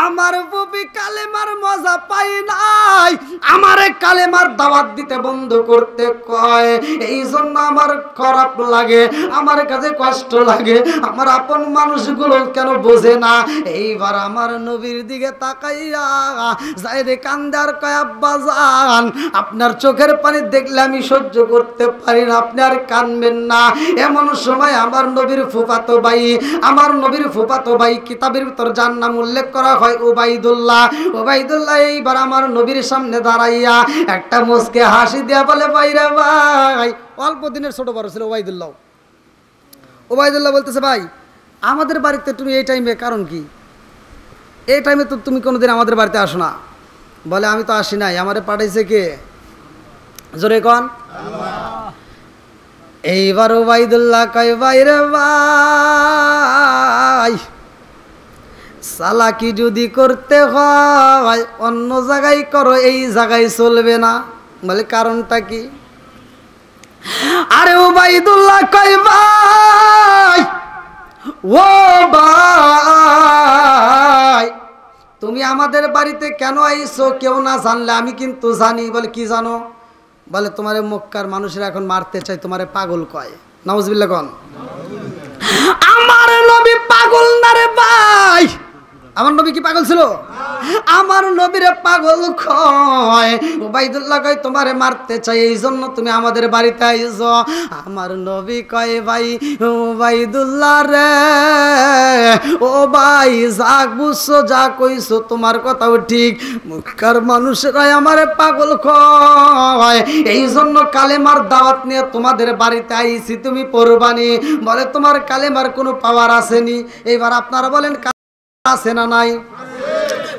আমার ফুফি কালেমার মজা পাই নাই, আমারে কালেমার দাওয়াত দিতে বন্ধ করতে কয়। এই জন্য আমার খারাপ লাগে, আমার কাছে কষ্ট লাগে। আমার আমার আপন মানুষগুলো কেন বোঝে না? এইবার আমার নবীর দিকে তাকাইয়া যায়েদে কান্দে আর কয়, আব্বা জান, আপনার চোখের পানি দেখলে আমি সহ্য করতে পারি না, আপনি আর কাঁদবেন না। এমন সময় আমার নবীর ফুফাতো ভাই কিতাবের ভিতর যার নাম উল্লেখ করা হয় উবাইদুল্লাহ এইবার আমার নবীর সামনে দাঁড়াইয়া একটা মুচকে হাসি দিয়া বলে, ভাইরা ভাই, অল্প দিনের ছোট বড় ছিল ওবাইদুল্লাহ বলতেছে, ভাই আমাদের বাড়িতে তুমি এই টাইমে কারণ কি? এই টাইমে তো তুমি কোনোদিন আমাদের বাড়িতে আসো না। বলে, আমি তো আসি নাই, আমারে পাঠাইছে কে? জোরে কন। এইবার ওবাইদুল্লাহ কয়, ভাইরে ভাই, চালাকি যদি করতে হয় অন্য জায়গায় করো, এই জায়গায় চলবে না। বলে, কারণটা কি? আরে ওবাইদুল্লাহ কয়, ভাই, ও ভাই, তুমি আমাদের বাড়িতে কেন আইছো কেউ না জানলে আমি কিন্তু জানি। বলে, কি জানো? বলে, তোমারে মক্কার মানুষেরা এখন মারতে চায়, তোমারে পাগল কয়। নাউজুবিল্লাহ কন। আমার নবী পাগল না রে ভাই। আমার নবী কি পাগল ছিল? আমার নবীরে পাগল কয়। ওবাইদুল্লাহ কয়, তোমারে মারতে চাই, এই জন্য তুমি আমাদের বাড়িতে আইছো। আমার নবী কয়, ভাই ওবাইদুল্লাহ রে, ও ভাই, যা বুঝছো যা কইছো তোমার কথাও ঠিক, মক্কার মানুষরাই আমারে পাগল কয়, এই জন্য কালেমার দাওয়াত নিয়ে তোমাদের বাড়িতে আইছি, তুমি পড়বানি। বলে, তোমার কালেমার কোনো পাওয়ার আসেনি? এইবার আপনারা বলেন, আছে না নাই?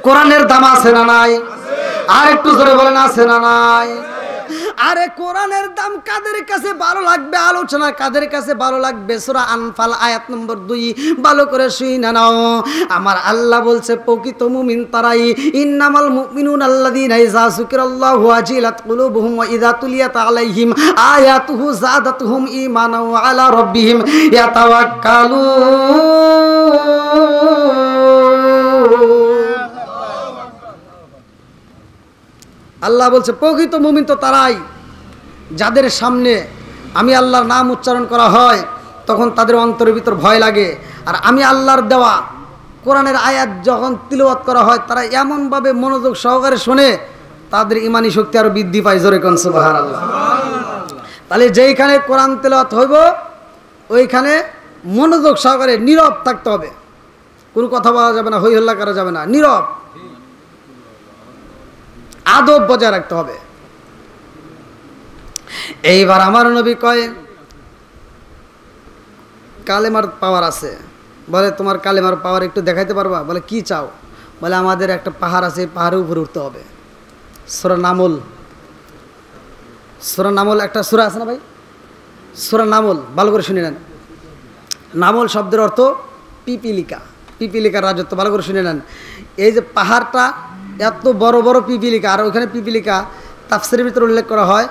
কোরআনের দাম আছে না নাই? আর একটু জোরে বলেন, আছে না নাই? আরে কোরআনের দাম কাদের কাছে ভালো লাগবে? আলোচনা কাদের কাছে ভালো লাগবে? সূরা আনফাল আয়াত নম্বর 2 ভালো করে শুনে নাও। আমার আল্লাহ বলছে, প্রকৃত মুমিন তারাই, ইন্নামাল মুমিনুনা আল্লাযীনা ইযা যুকিরাল্লাহু ওয়াজিলাত কুলুবুহুম ওয়া ইযা তুলিয়াত আলাইহিম আয়াতুহু যাদাতুহুম ঈমানান ওয়া আলা রাব্বিহিম ইয়াতাওয়াক্কালুন। আল্লাহ বলছে, প্রকৃত মুমিন তো তারাই যাদের সামনে আমি আল্লাহর নাম উচ্চারণ করা হয় তখন তাদের অন্তরের ভিতর ভয় লাগে। আর আমি আল্লাহর দেওয়া কোরআনের আয়াত যখন তিলাওয়াত করা হয় তারা এমনভাবে মনোযোগ সহকারে শোনে, তাদের ইমানি শক্তি আরো বৃদ্ধি পায়। জোরে কোন সুবহানাল্লাহ। তাহলে যেইখানে কোরআন তিলাওয়াত হইব ওইখানে মনোযোগ সহকারে নীরব থাকতে হবে, কোনো কথা বলা যাবে না, হই হল্লা করা যাবে না, নীরব, আদব বজায় রাখতে হবে। এইবার আমার নবী কয়, কালেমার পাওয়ার আছে। বলে, তোমার কালেমার পাওয়ার একটু দেখাইতে পারবা? বলে, কি চাও? বলে, আমাদের একটা পাহাড় আছে, পাহাড়ের উপরে উঠতে হবে। সূরা নামল একটা সূরা আছে না ভাই? সূরা নামল ভালো করে শুনে নেন। নামল শব্দের অর্থ পিপিলিকার রাজত্ব। ভালো করে শুনে নেন। এই যে পাহাড়টা এত বড় বড় পিপিলিকা, আর ওইখানে পিপিলিকা তাফসীরের ভিতরে উল্লেখ করা হয়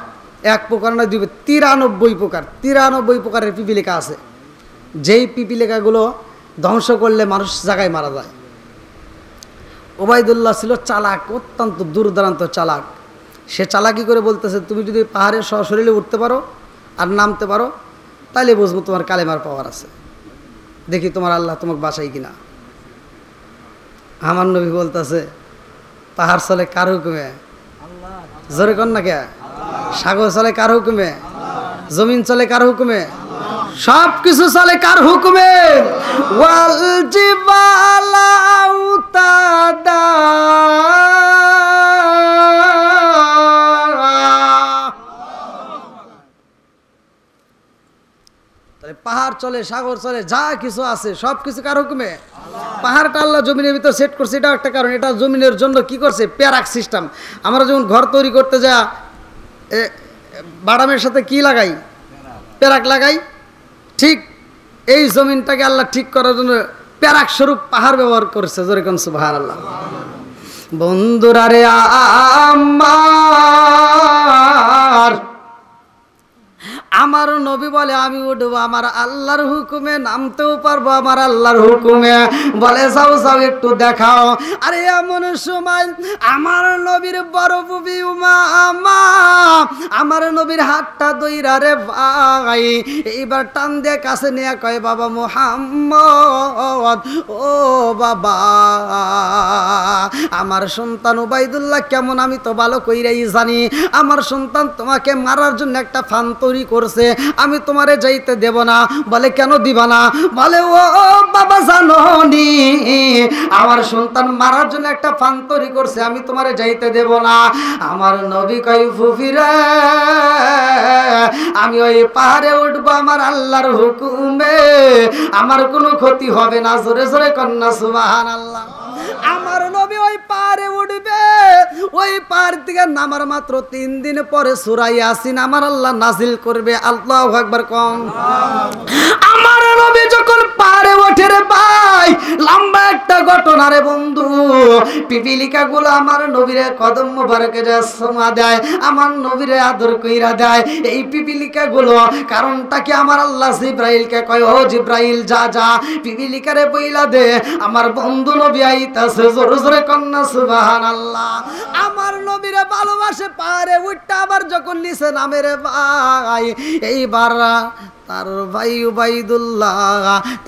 1 প্রকার নয় 2, 93 প্রকারের পিপিলিকা আছে। যেই পিপিলিকাগুলো ধ্বংস করলে মানুষ জায়গায় মারা যায়। ওবাইদুল্লাহ ছিল চালাক, অত্যন্ত দূরদূরান্ত চালাক। সে চালাকি করে বলতেছে, তুমি যদি পাহাড়ে সশরীরে উঠতে পারো আর নামতে পারো তাহলে বুঝবো তোমার কালেমার পাওয়ার আছে, দেখি তোমার আল্লাহ তোমাকে বাঁচাই কিনা। আমার নবী বলতেছে, পাহাড় চলে কার হুকুমে? জোরে কন না কে? সাগর চলে কার হুকুমে? জমিন চলে কার হুকুমে? সব কিছু চলে কার হুকুমে? ওয়াল জিবালা আউতাদা, তাহলে পাহাড় চলে, সাগর চলে, যা কিছু আছে সব কিছু কার হুকুমে? পাহাড়টা আল্লাহ জমিনের ভিতর সেট করছে, এটাও একটা কারণ। এটা জমিনের জন্য কি করছে? প্যারাক সিস্টেম। আমরা যখন ঘর তৈরি করতে যা বাড়ামের সাথে কি লাগাই? প্যারাক লাগাই। ঠিক এই জমিনটাকে আল্লাহ ঠিক করার জন্য প্যারাক স্বরূপ পাহাড় ব্যবহার করেছে। জোরে কোন সুবহানাল্লাহ। বন্ধুরা রে আমার নবী বলে আমি উঠবো আমার আল্লাহর হুকুমে, নামতেও পারবো আমার আল্লাহর হুকুমে। বলে যাও যাও একটু দেখাও। আরে এমন সময় আমার নবীর বড় বুবি উমামা আমার নবীর হাতটা দইরা রে ভাই, এইবার টান দিয়ে কাছে নিয়ে কয় বাবা মুহাম্মদ, ও বাবা আমার সন্তান উবাইদুল্লাহ কেমন আমি তো ভালো কইরাই জানি। আমার সন্তান তোমাকে মারার জন্য একটা ফান তৈরি করছে, আমি তোমারে যাইতে দেব না। বলে কেন দিবা না? বলে ও বাবা জানো নি আমার সন্তান মারার জন্য একটা ফান তৈরি করছে, আমি তোমারে যাইতে দেব না। আমার নবী কই ফুফিরা আমি ওই পাহাড়ে উঠবো আমার আল্লাহর হুকুমে, আমার কোনো ক্ষতি হবে না। জোরে জোরে কন্যা সুবহানাল্লাহ। আমার নবী ওই পাহাড়ে উঠবে, ওই পাহাড় থেকে নামার মাত্র 3 দিন পরে সূরা ইয়াসিন আমার আল্লাহ নাজিল করবে। আল্লাহু আকবার কম। আমার নবী যখন পাহাড়ে ওঠে রে ভাই, লম্বা একটা ঘটনা রে বন্ধু। পিপিলিকা গুলো আমার নবীরে কদম মোবারকে যায় সমা দেয়, আমার নবীরে আদর কইরা দেয়। এই পিপিলিকা গুলো কারণটা কি? আমার আল্লাহ জিব্রাইলকে কয় ও জিব্রাইল যা যা পিপিলিকারে বইলা দে আমার বন্ধু নবী আইতাছে। জোরে জোরে কন্যা সুবহানাল্লাহ। আমার নবীরে ভালোবাসে পাহাড়ে উঠতে আবার যখন নিচে নামে রে ভাই, এইবার তার ভাই উবাইদুল্লাহ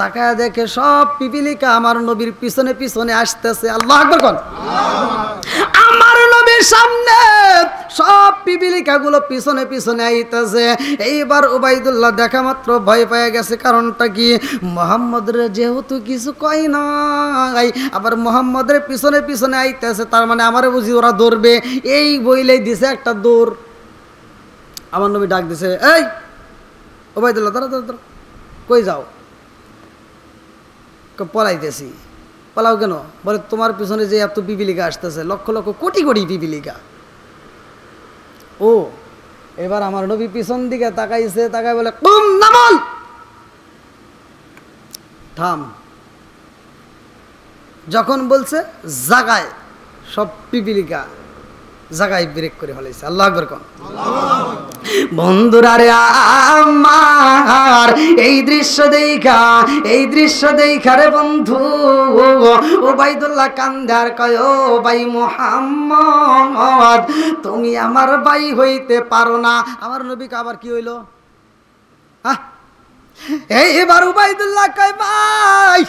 তাকায় দেখে সব পিপিলিকা আমার নবীর পিছনে পিছনে আসতেছে। আল্লাহু আকবার কোন। আমার নবীর সামনে সব পিপিলিকা গুলো পিছনে পিছনে আইতেছে। এইবার উবাইদুল্লাহ দেখা মাত্র ভয় পেয়ে গেছে। কারণটা কি? মুহাম্মদের যেহেতু কিছু কয় নাই, আবার মুহাম্মদের পিছনে পিছনে আইতেছে, তার মানে আমারে বুঝি ওরা ধরবে। এই বইলেই দিছে একটা দৌড়। আমার নবী ডাক দিছে, এই উবাইদুল্লাহ দাঁড়া দাঁড়া দাঁড়া, কই যাও? পলাইতেছি। পালাও কেন? বলে তোমার পিছনে যে এত পিপিলিকা আসতেছে, লক্ষ লক্ষ কোটি কোটি পিপিলিকা। ও এবার আমার নবী পিছন দিকে তাকাইছে, তাকাই বলে কুম নামল, থাম। যখন বলছে জাগায়, সব পিপিলিকা জাগায় ব্রেক করে ফেলাইছে। আল্লাহু আকবার কোন। বন্ধুরা রে আমার এই দৃশ্য দেখা রে বন্ধু উবাইদুল্লাহ কান্দার কয় ও ভাই মুহাম্মদ তুমি আমার ভাই হইতে পারো না। আমার নবীকে আবার কি হইল? এইবার উবাইদুল্লাহ কয় ভাই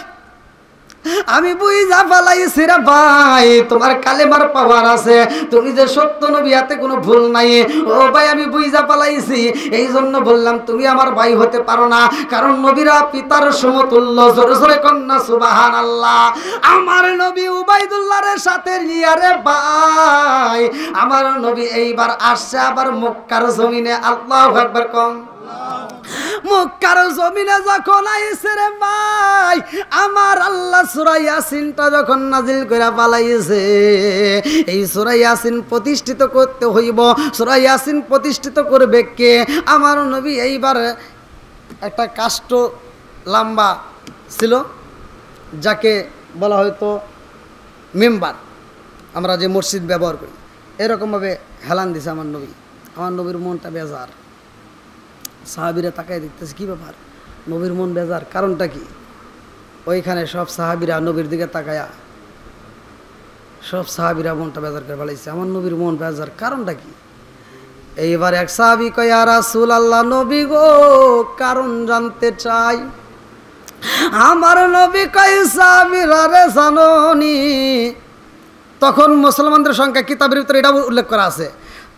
আমি বুঝা ফেলাইছি রে ভাই, তোমার কালেমার পাওয়ার আছে, তুমি যে সত্য নবী হাতে কোনো ভুল নাই। ও ভাই আমি বুঝা ফেলাইছি, এই জন্য বললাম তুমি আমার ভাই হতে পারো না, কারণ নবীরা পিতার সমতুল্য। জোরে জোরে কন্যা সুবহানাল্লাহ। আমার নবী উবাইদুল্লাহর সাথে নিয়া রে ভাই আমার নবী এইবার আসছে আবার মক্কার জমিনে। আল্লাহু আকবার কম। মক্কার জমিনে যখন আইছে রে ভাই আমার আল্লাহ সূরা ইয়াসিনটা যখন নাজিল করে পালাইছে। এই সূরা ইয়াসিন প্রতিষ্ঠিত করতে হইব। সূরা ইয়াসিন প্রতিষ্ঠিত করবে কে? আমার নবী এইবার একটা কাষ্ঠ লম্বা ছিল, যাকে বলা হয়তো মেম্বার, আমরা যে মসজিদ ব্যবহার করি, এরকমভাবে হেলান দিছে আমার নবী। আমার নবীর মনটা বেজার। সাহাবীরা তাকায় দেখতেছে কি ব্যাপার, নবীর মন বেজার। কারণটা কি? ওইখানে সব সাহাবীরা নবীর দিকে তাকায়া সব সাহাবীরা মনটা বেজার করে ফেলাইছে। আমার নবীর মন বেজার, কারণটা কি? এইবার এক সাহাবী কয় ইয়া রাসূলুল্লাহ নবী গো কারণ জানতে চাই। আমার নবী কয় সাহাবীরা রে জানোনি, তখন মুসলমানদের সংখ্যা কিতাবের ভিতরে এটা উল্লেখ করা আছে,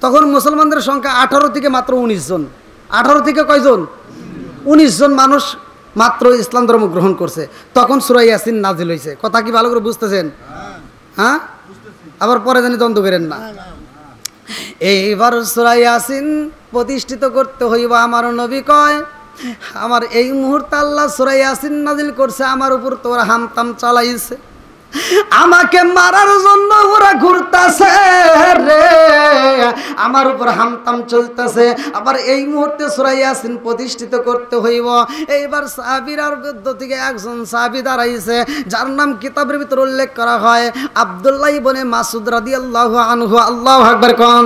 তখন মুসলমানদের সংখ্যা 18 থেকে মাত্র 19 জন। 18 থেকে কয়জন? 19 জন মানুষ মাত্র ইসলাম ধর্ম গ্রহণ করছে। তখন সূরা ইয়াসিন নাজিল হয়েছে। কথা কি ভালো করে বুঝতেছেন? হ্যাঁ, আবার পরে জানি দ্বন্দ্ব করেন না। এইবার সূরা ইয়াসিন প্রতিষ্ঠিত করতে হইব। আমার নবী কয় আমার এই মুহূর্তে আল্লাহ সূরা ইয়াসিন নাজিল করছে, আমার উপর তো ওরা হামতাম চালাইছে, আমাকে মারার জন্য ওরা ঘুরতেছে রে, আমার উপর হামতাম চলতেছে। আবার এই মুহূর্তে সূরা ইয়াসিন প্রতিষ্ঠিত করতে হইব। এইবার সাহাবীরার মধ্য থেকে একজন সাহাবী দাঁড়াইছে, যার নাম কিতাবের ভিতর উল্লেখ করা হয় আব্দুল্লাহ ইবনে মাসউদ রাদিয়াল্লাহু আনহু। আল্লাহু আকবার কোন।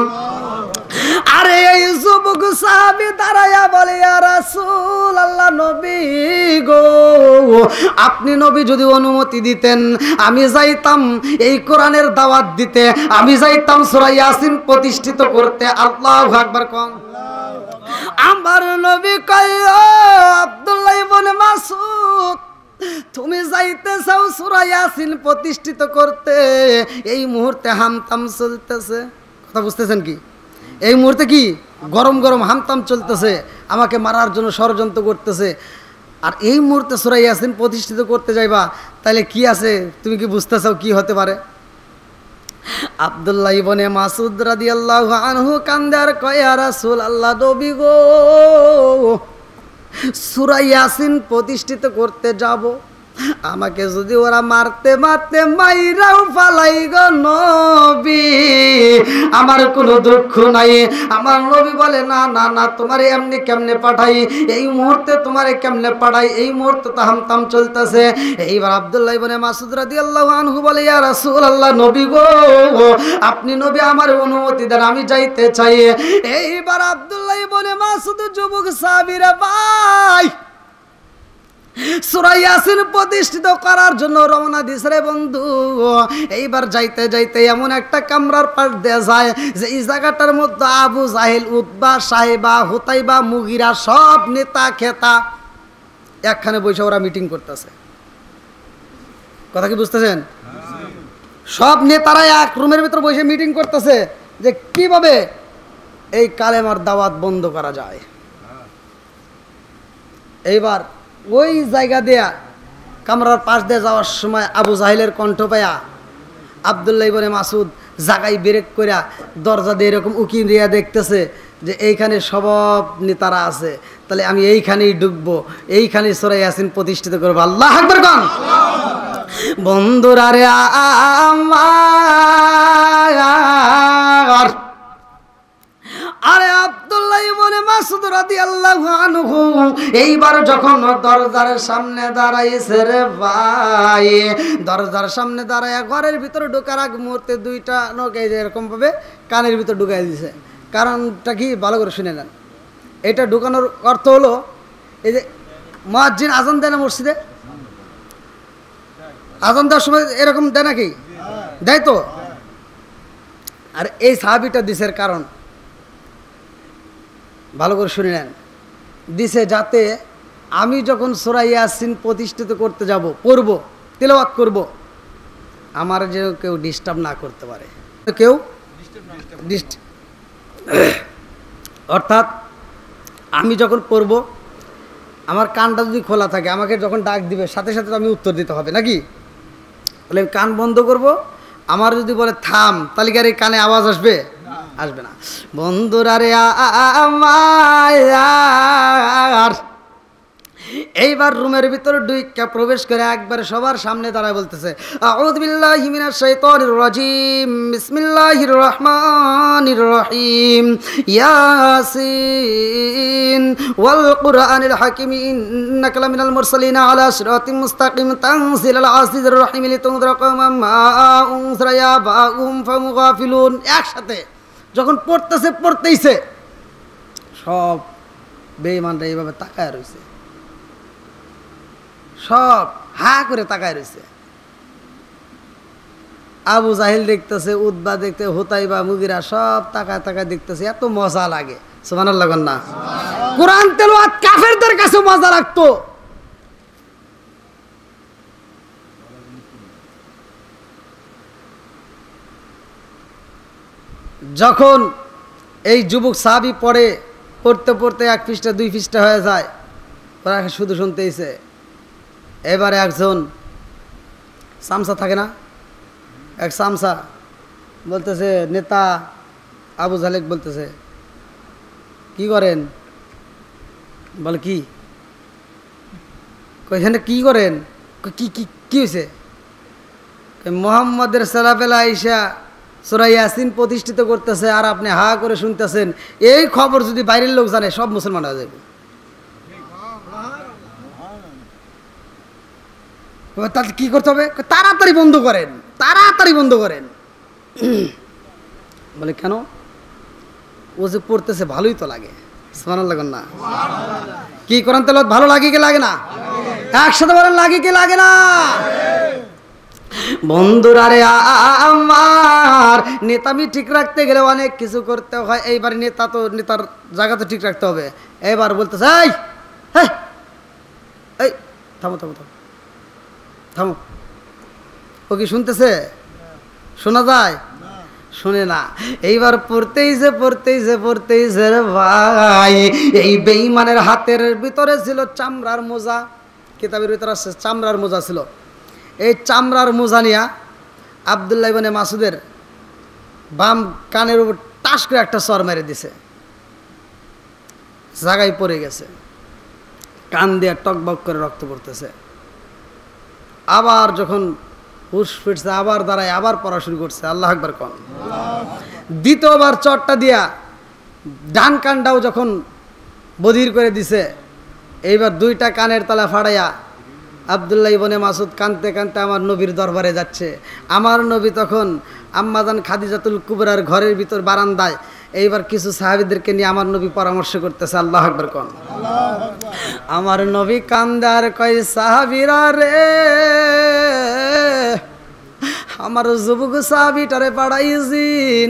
আরে এই যুবক যুবক সাহাবী দাঁড়ায়া বলে, ইয়া রাসূলুল্লাহ, নবী গো, আপনি নবী যদি অনুমতি দিতেন আমি যাইতাম এই কোরআনের দাওয়াত দিতে, আমি যাইতাম সূরা ইয়াসিন প্রতিষ্ঠিত করতে। আল্লাহু আকবার কোন। আমার নবী কয়, আব্দুল্লাহ ইবনে মাসউদ, তুমি যাইতে চাও সূরা ইয়াসিন প্রতিষ্ঠিত করতে, এই মুহূর্তে হামতাম চলতেছে। কথা বুঝতেছেন কি? এই মুহূর্তে কি গরম গরম হামতাম চলতেছে, আমাকে মারার জন্য ষড়যন্ত্র করতেছে। আর এই মুহূর্তে সূরা ইয়াসিন প্রতিষ্ঠিত করতে যাইবা, তাহলে কি আছে? তুমি কি বুঝতে চাও কি হতে পারে? আব্দুল্লাহ ইবনে মাসউদ রাদিয়াল্লাহু আনহু কান্দে আর কয়, ইয়া রাসূলুল্লাহ, নবী গো, সূরা ইয়াসিন প্রতিষ্ঠিত করতে যাব, আমাকে যদি ওরা মারতে মারতে মাইরাও ফালাই গো নবী, আমার কোনো দুঃখ নাই। আমার নবী বলে, না না না, তোমারে এমনি কেমনে পাঠাই, এই মুহূর্তে তোমারে কেমনে পাঠাই, এই মুহূর্তে তো হামতাম চলতেছে। এইবার আব্দুল্লাহ ইবনে মাসউদ রাদিয়াল্লাহু আনহু বলে, ইয়া রাসূলুল্লাহ, নবী গো, আপনি নবী আমার অনুমতি দেন, আমি যাইতে চাই। এইবার আব্দুল্লাহ ইবনে মাসউদ যুবক সাহাবীরা ভাই সূরা ইয়াসিন প্রতিষ্ঠিত করার জন্য রওনা দিছে রে বন্ধু। এইবার যাইতে যাইতে এমন একটা কামরার পাশ দিয়ে যায় যে এই জায়গাটার মধ্যে আবু জাহেল, উতবা, সাহেবা, হুতাইবা, মুগিরা সব নেতা খেতা একখানে বসে ওরা মিটিং করতেছে। কথা কি বুঝতেছেন? সব নেতারা এক রুমের ভিতর বসে মিটিং করতেছে যে কিভাবে এই কালেমার দাওয়াত বন্ধ করা যায়। এইবার ওই জায়গা দেয়া কামরার পাশ দিয়ে যাওয়ার সময় আবু জাহেলের কণ্ঠ পায়া আব্দুল্লাহ ইবনে মাসউদ জাগায় ব্রেক কইরা দরজা দিয়ে এরকম উকি দিয়া দেখতেছে যে এইখানে সব নেতারা আছে, তাহলে আমি এইখানেই ঢুকবো, এইখানেই সূরা ইয়াসিন প্রতিষ্ঠিত করবো। আল্লাহু আকবার কোন। বন্ধুরা রে আমার, আরে আব্দুল্লাহ ইবনে মাসউদ রাদিয়াল্লাহু আনহু এইবার যখন দরজার সামনে দাঁড়াইছে রে ভাই, দরজার সামনে দাঁড়ায় ঘরের ভিতরে ঢোকার আগ মুহূর্তে দুইটা নখ এই যে এরকম ভাবে কানের ভিতর ঢুকাই দিছে। কারণটা কি ভালো করে শুনে নেন। এটা ঢুকানোর অর্থ হলো, এই যে মুয়াজ্জিন আজান দেয় না মসজিদে, আজান দেওয়ার সময় এরকম দেয় নাকি? দেয় তো। আর এই সাহাবীটা দিছের কারণ ভালো করে শুনে নেন, দিছে যাতে আমি যখন সূরা ইয়াসিন প্রতিষ্ঠিত করতে যাব, পড়ব, তেলাওয়াত করব, আমার যে কেউ ডিস্টার্ব না করতে পারে, কেউ অর্থাৎ আমি যখন পড়ব আমার কানটা যদি খোলা থাকে, আমাকে যখন ডাক দিবে সাথে সাথে আমি উত্তর দিতে হবে নাকি? তাহলে আমি কান বন্ধ করব, আমার যদি বলে থাম, তাহলে কি আর এই কানে আওয়াজ আসবে? আসবে না। বন্ধুরা রে আমার, এইবার রুমের ভিতর ঢুইকা প্রবেশ করে একবারে সবার সামনে দাঁড়ায় বলতেছে, আউযু বিল্লাহি মিনাশ শাইতানির রাজিম, বিসমিল্লাহির রহমানির রহিম, ইয়াসিন ওয়াল কুরআনিল হাকিম, ইন্নাকা লামিনাল মুরসালিন আলা সিরাতিম মুস্তাকিম, তানজিলুল আজিজির রহিম, লিতুনযিরা কওমান মা উনজিরা আবাউহুম ফাহুম গাফিলুন। একসাথে যখন পড়তেইছে সব বেঈমানরা এইভাবে তাকায় রয়েছে, সব হা করে তাকায় রয়েছে। আবু জাহেল দেখতেছে, উতবা দেখতে, হুতাইবা, মুগিরা সব তাকায় তাকায় দেখতেছে। এত মজা লাগে, সুবহানাল্লাহ না? কোরআন তেলাওয়াত কাফেরদের কাছে মজা লাগতো। যখন এই যুবক সাহাবী পড়তে পড়তে 1 পৃষ্ঠা 2 পৃষ্ঠা হয়ে যায়, ওরা শুধু শুনতেইছে। এবারে একজন সামসা থাকে না, এক সামসা বলতেছে, নেতা আবু জাহেল বলতেছে, কি করেন? বলে কি এখানে কি করেন? কি কি কি হয়েছে? মুহাম্মাদের সালাফেলা আইসা সূরা ইয়াসিন প্রতিষ্ঠিত করতেছে আর আপনি হা করে শুনতেছেন। এই খবর যদি বাইরের লোক জানে সব মুসলমান হয়ে যাবে। তাহলে কি করতে হবে? তাড়াতাড়ি বন্ধ করেন, তাড়াতাড়ি বন্ধ করেন। বলে কেন? ও যে পড়তেছে ভালোই তো লাগে। সুবহানাল্লাহ বলেন না? কি কোরআন তেলাওয়াত ভালো লাগে কি লাগে না? একসাথে বলেন লাগে কি লাগে না? বন্ধুরা রে আমার, নেতামি ঠিক রাখতে গেলে অনেক কিছু করতে হয়। এইবার নেতা তো নেতার জায়গা তো ঠিক রাখতে হবে। এবার বলতেছে এই হেই, এই থামো থামো থামো থামো। ও কি শুনতেছে? শোনা যায়? শুনে না। এইবার পড়তেইছে রে ভাই, এই বেঈমানের হাতের ভিতরে ছিল চামড়ার মোজা। কিতাবের ভিতরে আছে চামড়ার মোজা ছিল। এই চামড়ার মোজা নিয়া আব্দুল্লাহ ইবনে মাসুদের বাম কানের উপর টাস করে একটা সর মেরে দিছে, জায়গায় পড়ে গেছে, কান দিয়ে টকবক করে রক্ত পড়তেছে। আবার যখন হুশ ফিরছে, আবার দাঁড়ায়, আবার পড়া শুরু করছে। আল্লাহ আকবার কোন। দ্বিতীয়বার চটটা দিয়া ডান কানটাও যখন বধির করে দিছে, এইবার দুইটা কানের তলা ফাড়াইয়া আব্দুল্লাহ ইবনে মাসুদ কানতে কানতে আমার নবীর দরবারে যাচ্ছে। আমার নবী তখন আম্মাজান খাদিজাতুল কুবরার ঘরের ভিতর বারান্দায়, এইবার কিছু সাহাবীদেরকে নিয়ে আমার নবী পরামর্শ করতেছে। আল্লাহ আকবার কোন। আমার নবী কান্দে আর কয়, সাহাবীরা রে, আমার যুবক সাহাবীটারে পাঠাইছি,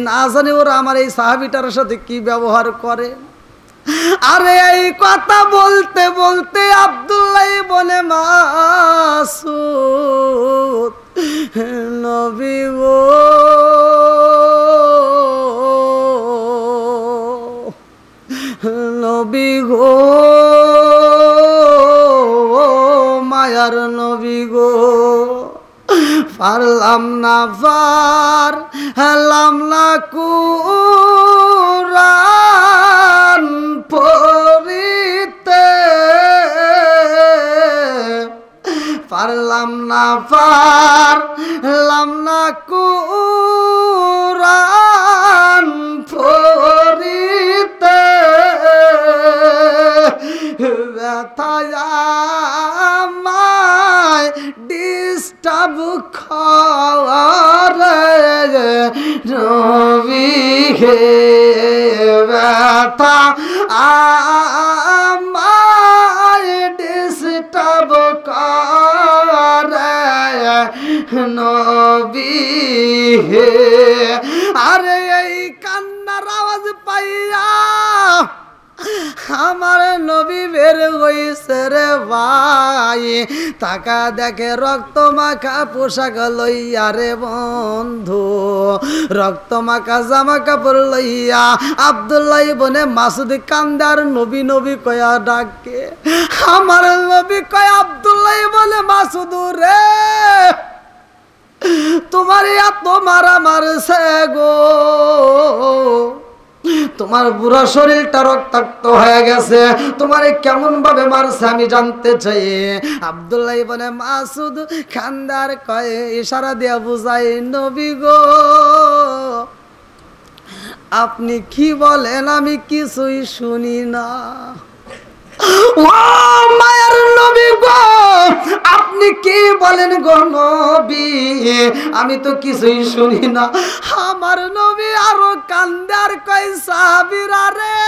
না জানি ওরা আমার এই সাহাবীটার সাথে কি ব্যবহার করে। আরে এই কথা বলতে বলতে আব্দুল্লাহ ইবনে মাসুদ, নবী গো, নবী গো, মায়ার নবী গো, পারলাম না পারলাম না কুরআন পড়িতে, পারলাম না কুরআন পড়িতে, ব্যথায় আমায় ডিস্টার্ব করে নবী হে, ব্যথা আমায় ডিস্টার্ব করে নবী হে। আরে এই কান্নার আওয়াজ পাইয়া আমার নবী বের হইছে রে ভাই। তাকা দেখে রক্ত মাখা পোশাক লইয়া রে বন্ধু, রক্ত মাখা জামা কাপড় লইয়া আব্দুল্লাহ ইবনে মাসুদ কান্দার নবী নবী কয়া ডাকে। আমার নবী কয়, আব্দুল্লাহ ইবনে মাসুদ রে, তোমার এত মারা মারছে গো, তোমার পুরো শরীরটা রক্তাক্ত হয়ে গেছে, তোমারে কেমন ভাবে মারছে আমি জানতে চাই। আব্দুল্লাহ ইবনে মাসুদ খান্দার কয়ে ইশারা দিয়া বুঝাই, নবী গো, আপনি কি বলেন আমি কিছুই শুনি না। ও মায়ের নবী গো, আপনি কি বলেন গো নবী, আমি তো কিছুই শুনি না। আমার নবী আরো কান্দার কয়, সাহাবীরা রে,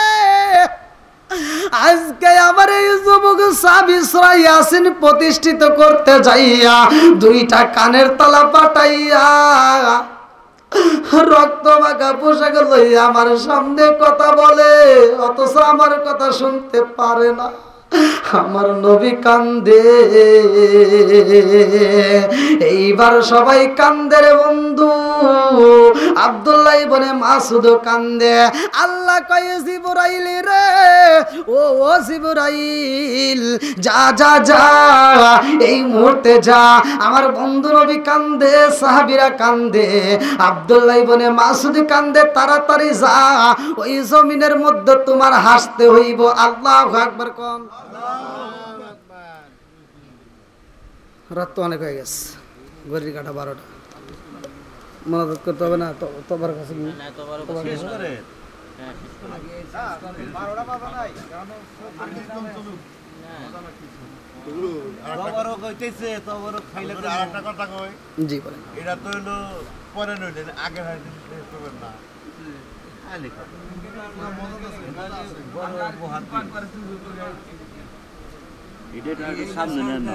আজকে আমার এই যুবক সাহাবী সূরা ইয়াসিন প্রতিষ্ঠিত করতে যাইয়া দুইটা কানের তলা পাঠাইয়া রক্ত মাখা পোশাক লইয়া আমার সামনে কথা বলে, অথচ আমার কথা শুনতে পারে না। আমার নবী কান্দে, এইবার সবাই কান্দে রে বন্ধু। আব্দুল্লাহ ইবনে মাসুদ কান্দে। আল্লাহ কয়ে, জিবরাইল রে, ও জিবরাইল, যা যা যা, এই মুহূর্তে যা। আমার বন্ধু নবী কান্দে, সাহাবীরা কান্দে, আব্দুল্লাহ ইবনে মাসুদ কান্দে, তাড়াতাড়ি যা, ওই জমিনের মধ্যে তোমার হাসতে হইব। আল্লাহু আকবার কোন। রাত তো অনেক হয়ে গেছে, ঘড়ির কাটা 12টা, মনোযোগ করতে হবে না তোমার কাছে। জি বলেন, এটা তো হলো পরে নইলে আগে হয় না। খালি খাও। বড় উপহার দিই। এটা একটু সামনে নেন না।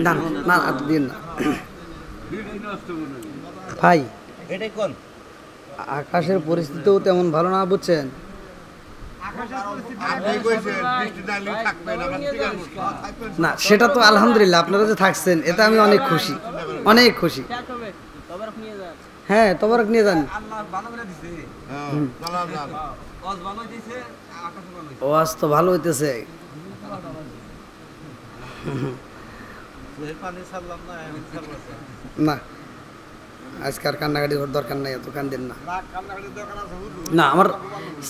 না না না দিন না ভাই, এটাই কোন আকাশের পরিস্থিতিও তেমন ভালো না, বুঝছেন? না সেটা তো আলহামদুলিল্লাহ, আপনারা যে থাকছেন এতে আমি অনেক খুশি, অনেক খুশি। হ্যাঁ তবরক নিয়ে যান। ওয়াজ তো ভালো হইতেছে। পানি ছাড়লাম না আমি ছাড়লাম না আজকে আর কান্নাকাটি করার দরকার নাই, এত কান্দেন না। না আমার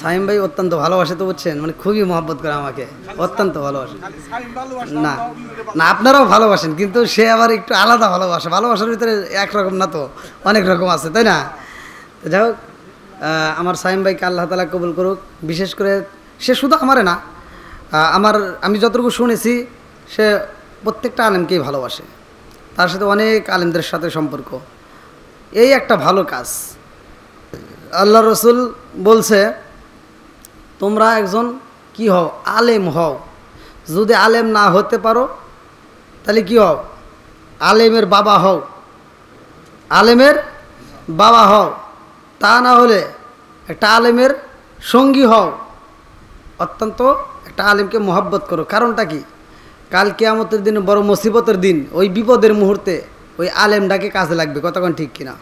সাইম ভাই অত্যন্ত ভালোবাসে তো, বুঝছেন, মানে খুবই মহব্বত করে আমাকে, অত্যন্ত ভালোবাসে। না না আপনারাও ভালোবাসেন, কিন্তু সে আবার একটু আলাদা ভালোবাসে। ভালোবাসার ভিতরে একরকম না তো, অনেক রকম আছে, তাই না? তো যাই হোক, আমার সাইম ভাইকে আল্লাহ তাআলা কবুল করুক। বিশেষ করে সে শুধু আমারে না, আমি যতটুকু শুনেছি সে প্রত্যেকটা আলেমকেই ভালোবাসে, তার সাথে অনেক আলেমদের সাথে সম্পর্ক। এই একটা ভালো কাজ। আল্লাহ রসুল বলছে তোমরা একজন কি হও, আলেম হও। যদি আলেম না হতে পারো তাহলে কি হও, আলেমের বাবা হও, আলেমের বাবা হও। তা না হলে একটা আলেমের সঙ্গী হও। অত্যন্ত একটা আলেমকে মহব্বত করো। কারণটা কি, কাল কিয়ামতের দিন বড় মুসিবতের দিন, ওই বিপদের মুহূর্তে ওই আলেমটাকে কাজে লাগবে। কতক্ষণ ঠিক কিনা?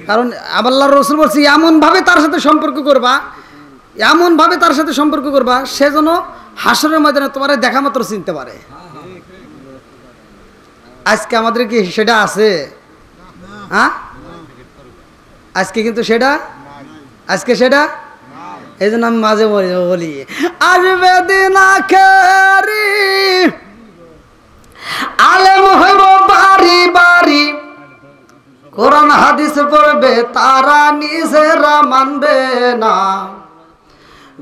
কারণ আল্লাহর রাসূল বলছে এমনভাবে তার সাথে সম্পর্ক করবা, এমনভাবে তার সাথে সম্পর্ক করবা সে যেন হাসরের ময়দানে তোমার দেখা মাত্র চিনতে পারে। আজকে আমাদের কি সেটা আছে? হ্যাঁ আজকে কিন্তু সেটা, আজকে সেটা এই জন্য আমি মাঝে বলি আসবে দিন আখেরি আলেম হইব বাড়ি বাড়ি, কোরআন হাদিস পড়বে তারা নিজেরা মানবে না।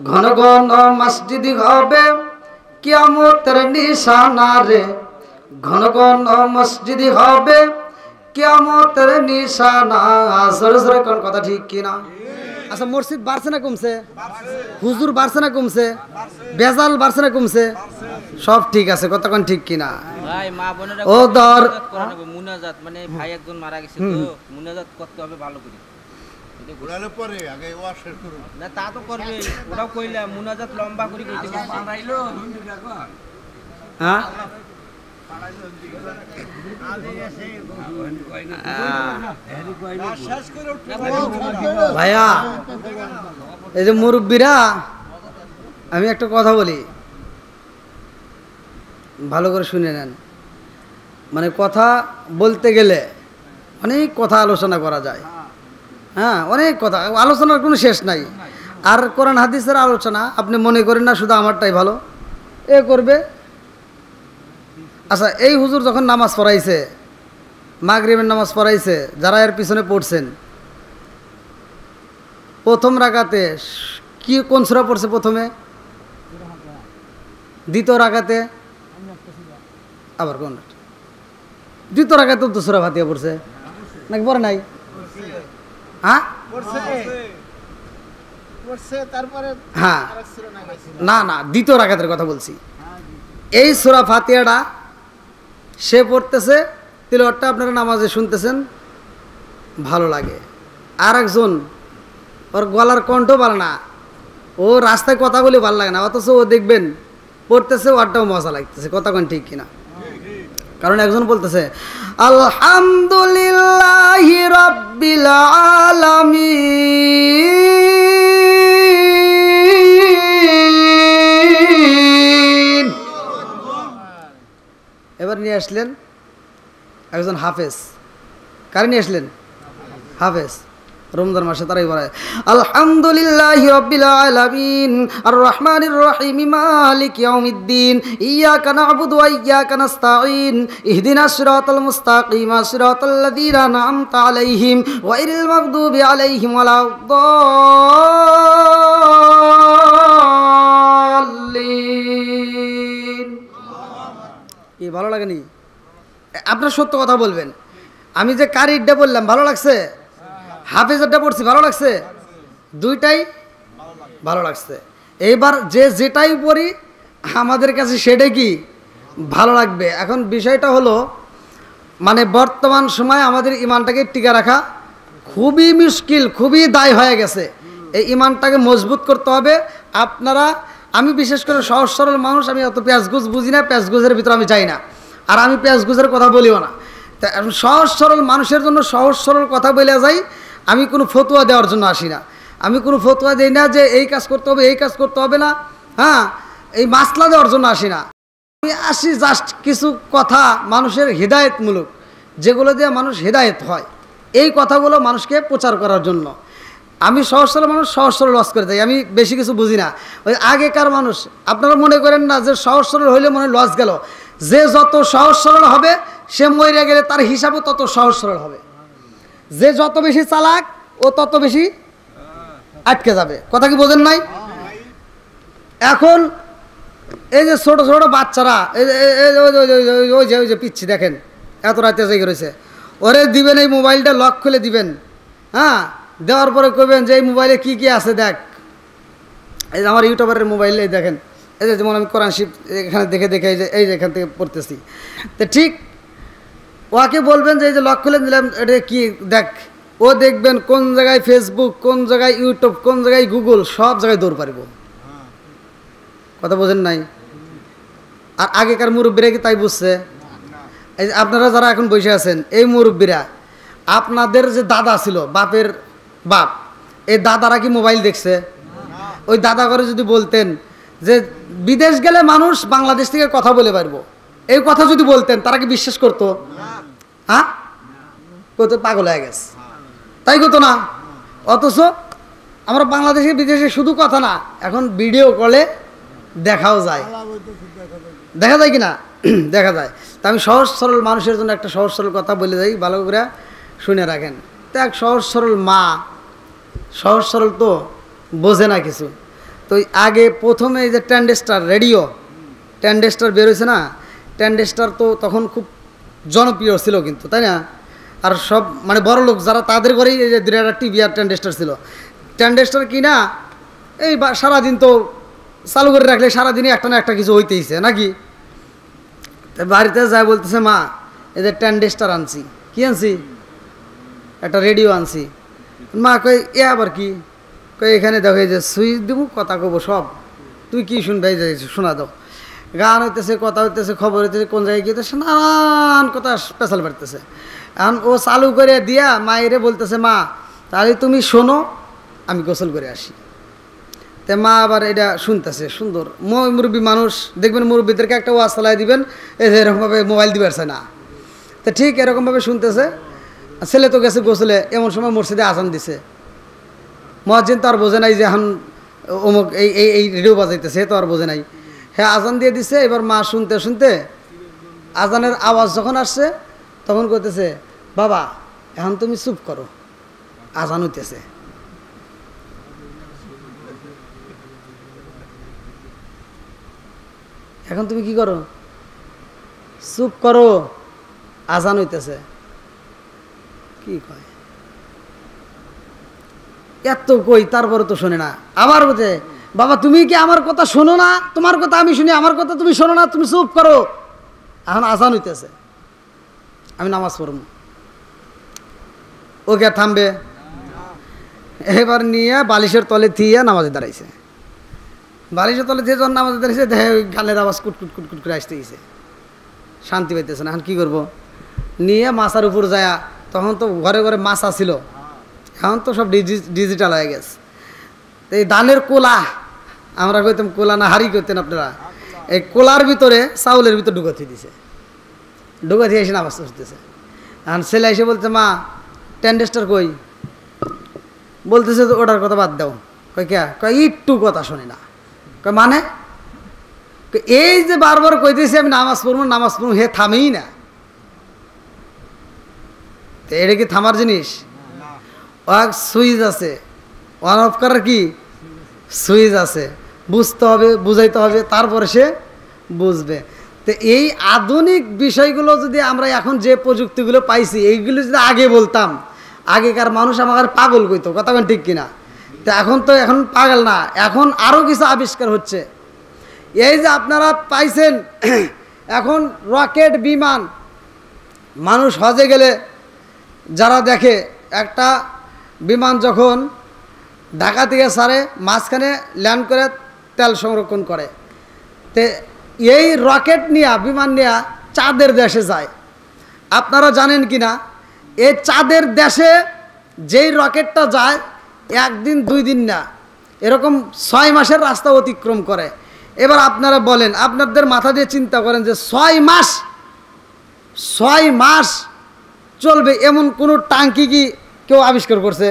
ঘন ঘন মসজিদ হবে কিয়ামতের নিশানা রে, ঘন ঘন মসজিদ হবে কিয়ামতের নিশানা। জোরে জোরে কোন কথা ঠিক কিনা? আচ্ছা মসজিদ বাড়ছে না কমছে? হুজুর বাড়ছে না কমছে? বেজাল বাড়ছে না কমছে? সব ঠিক আছে, কতক্ষণ ঠিক কিনা? ভাই মা বোনেরা ও দর মুনাজাত, মানে ভাই একজন মারা গেছে তো মুনাজাত করতে হবে ভালো করে। পরে আগে ওয়াশ শেষ করুন। না তা তো করবে, ওটাও কইলাম মুনাজাত লম্বা করে কইতে হ্যাঁ ভাইয়া, এই যে মুরব্বীরা, আমি একটা কথা বলি, ভালো করে শুনে নেন। মানে কথা বলতে গেলে অনেক কথা আলোচনা করা যায়। হ্যাঁ অনেক কথা, আলোচনার কোনো শেষ নাই। আর কোরআন হাদিসের আলোচনা আপনি মনে করেন না শুধু আমারটাই ভালো এ করবে। আচ্ছা এই হুজুর যখন নামাজ পড়াইছে, মাগরিবের নামাজ পড়াইছে, যারা এর পিছনে পড়ছেন, প্রথম রাকাতে কি কোন সূরা পড়ছে প্রথমে? দ্বিতীয় রাকাতে আবার কোন? দ্বিতীয় রাকাতে তো সূরা ফাতিহা পড়ছে নাকি পড়ে নাই? হ্যাঁ তারপরে হ্যাঁ না না দ্বিতীয় রাকাতের কথা বলছি। এই সূরা ফাতিহাটা সে পড়তেছে, তিলাওয়াতটা আপনারা নামাজে শুনতেছেন, ভালো লাগে। আর একজন ওর গলার কণ্ঠ ভালো না, ও রাস্তায় কথা বলে ভালো লাগে না, অথচ ও দেখবেন পড়তেছে, ওরটাও মজা লাগতেছে। কতক্ষণ ঠিক কিনা? কারণ একজন বলতেছে আলহামদুলিল্লাহি রাব্বিল আলামিন। এবার নিয়ে আসলেন একজন হাফেজ। কারে নিয়ে আসলেন? হাফেজ। রমজান মাসে তারাই বলে আলহামদুলিল্লাহি রাব্বিল আলামিন আর রহমানির রহিম মালিক ইয়াউমিদ্দিন ইয়্যাকা না'বুদু ওয়া ইয়্যাকা নাস্তাঈন ইহদিনাস সিরাতাল মুস্তাকিম সিরাতাল লাযীনা আন'আমতা আলাইহিম গায়রিল মাগদুবি আলাইহিম ওয়ালাদ-দাল্লিন। কি ভালো লাগেনি? আপনার সত্য কথা বলবেন। আমি যে কারিরটা বললাম ভালো লাগছে, হাফেজেরটা পড়ছি ভালো লাগছে, দুইটাই ভালো লাগছে। এইবার যে যেটাই পড়ি আমাদের কাছে সেটাই কি ভালো লাগবে। এখন বিষয়টা হলো মানে বর্তমান সময় আমাদের ইমানটাকে টিকে রাখা খুবই মুশকিল, খুবই দায় হয়ে গেছে। এই ইমানটাকে মজবুত করতে হবে। আপনারা, আমি বিশেষ করে সহজ সরল মানুষ, আমি অত প্যাঁচগুজ বুঝি না, প্যাঁচগুজের ভিতরে আমি চাই না, আর আমি প্যাঁচগুজের কথা বলিও না। তা সহজ সরল মানুষের জন্য সহজ সরল কথা বলে যাই। আমি কোনো ফতুয়া দেওয়ার জন্য আসি না, আমি কোনো ফতুয়া দিই না যে এই কাজ করতে হবে এই কাজ করতে হবে না, হ্যাঁ, এই মাসলা দেওয়ার জন্য আসি না। আমি আসি জাস্ট কিছু কথা মানুষের হেদায়েতমূলক, যেগুলো দিয়ে মানুষ হেদায়েত হয়, এই কথাগুলো মানুষকে প্রচার করার জন্য। আমি সহজ সরল মানুষ, সহজ সরল লস করে দেয়, আমি বেশি কিছু বুঝি না। ওই আগেকার মানুষ, আপনারা মনে করেন না যে সহজ সরল হইলে মনে হয় লস গেল। যে যত সহজ সরল হবে সে মরে গেলে তার হিসাবও তত সহজ সরল হবে। যে যত বেশি চালাক ও তত বেশি আটকে যাবে। কথা কি বোঝেন নাই? এখন এই যে ছোট ছোট বাচ্চারা, ওই যে পিচ্ছি দেখেন এত রাতে জেগে রয়েছে, ওরে দিবেন এই মোবাইলটা লক খুলে দিবেন, হ্যাঁ, দেওয়ার পরে কইবেন যে এই মোবাইলে কি কি আছে দেখ। এই যে আমার ইউটিউবারের মোবাইলে দেখেন, এই যে যেমন আমি কোরআন শিব এখানে দেখে দেখে এই যে এখান থেকে পড়তেছি, তো ঠিক ওকে বলবেন যে এই যে লক খুলে দিলাম, এটা কি দেখ। ও দেখবেন কোন জায়গায় ফেসবুক, কোন জায়গায় ইউটিউব, কোন জায়গায় গুগল, সব জায়গায় দৌড় পারিব। কথা বোঝেন নাই? আর আগেকার মুরব্বীরা কি তাই বুঝছে? এই যে আপনারা যারা এখন বসে আছেন, এই মুরব্বীরা, আপনাদের যে দাদা ছিল, বাপের বাপ, এই দাদারা কি মোবাইল দেখছে? ওই দাদা করে যদি বলতেন যে বিদেশ গেলে মানুষ বাংলাদেশ থেকে কথা বলে পারবো, এই কথা যদি বলতেন, তারা কি বিশ্বাস করতো? হ্যাঁ, কত পাগল হয়ে গেছে, তাই কত না। অথচ আমরা বাংলাদেশে বিদেশে শুধু কথা না, এখন ভিডিও কলে দেখাও যায়, দেখা যায় কি না? দেখা যায়। তা আমি সহজ সরল মানুষের জন্য একটা সহজ সরল কথা বলে যাই, ভালো করে শুনে রাখেন। তো এক সহজ সরল মা, সহজ সরল তো বোঝে না কিছু। তো আগে প্রথমে এই যে ট্রানজিস্টার রেডিও, ট্রানজিস্টার বেরোয়েছে না, ট্রানজিস্টার তো তখন খুব জনপ্রিয় ছিল কিন্তু, তাই না? আর সব মানে বড় লোক যারা, তাদের ঘরেই এই যে একটা টিভি আর ট্রানজিস্টার ছিল। ট্রানজিস্টার কি না, এই সারাদিন তো চালু করে রাখলে সারাদিনই একটা না একটা কিছু হইতেইছে নাকি। বাড়িতে যায় বলতেছে, মা এই যে ট্রানজিস্টার আনছি। কি আনছি? একটা রেডিও আনছি। মা কই এ আবার কি? কই এখানে দেখো এই যে সুইচ দিব, কথা কব সব, তুই কি শুনবে, এই যে শোনা দাও। গান হইতেছে, কথা হইতেছে, খবর হইতেছে, কোন জায়গায় গিয়েছে, নানান কথা পেশাল বাড়তেছে। এখন ও চালু করে দিয়া মায়েরে বলতেছে, মা তাহলে তুমি শোনো, আমি গোসল করে আসি। তে মা আবার এটা শুনতেছে, সুন্দর মুরব্বী মানুষ, দেখবেন মুরব্বীদেরকে একটা ওয়াজ চালাই দিবেন, এই যে এরকমভাবে মোবাইল দিবে আসে না, তো ঠিক এরকমভাবে শুনতেছে। ছেলে তো গেছে গোসলে, এমন সময় মসজিদে আজান দিছে। মুয়াজ্জিন তো আর বোঝে নাই যে এখন অমুক এই এই এই রেডিও বাজাইতেছে, তো আর বোঝে নাই। হ্যাঁ, আজান দিয়ে দিছে। এবার মা শুনতে শুনতে আজানের আওয়াজ যখন আসছে, তখন কইতেছে, বাবা এখন তুমি চুপ করো, আজান হইতেছে। এখন তুমি কি করো? চুপ করো, আজান হইতেছে। কি কয় এত কই, তারপরে তো শোনে না। আবার বলছে, বাবা তুমি কি আমার কথা শোনো না? তোমার কথা আমি শুনি, আমার কথা তুমি শোনো না, তুমি চুপ করো, এখন আজান হইতেছে, আমি নামাজ পড়ব। ওকে থামবে? এবার নিয়ে বালিশের তলে থিয়ে নামাজে দাঁড়াইছে। বালিশের তলে থিয়ে যখন নামাজে দাঁড়িয়েছে, দেখে ওই গানের আওয়াজ কুটকুট কুটকুট করে আসতে গেছে, শান্তি পাইতেছে না। এখন কী করবো? নিয়ে মাছার উপর যায়, তখন তো ঘরে ঘরে মাছা ছিল, এখন তো সব ডিজিটাল হয়ে গেছে। এই ধানের কোলা, আমরা কইতাম কোলা না হাড়ি করতেন আপনারা, এই কোলার ভিতরে চাউলের ভিতরে ঢুকাতে দিছে, ঢুকাতে এসে নামাজ পড়তেছে। এখন ছেলে এসে বলছে, মা ট্রানজিস্টার কই? বলতেছে তো ওটার কথা বাদ দাও। কয় কে? কয় একটু কথা শুনি না। কয় মানে? এই যে বারবার কইতেছি আমি নামাজ পড়বো নামাজ পড়বো, হে থামেই না। তো এটা কি থামার জিনিস? সুইচ আছে, অন অফ করার কি সুইচ আছে, বুঝতে হবে, বুঝাইতে হবে, তারপরে সে বুঝবে। তো এই আধুনিক বিষয়গুলো যদি আমরা এখন যে প্রযুক্তিগুলো পাইছি, এইগুলো যদি আগে বলতাম, আগেকার মানুষ আমার পাগল কইতো, কথা বলেন ঠিক কিনা? তো এখন পাগল না, এখন আরও কিছু আবিষ্কার হচ্ছে। এই যে আপনারা পাইছেন এখন রকেট বিমান, মানুষ হজে গেলে যারা দেখে একটা বিমান যখন ঢাকা থেকে ছাড়ে মাঝখানে ল্যান্ড করে তেল সংরক্ষণ করে, তে এই রকেট নিয়ে বিমান নিয়ে চাঁদের দেশে যায়। আপনারা জানেন কি না এই চাঁদের দেশে যেই রকেটটা যায় একদিন 2 দিন না, এরকম 6 মাসের রাস্তা অতিক্রম করে। এবার আপনারা বলেন, আপনাদের মাথা দিয়ে চিন্তা করেন যে 6 মাস চলবে এমন কোনো টাঙ্কি কি কেউ আবিষ্কার করছে?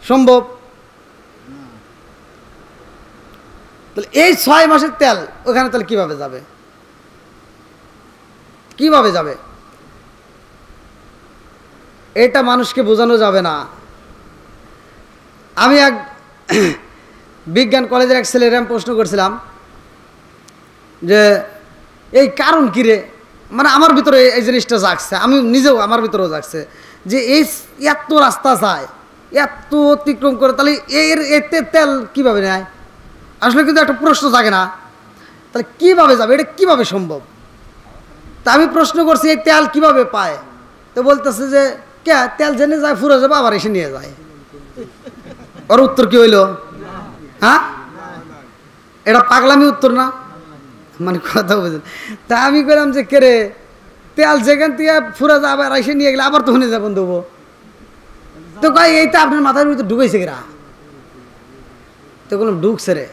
সম্ভব? তাহলে এই 6 মাসের তেল ওখানে তাহলে কিভাবে যাবে? কিভাবে যাবে? এটা মানুষকে বোঝানো যাবে না। আমি এক বিজ্ঞান কলেজের এক ছেলের আমি প্রশ্ন করছিলাম যে এই কারণ কী রে, মানে আমার ভিতরে এই জিনিসটা জাগছে, আমি নিজেও আমার ভিতরেও জাগছে যে এই এত রাস্তা যায়, এত অতিক্রম করে, তাহলে এতে তেল কিভাবে নেয়? আসলে কিন্তু একটা প্রশ্ন জাগে না, তাহলে কিভাবে যাবে, এটা কিভাবে সম্ভব? তা আমি প্রশ্ন করছি এই তেল কিভাবে পায়? তো বলতেছে যে কে তেল জেনে যায়, ফুরে যাবে, আবার এসে নিয়ে যায়। ওর উত্তর কি হইল? হ্যাঁ, এটা পাগলামি উত্তর না, মানে কথা বুঝলেন? তা আমি বললাম যে কে রে, তেল যেখান থেকে ফুরে যাবে আর এসে নিয়ে গেলে আবার তো শুনে যাবেন দেবো, তো কয় এইটা আপনার মাথার ভিতরে ঢুকেছে কিরা? তো বললাম ঢুকছে রে।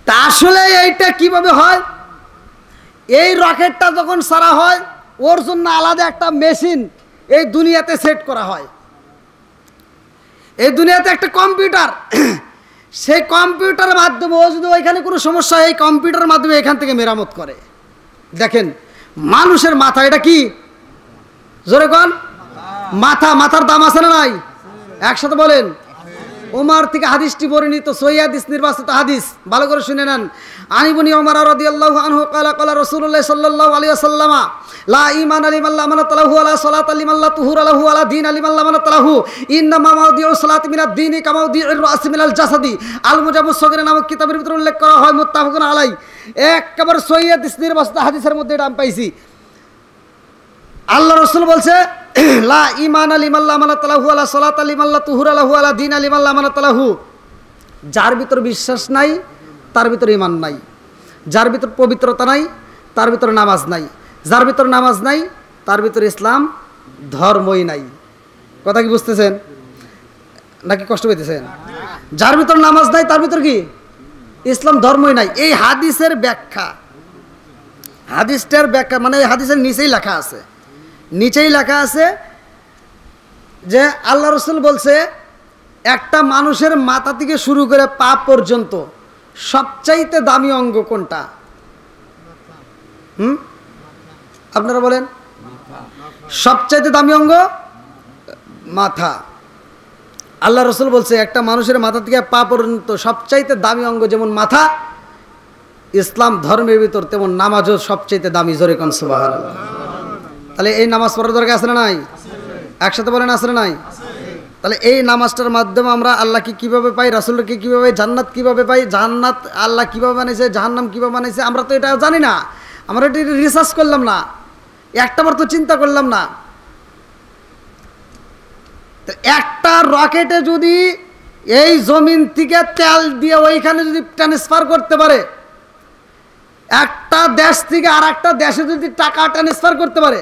তা আসলে এইটা কিভাবে হয়? এই রকেটটা যখন ছাড়া হয় ওর জন্য আলাদা একটা মেশিন এই দুনিয়াতে সেট করা হয়। এই দুনিয়াতে একটা কম্পিউটার, সেই কম্পিউটারের মাধ্যমে ও যদি ওইখানে কোনো সমস্যা হয় এই কম্পিউটারের মাধ্যমে এখান থেকে মেরামত করে। দেখেন মানুষের মাথা, এটা কি জোরে কোন? মাথা, মাথার দাম আছে না নাই? একসাথে বলেন। ওমর থেকে হাদিসটি বর্ণিত, সহিহ হাদিস, নির্বাচিত হাদিস, ভালো করে শুনে নেন। আনিবনি ওমর রাদিয়াল্লাহু আনহু ক্বালা ক্বালা রাসূলুল্লাহ সাল্লাল্লাহু আলাইহি ওয়াসাল্লাম লা ঈমান লিমান লা আমানাত লাহু ওয়া লা সালাতা লিমান লা তুহুরা লাহু ওয়া লা দীন লিমান লা আমানাত লাহু ইন্নামা মাওদিউ সালাতি মিনাদ দীনি কামা মাওদিউর রাসি মিনাল জাসাদি। আল মুজাম্মুস সগীর নামক কিতাবের ভিতরে উল্লেখ করা হয়, মুত্তাফাকুন আলাই। একেবারে সহিহ হাদিস, নির্বাচিত হাদিসের মধ্যে এটা আমি পাইছি। আল্লাহ রাসূল বলছে লা ঈমান লিমান লা আমানাত লাহু ওয়া লা সালাতা লিমান লা তুহুরা লাহু ওয়া লা দীন লিমান লা আমানাত লাহু। যার ভিতর বিশ্বাস নাই তার ভিতর ঈমান নাই, যার ভিতর পবিত্রতা নাই তার ভিতর নামাজ নাই, যার ভিতর নামাজ নাই তার ভিতর ইসলাম ধর্মই নাই। কথা কি বুঝতেছেন নাকি কষ্ট পেতেছেন? যার ভিতর নামাজ নাই তার ভিতর কি ইসলাম ধর্মই নাই। এই হাদিসের ব্যাখ্যা, হাদিসটার ব্যাখ্যা মানে এই হাদিসের নিচেই লেখা আছে, নিচেই লেখা আছে যে আল্লাহ রাসূল বলছে একটা মানুষের মাথা থেকে শুরু করে পা পর্যন্ত সবচাইতে দামি অঙ্গ কোনটা? আপনারা বলেন। সবচাইতে দামি অঙ্গ মাথা। আল্লাহ রাসূল বলছে একটা মানুষের মাথা থেকে পা পর্যন্ত সবচাইতে দামি অঙ্গ যেমন মাথা, ইসলাম ধর্মের ভিতর তেমন নামাজও সবচাইতে দামি। জোরে কোন সুবহানাল্লাহ। তাহলে এই নামাজ পড়ার দরকার আছে না নাই? একসাথে বলেন আছে না নাই? তাহলে এই নামাজটার মাধ্যমে আমরা আল্লাহকে কীভাবে পাই, রাসূলকে কীভাবে পাই, জান্নাত কীভাবে পাই, জান্নাত আল্লাহ কীভাবে বানাইছে, জাহান্নাম কীভাবে বানাইছে, আমরা তো এটা জানি না, আমরা এটা রিসার্চ করলাম না, একটাবার তো চিন্তা করলাম না। একটা রকেটে যদি এই জমিন থেকে তেল দিয়ে ওইখানে যদি ট্রান্সফার করতে পারে, একটা দেশ থেকে আর একটা দেশে যদি টাকা ট্রান্সফার করতে পারে,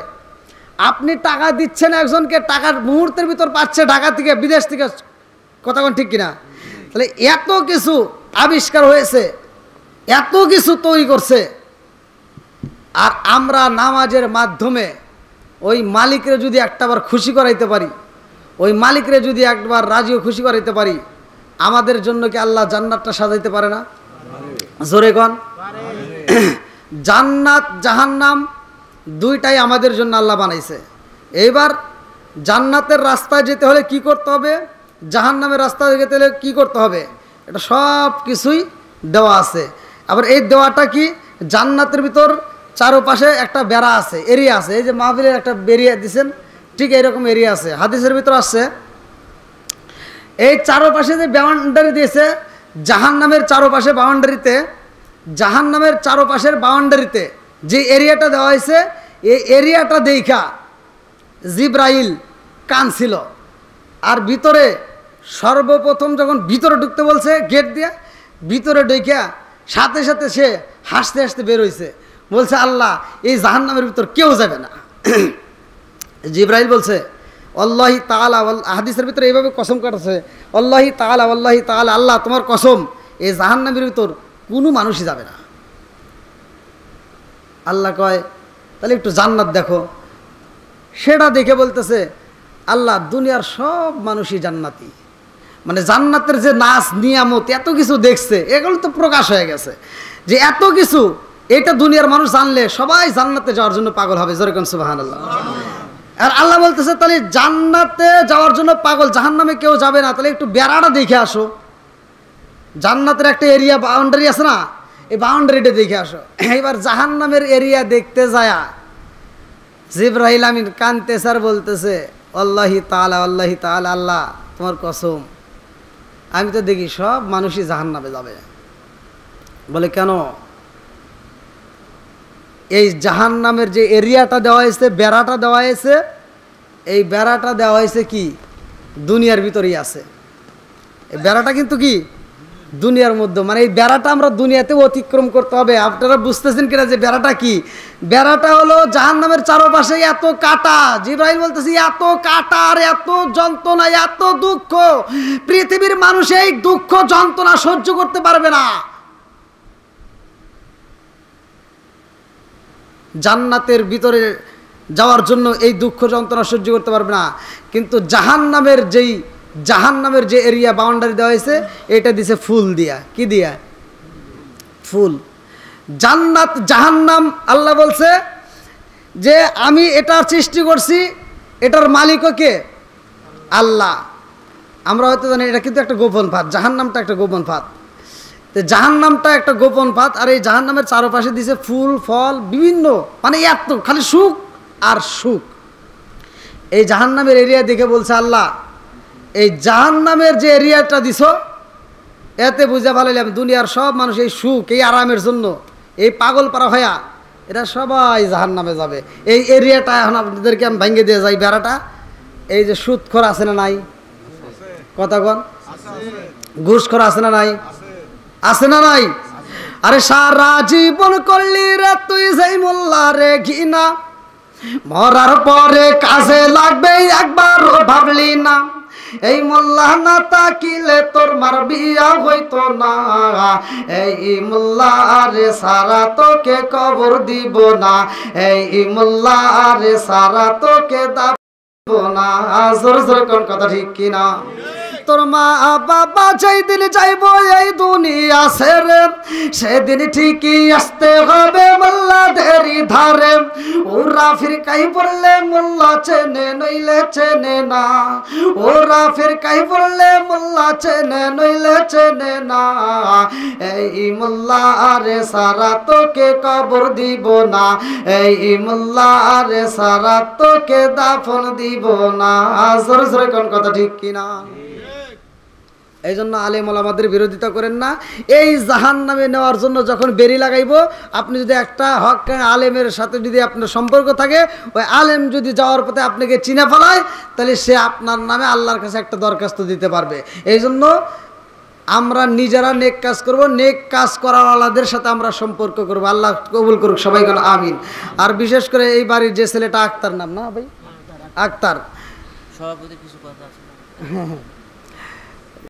আপনি টাকা দিচ্ছেন একজনকে, টাকার মুহূর্তের ভিতর পাচ্ছে ঢাকা থেকে, বিদেশ থেকে, কথা কোন ঠিক কিনা? তাহলে এত কিছু আবিষ্কার হয়েছে, এত কিছু তৈরি করছে, আর আমরা নামাজের মাধ্যমে ওই মালিকরে যদি একটাবার খুশি করাইতে পারি, ওই মালিকরে যদি একবার রাজিও খুশি করাইতে পারি, আমাদের জন্য কি আল্লাহ জান্নাতটা সাজাইতে পারে না? জোরে কোন। জান্নাত জাহান্নাম দুইটাই আমাদের জন্য আল্লাহ বানাইছে। এইবার জান্নাতের রাস্তায় যেতে হলে কি করতে হবে, জাহান্নামের রাস্তায় যেতে হলে কি করতে হবে, এটা সব কিছুই দেওয়া আছে। আবার এই দেওয়াটা কি, জান্নাতের ভিতর চারপাশে একটা বেড়া আছে, এরিয়া আছে। এই যে মাহফিলের একটা বেরিয়া দিছেন, ঠিক এইরকম এরিয়া আছে। হাদিসের ভিতর আসছে এই চারপাশে যে বাউন্ডারি দিয়েছে জাহান্নামের চারপাশে জাহান্নামের চারপাশের বাউন্ডারিতে যে এরিয়াটা দেওয়া হয়েছে এই এরিয়াটা দেখা জিব্রাইল কাঁদছিল। আর ভিতরে সর্বপ্রথম যখন ভিতরে ঢুকতে বলছে গেট দিয়ে, ভিতরে ঢুকিয়া সাথে সাথে সে হাসতে হাসতে বের হয়েছে, বলছে আল্লাহ এই জাহান্নামের ভিতর কেউ যাবে না। জিব্রাইল বলছে আল্লাহি তাআলা, হাদিসের ভিতরে এইভাবে কসম কাটছে, আল্লাহি তাআলা আল্লাহি তাআলা, আল্লাহ তোমার কসম এই জাহান্নামের ভিতর কোনো মানুষই যাবে না। আল্লাহ কয় তাহলে একটু জান্নাত দেখো। সেটা দেখে বলতেছে আল্লাহ দুনিয়ার সব মানুষই জান্নাতি, মানে জান্নাতের যে নাচ নিয়ামত এত কিছু দেখছে, এগুলো তো প্রকাশ হয়ে গেছে যে এত কিছু, এটা দুনিয়ার মানুষ জানলে সবাই জান্নাতে যাওয়ার জন্য পাগল হবে। যেরকম সুবহানাল্লাহ। আর আল্লাহ বলতেছে তাহলে জান্নাতে যাওয়ার জন্য পাগল, জাহান্নামে কেউ যাবে না, তাহলে একটু বেড়াটা দেখে আসো। জান্নাতের একটা এরিয়া বাউন্ডারি আছে না, এই বাউন্ডারিটা দেখে আসো। এবার জাহান্নামের এরিয়া দেখতে যায়া জিবরাইল আমিন কানতে স্যার বলতেছে আল্লাহি তাআলা আল্লাহি তাআলা, আল্লাহ তোমার কসম আমি তো দেখি সব মানুষই জাহান্নামে যাবে। বলে কেন? এই জাহান্নামের যে এরিয়াটা দেওয়া হয়েছে, বেড়াটা দেওয়া হয়েছে, এই বেড়াটা দেওয়া হয়েছে কি দুনিয়ার ভিতরেই আছে। এই বেড়াটা কিন্তু কি দুনিয়ার মধ্যে, মানে এই বেড়াটা আমরা দুনিয়াতে অতিক্রম করতে হবে। আপনারা বুঝতেছেন কিনা যে বেড়াটা কি? বেড়াটা হলো জাহান্নামের চারপাশে এত কাঁটা। জিবরাইল বলতেছে এত কাঁটা আর এত যন্ত্রণা, এত দুঃখ, পৃথিবীর মানুষ এই দুঃখ যন্ত্রণা সহ্য করতে পারবে না। জান্নাতের ভিতরে যাওয়ার জন্য এই দুঃখ যন্ত্রণা সহ্য করতে পারবে না, কিন্তু জাহান্নামের যে এরিয়া বাউন্ডারি দেওয়া হয়েছে এটা দিছে ফুল দিয়া। কি দিয়া? ফুল। জান্নাত জাহান্নাম আল্লাহ বলছে যে আমি এটা সৃষ্টি করছি, এটার মালিকও কে? আল্লাহ। আমরা হয়তো জানি এটা কিন্তু একটা গোপন ফাঁদ, জাহান্নামটা একটা গোপন ফাঁদ। তো জাহান্নামটা একটা গোপন ফাঁদ, আর এই জাহান্নামের চারপাশে দিছে ফুল ফল বিভিন্ন, মানে এত খালি সুখ আর সুখ। এই জাহান্নামের এরিয়া দেখে বলছে আল্লাহ এই জাহান্নামের যে এরিয়াটা দিছ এতে বুঝে ভালাইলাম দুনিয়ার সব মানুষ এই সুখ এই আরামের জন্য এই পাগল পারা হয়া এরা সবাই জাহান্নামে যাবে। এই এরিয়াটা এখন আপনাদেরকে আমি ভেঙে দিয়ে যাই। বেড়াটা এই যে সুদখোর আছে না নাই? কথা কন। ঘুষখোর আছে না নাই? আছে না নাই? আরে সারা জীবন করলি রে তুই যেই মোল্লা রে ঘৃণা, মরার পরে কাজে লাগবে একবারও ভাবলি না। এই মোল্লা না তাকিলে তোর মার বিয়া হইতো না, এই মোল্লা রে সারা তোকে কবর দিব না, এই মোল্লা রে সারা তোকে দাব না। জোর জোর কোন কথা ঠিক কিনা? তোর মা বাবা যেদিন যাইব এই দুনিয়া ছেড়ে সেদিন ঠিকই আসতে হবে মোল্লাদেরই ধারে। ওরা ফিরকাই পড়লে মোল্লা চেনে নইলে চেনে না, ওরা ফিরকাই পড়লে মোল্লা চেনে নইলে চেনে না। এই মোল্লা রে সারা তোকে কবর দিব না, এই মোল্লা রে সারা তোকে দাফন দিব না। জোরে জোরে কোন কথা ঠিক কিনা? এই জন্য আলেম ওলামাদের বিরোধিতা করেন না। এই জাহান্নামে নেওয়ার জন্য যখন বেরি লাগাইব, আপনি যদি একটা হক আলেমের সাথে যদি আপনার সম্পর্ক থাকে, ওই আলেম যদি যাওয়ার পথে আপনাকে চিনে ফেলায়, তাহলে সে আপনার নামে আল্লাহর কাছে একটা দরখাস্ত দিতে পারবে। এই জন্য আমরা নিজেরা নেক কাজ করব, নেক কাজ করাওয়ালাদের সাথে আমরা সম্পর্ক করব। আল্লাহ কবুল করুক সবাই বলেন আমিন। আর বিশেষ করে এই বাড়ির যে ছেলেটা আক্তার নাম না ভাই, আক্তার সভাপতি কিছু কথা আছে।